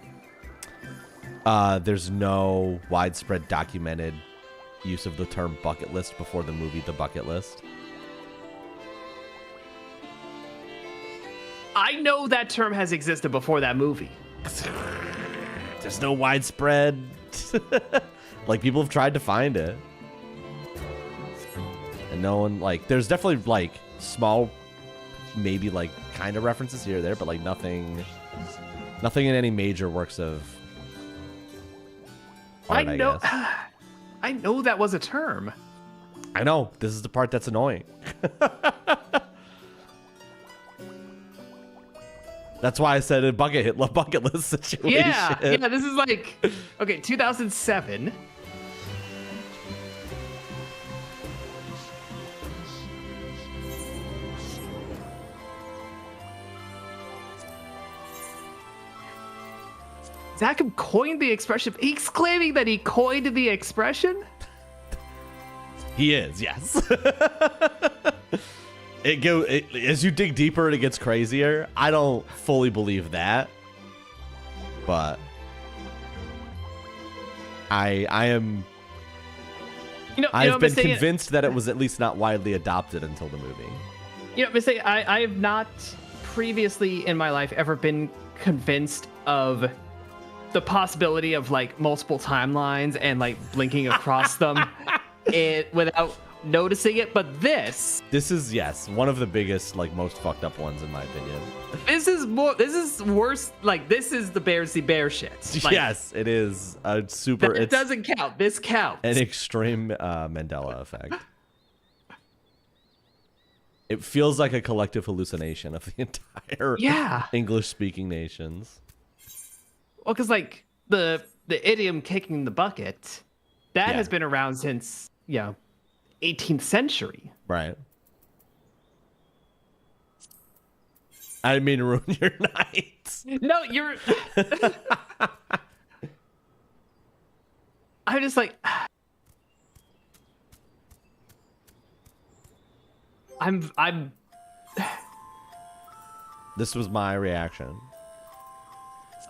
There's no widespread documented use of the term bucket list before the movie The Bucket List. I know that term has existed before that movie. There's no widespread. Like, people have tried to find it. And no one, like, there's definitely, like, small, maybe, like, kind of references here or there, but, like, nothing in any major works of art, I guess. I know that was a term. I know. This is the part that's annoying. That's why I said a bucket list situation. Yeah, this is like, okay, 2007. Zach coined the expression. He's claiming that he coined the expression? He is, yes. As you dig deeper, it gets crazier. I don't fully believe that, but I am. I've been convinced that it was at least not widely adopted until the movie. I have not previously in my life ever been convinced of the possibility of like multiple timelines and like blinking across them without noticing it, but this is, yes, one of the biggest, like, most fucked up ones in my opinion. This is worse. Like, this is the bears the bear shit. Like, yes, it is a super. It doesn't count. This counts. An extreme Mandela effect. It feels like a collective hallucination of the entire English-speaking nations. Well, because like the idiom "kicking the bucket," that has been around since 18th century. Right. I didn't mean to ruin your night. No, you're. I'm just like. I'm. This was my reaction.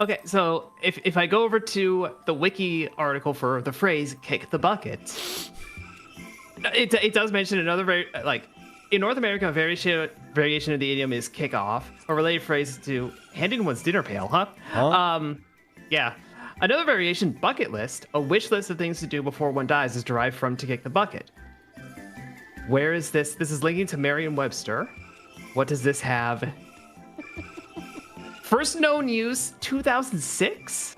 Okay, so if I go over to the wiki article for the phrase "kick the bucket," it does mention another in North America, a variation of the idiom is "kick off," a related phrase to "hand in one's dinner pail," huh? Yeah. Another variation, "bucket list," a wish list of things to do before one dies, is derived from "to kick the bucket." Where is this? This is linking to Merriam-Webster. What does this have First known use 2006.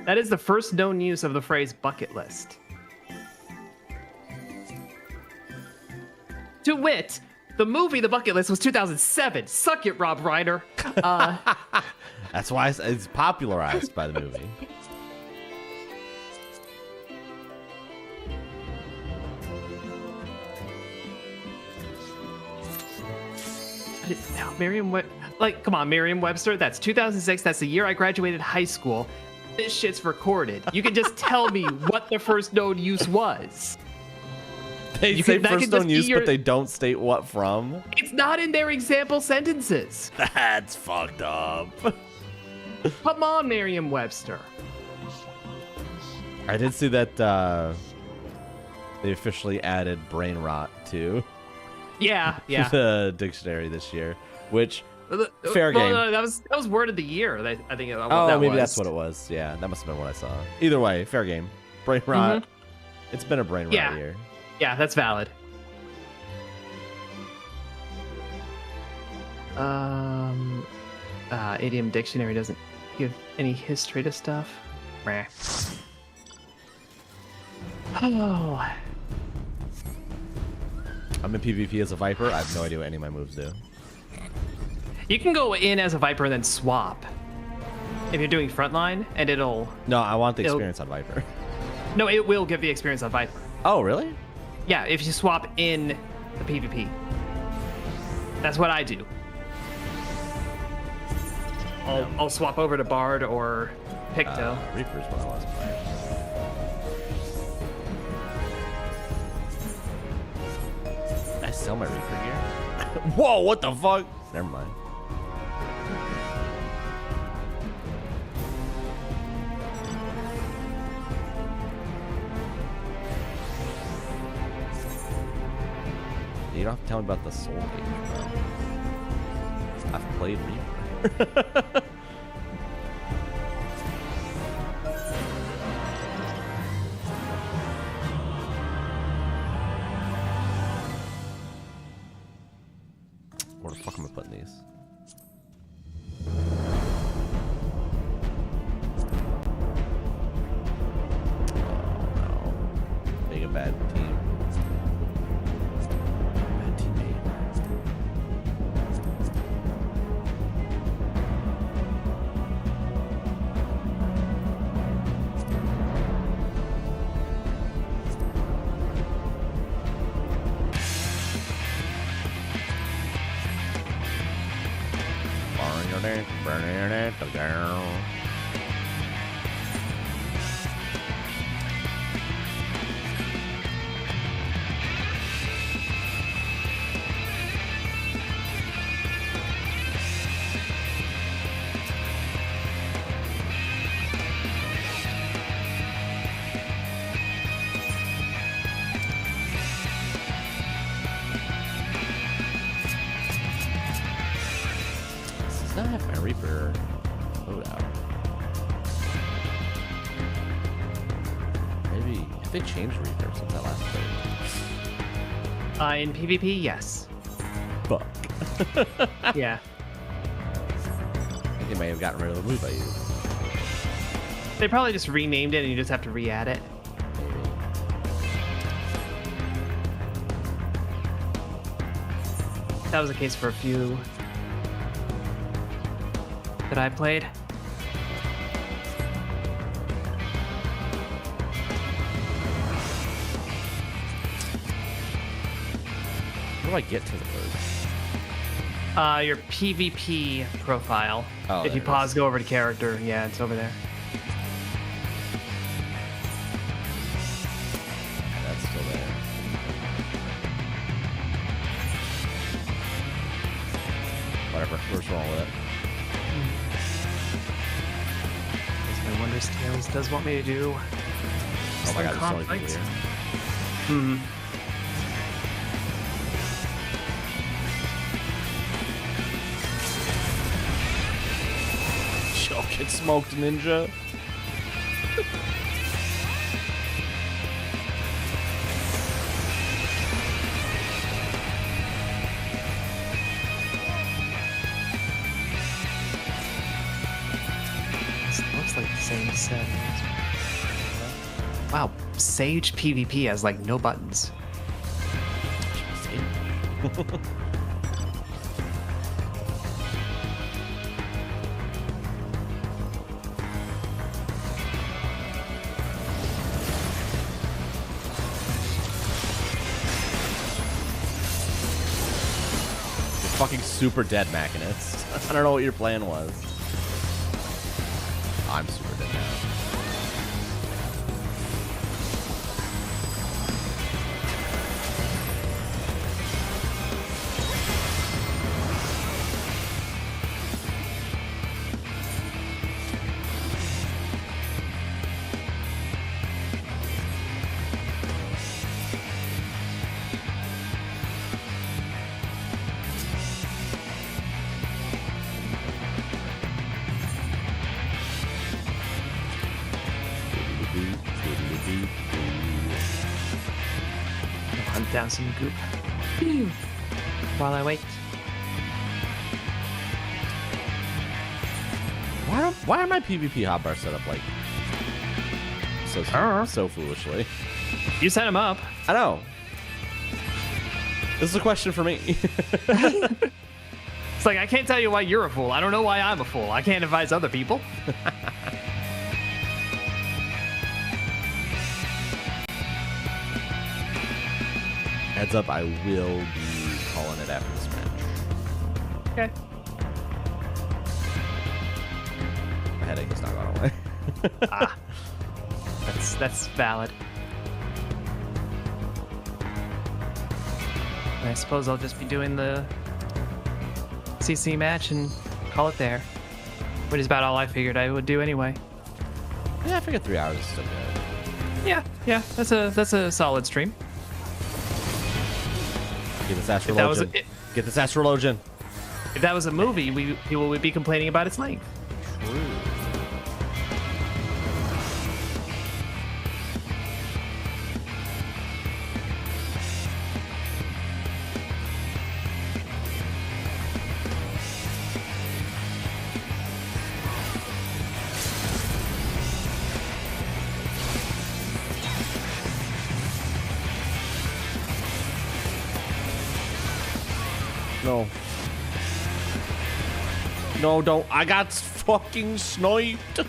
That is the first known use of the phrase bucket list. To wit, the movie The Bucket List was 2007. Suck it, Rob Reiner. That's why it's popularized by the movie. Come on, Merriam-Webster. That's 2006. That's the year I graduated high school. This shit's recorded. You can just tell me what the first known use was. They say first known use, but they don't state what from. It's not in their example sentences. That's fucked up. Come on, Merriam-Webster. I did see that they officially added brain rot to Yeah. the dictionary this year, which fair game. No, that was word of the year. I think. Maybe that's what it was. Yeah, that must have been what I saw. Either way, fair game. Brain rot. Mm-hmm. It's been a brain rot year. Yeah, that's valid. Idiom dictionary doesn't give any history to stuff. Meh. Oh. I'm in PvP as a Viper. I have no idea what any of my moves do. You can go in as a Viper and then swap. If you're doing frontline, and it'll... No, I want the experience on Viper. No, it will give the experience on Viper. Oh, really? Yeah, if you swap in the PvP. That's what I do. I'll swap over to Bard or Picto. Reaper's what I was playing. Did I sell my Reaper gear? Whoa, what the fuck? Never mind. You don't have to tell me about the soul gauge, bro. I've played Reaper. Where the fuck am I putting these? Oh no. Being a bad team. Bad teammate. Burning it down. Does not have my Reaper loadout. Maybe if they changed Reaper since that last play. In PvP, yes. Fuck. Yeah. I think they may have gotten rid of the move I used. They probably just renamed it and you just have to re-add it. Maybe. That was the case for a few that I played. How do I get to the bird? Your PvP profile. Oh, if you there it pause, is. go over to character. Yeah, it's over there. That's still there. Whatever. We're rolling with it. As my Wondrous Tales does want me to do. Oh my god, there's so many people here. Hmm. Yo, get smoked, ninja. Sage settings. Wow, Sage PvP has like no buttons. Fucking super dead machinist. I don't know what your plan was. I'm super dead now. Hunt down some goop. While I wait. Why are my PvP hotbars set up like so foolishly? You set him up. I know. This is a question for me. It's like, I can't tell you why you're a fool. I don't know why I'm a fool. I can't advise other people. Heads up, I will be calling it after this match. Okay. My headache is not going away. That's valid. I suppose I'll just be doing the CC match and call it there. Which is about all I figured I would do anyway. Yeah, I figured 3 hours is still good. Yeah, that's a solid stream. Get this astrologian. Get this astrologian. If that was a movie, people would be complaining about its length. True. No. No, don't. I got fucking sniped.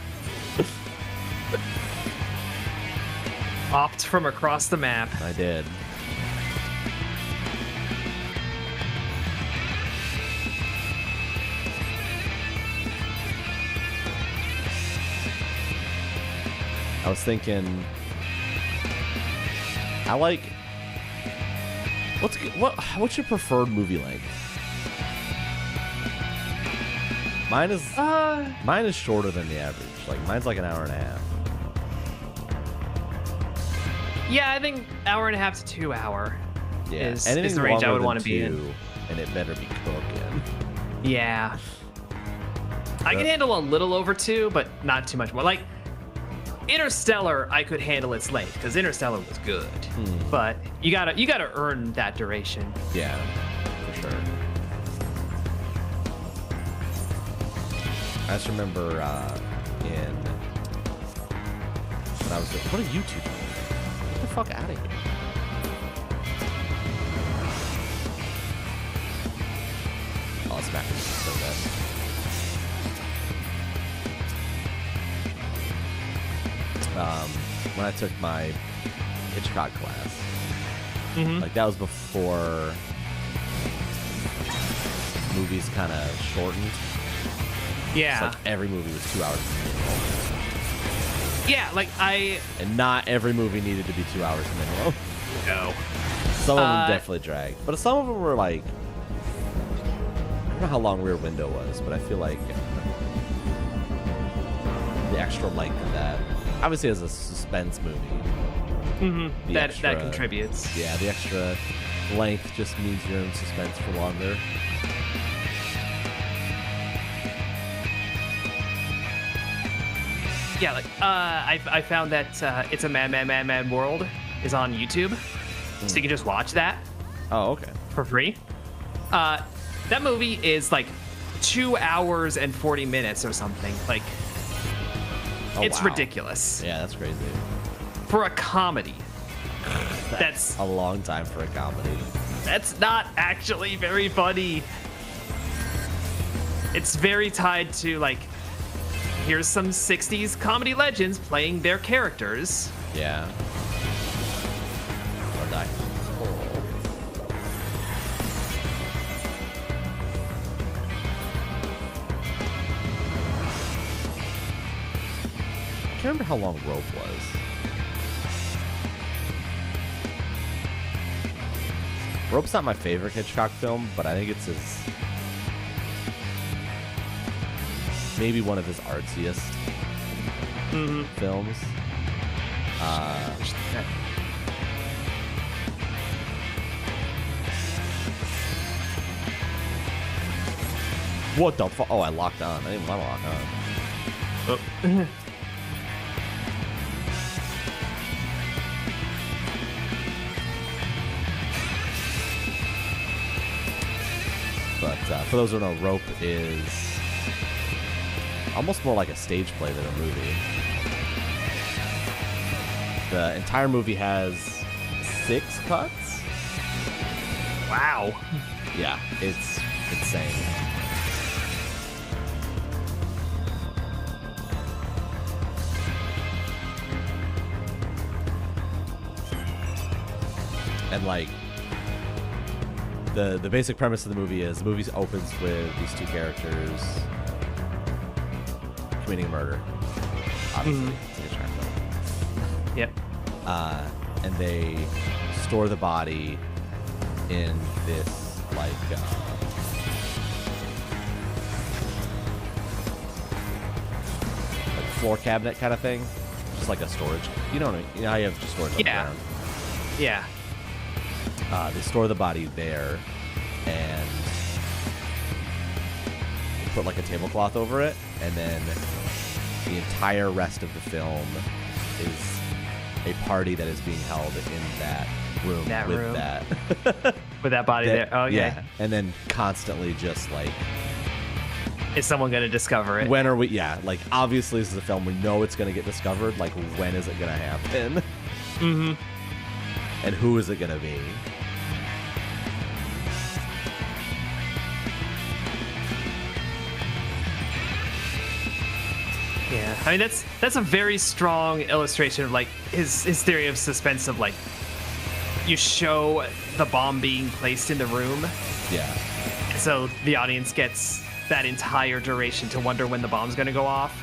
Opt from across the map. I did. I was thinking, what's your preferred movie length? Mine is shorter than the average. Like mine's like an hour and a half. Yeah, I think hour and a half to 2 hour Yeah, is anything the range I longer would want than to be in. 2, and it better be cooking. Yeah. I can handle a little over 2, but not too much more. Like Interstellar, I could handle its length because Interstellar was good, but you gotta earn that duration. Yeah, for sure. I just remember when I was what are you two doing? Get the fuck out of here. Oh, it's back so bad. When I took my Hitchcock class, like that was before movies kind of shortened. Yeah. It's like every movie was 2 hours. Yeah, like And not every movie needed to be 2 hours minimum. No. Some of them definitely dragged, but some of them were like, I don't know how long Rear Window was, but I feel like the extra length of that, obviously as a suspense movie, That contributes. Yeah, the extra length just means you're in suspense for longer. Yeah, like I found that It's a Mad World is on YouTube, so you can just watch that Oh, okay. for free. That movie is like 2 hours and 40 minutes or something. Like Oh, it's wow. ridiculous Yeah, that's crazy. for a comedy. That's a long time for a comedy. That's not actually very funny. It's very tied to, like, here's some 60s comedy legends playing their characters. Yeah. Or die. I can't remember how long Rope was. Rope's not my favorite Hitchcock film, but I think it's his... maybe one of his artsiest films. What the fuck? Oh, I locked on. I didn't want to lock on. Oh. But for those who don't know, Rope is almost more like a stage play than a movie. The entire movie has 6 cuts. Wow. Yeah, it's insane. And like the basic premise of the movie is the movie opens with these 2 characters committing a murder. Obviously, it's a Hitchcock film. Yep. And they store the body in this like floor cabinet kind of thing, just like a storage. You know what I mean? You know how you have just storage on the ground. Yeah. They store the body there, and put like a tablecloth over it, and then the entire rest of the film is a party that is being held in that room with that With that body there. Oh, okay. yeah, and then constantly just like, Is someone going to discover it? when are we? Yeah, like obviously this is a film we know it's going to get discovered. Like when is it going to happen? Mm-hmm. And who is it going to be? Yeah. I mean, that's a very strong illustration of, like, his theory of suspense of, like, you show the bomb being placed in the room, Yeah. so the audience gets that entire duration to wonder when the bomb's going to go off,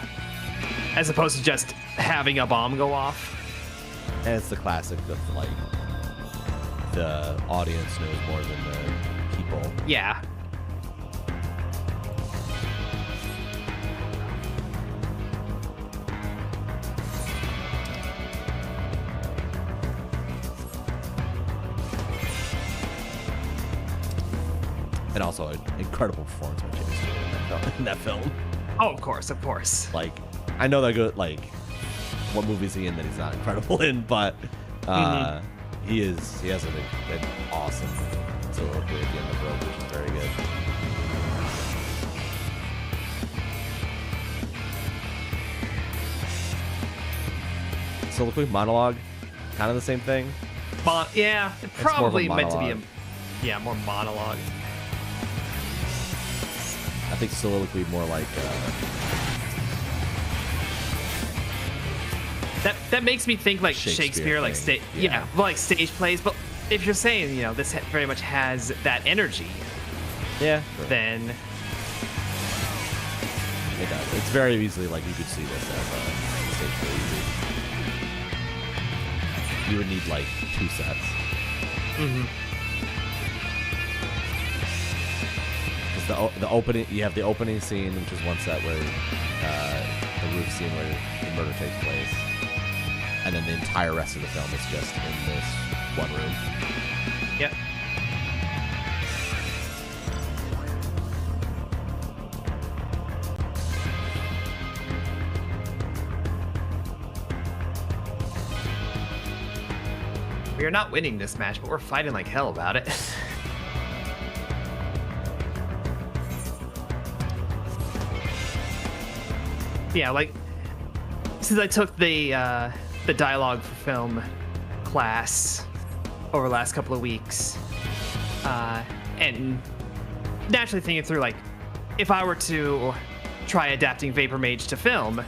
as opposed to just having a bomb go off. And it's the classic of like the audience knows more than the people. Yeah. And also an incredible performance by James Stewart in that film. Oh, of course, of course. Like, I know that good. Like, what movie is he in that he's not incredible in? But he is. He has an awesome soliloquy at the end of Rope, which is very good. Soliloquy, monologue, kind of the same thing. Yeah, more of a probably meant to be monologue. more monologue. I think soliloquy more like That makes me think like Shakespeare Shakespeare, like thing. yeah, like stage plays. But if you're saying, you know, this very much has that energy, yeah. then It does. It's very easily like you could see this as a stage play. You would need like 2 sets. Because the opening, you have the opening scene, which is one set where the roof scene where the murder takes place, and then the entire rest of the film is just in this one room. yep. We are not winning this match, but we're fighting like hell about it. Yeah, like since I took the dialogue for film class over the last couple of weeks, and naturally thinking through, like, if I were to try adapting Vapor Mage to film,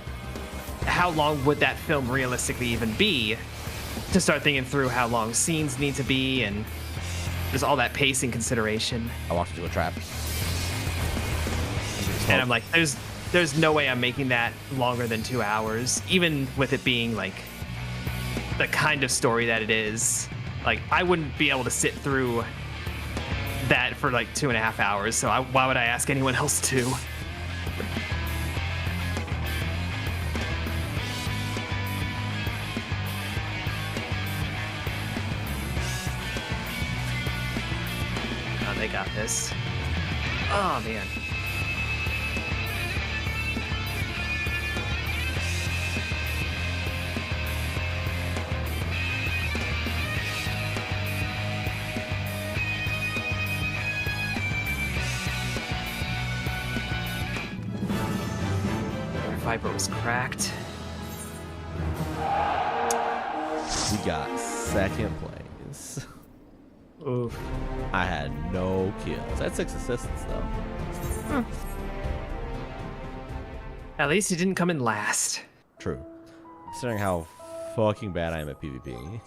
how long would that film realistically even be? To start thinking through how long scenes need to be, and there's all that pacing consideration. I walked into a trap. And I'm like, there's no way I'm making that longer than 2 hours, even with it being like the kind of story that it is. Like, I wouldn't be able to sit through that for like 2.5 hours. So why would I ask anyone else to? Oh, they got this. Oh man. Viper was cracked. We got second place. Oof. I had no kills. I had 6 assists though. At least he didn't come in last. True. Considering how fucking bad I am at PvP.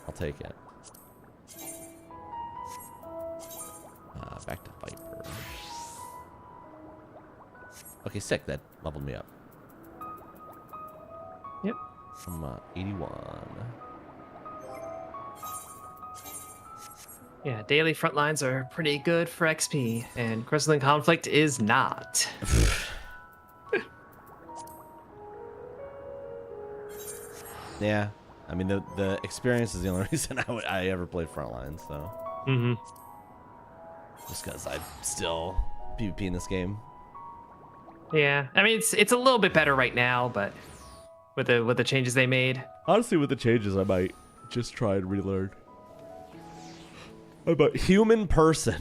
I'll take it. Back to Viper. Okay, sick. That leveled me up. Yep. From 81. Yeah, daily front lines are pretty good for XP, and Crystalline Conflict is not. Yeah. I mean, the experience is the only reason I ever played Frontline, so. Mm-hmm. Just because I'm still PvP in this game. Yeah, I mean it's a little bit better right now, but with the changes they made. Honestly, with the changes, I might just try and relearn. I'm a human person.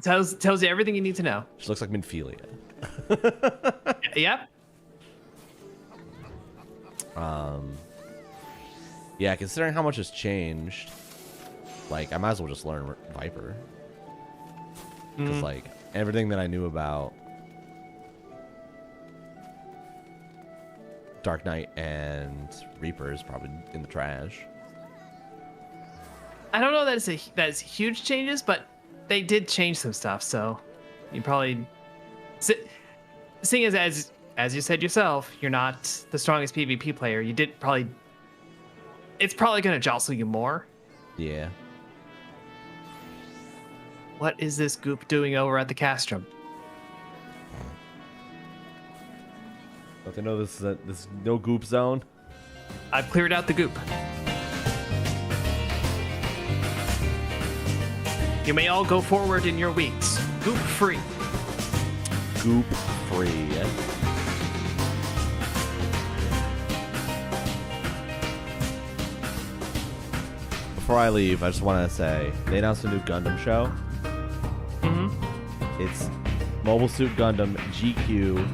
Tells you everything you need to know. She looks like Minfilia. Yep. Yeah, considering how much has changed, like, I might as well just learn Viper. Because, like, everything that I knew about Dark Knight and Reaper is probably in the trash. I don't know that it's huge changes, but they did change some stuff, so you probably... Seeing as you said yourself, you're not the strongest PvP player, you did probably... It's probably going to jostle you more. Yeah. What is this goop doing over at the castrum? Don't they know this is no goop zone? I've cleared out the goop. You may all go forward in your weeks. Goop free. Goop free. Before I leave, I just want to say they announced a new Gundam show. Mm-hmm. It's Mobile Suit Gundam GQ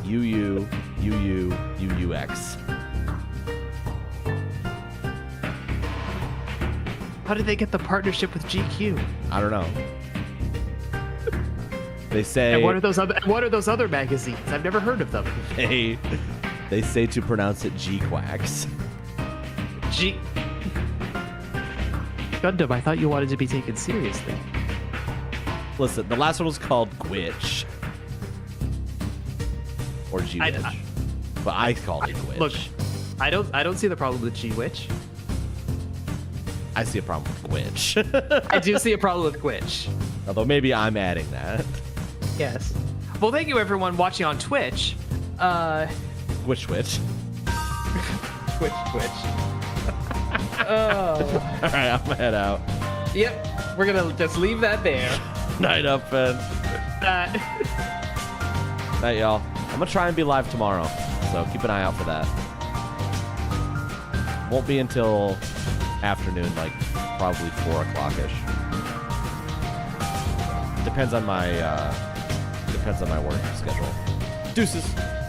UU UUX. How did they get the partnership with GQ? I don't know. They say. And what are those other magazines? I've never heard of them. They say to pronounce it G-Quacks. Gundam, I thought you wanted to be taken seriously. Listen, the last one was called Gwitch. Or G-Witch. But I called it Gwitch. Look, I don't see the problem with G-Witch. I see a problem with Gwitch. I do see a problem with Gwitch. Although maybe I'm adding that. Yes. Well, thank you everyone watching on Twitch. Gwitch. Twitch. Oh. All right, I'm gonna head out. Yep. We're gonna just leave that there. Night up, Ben. Night, y'all. I'm gonna try and be live tomorrow, so keep an eye out for that. Won't be until afternoon, like probably 4 o'clock-ish. depends on my work schedule. Deuces.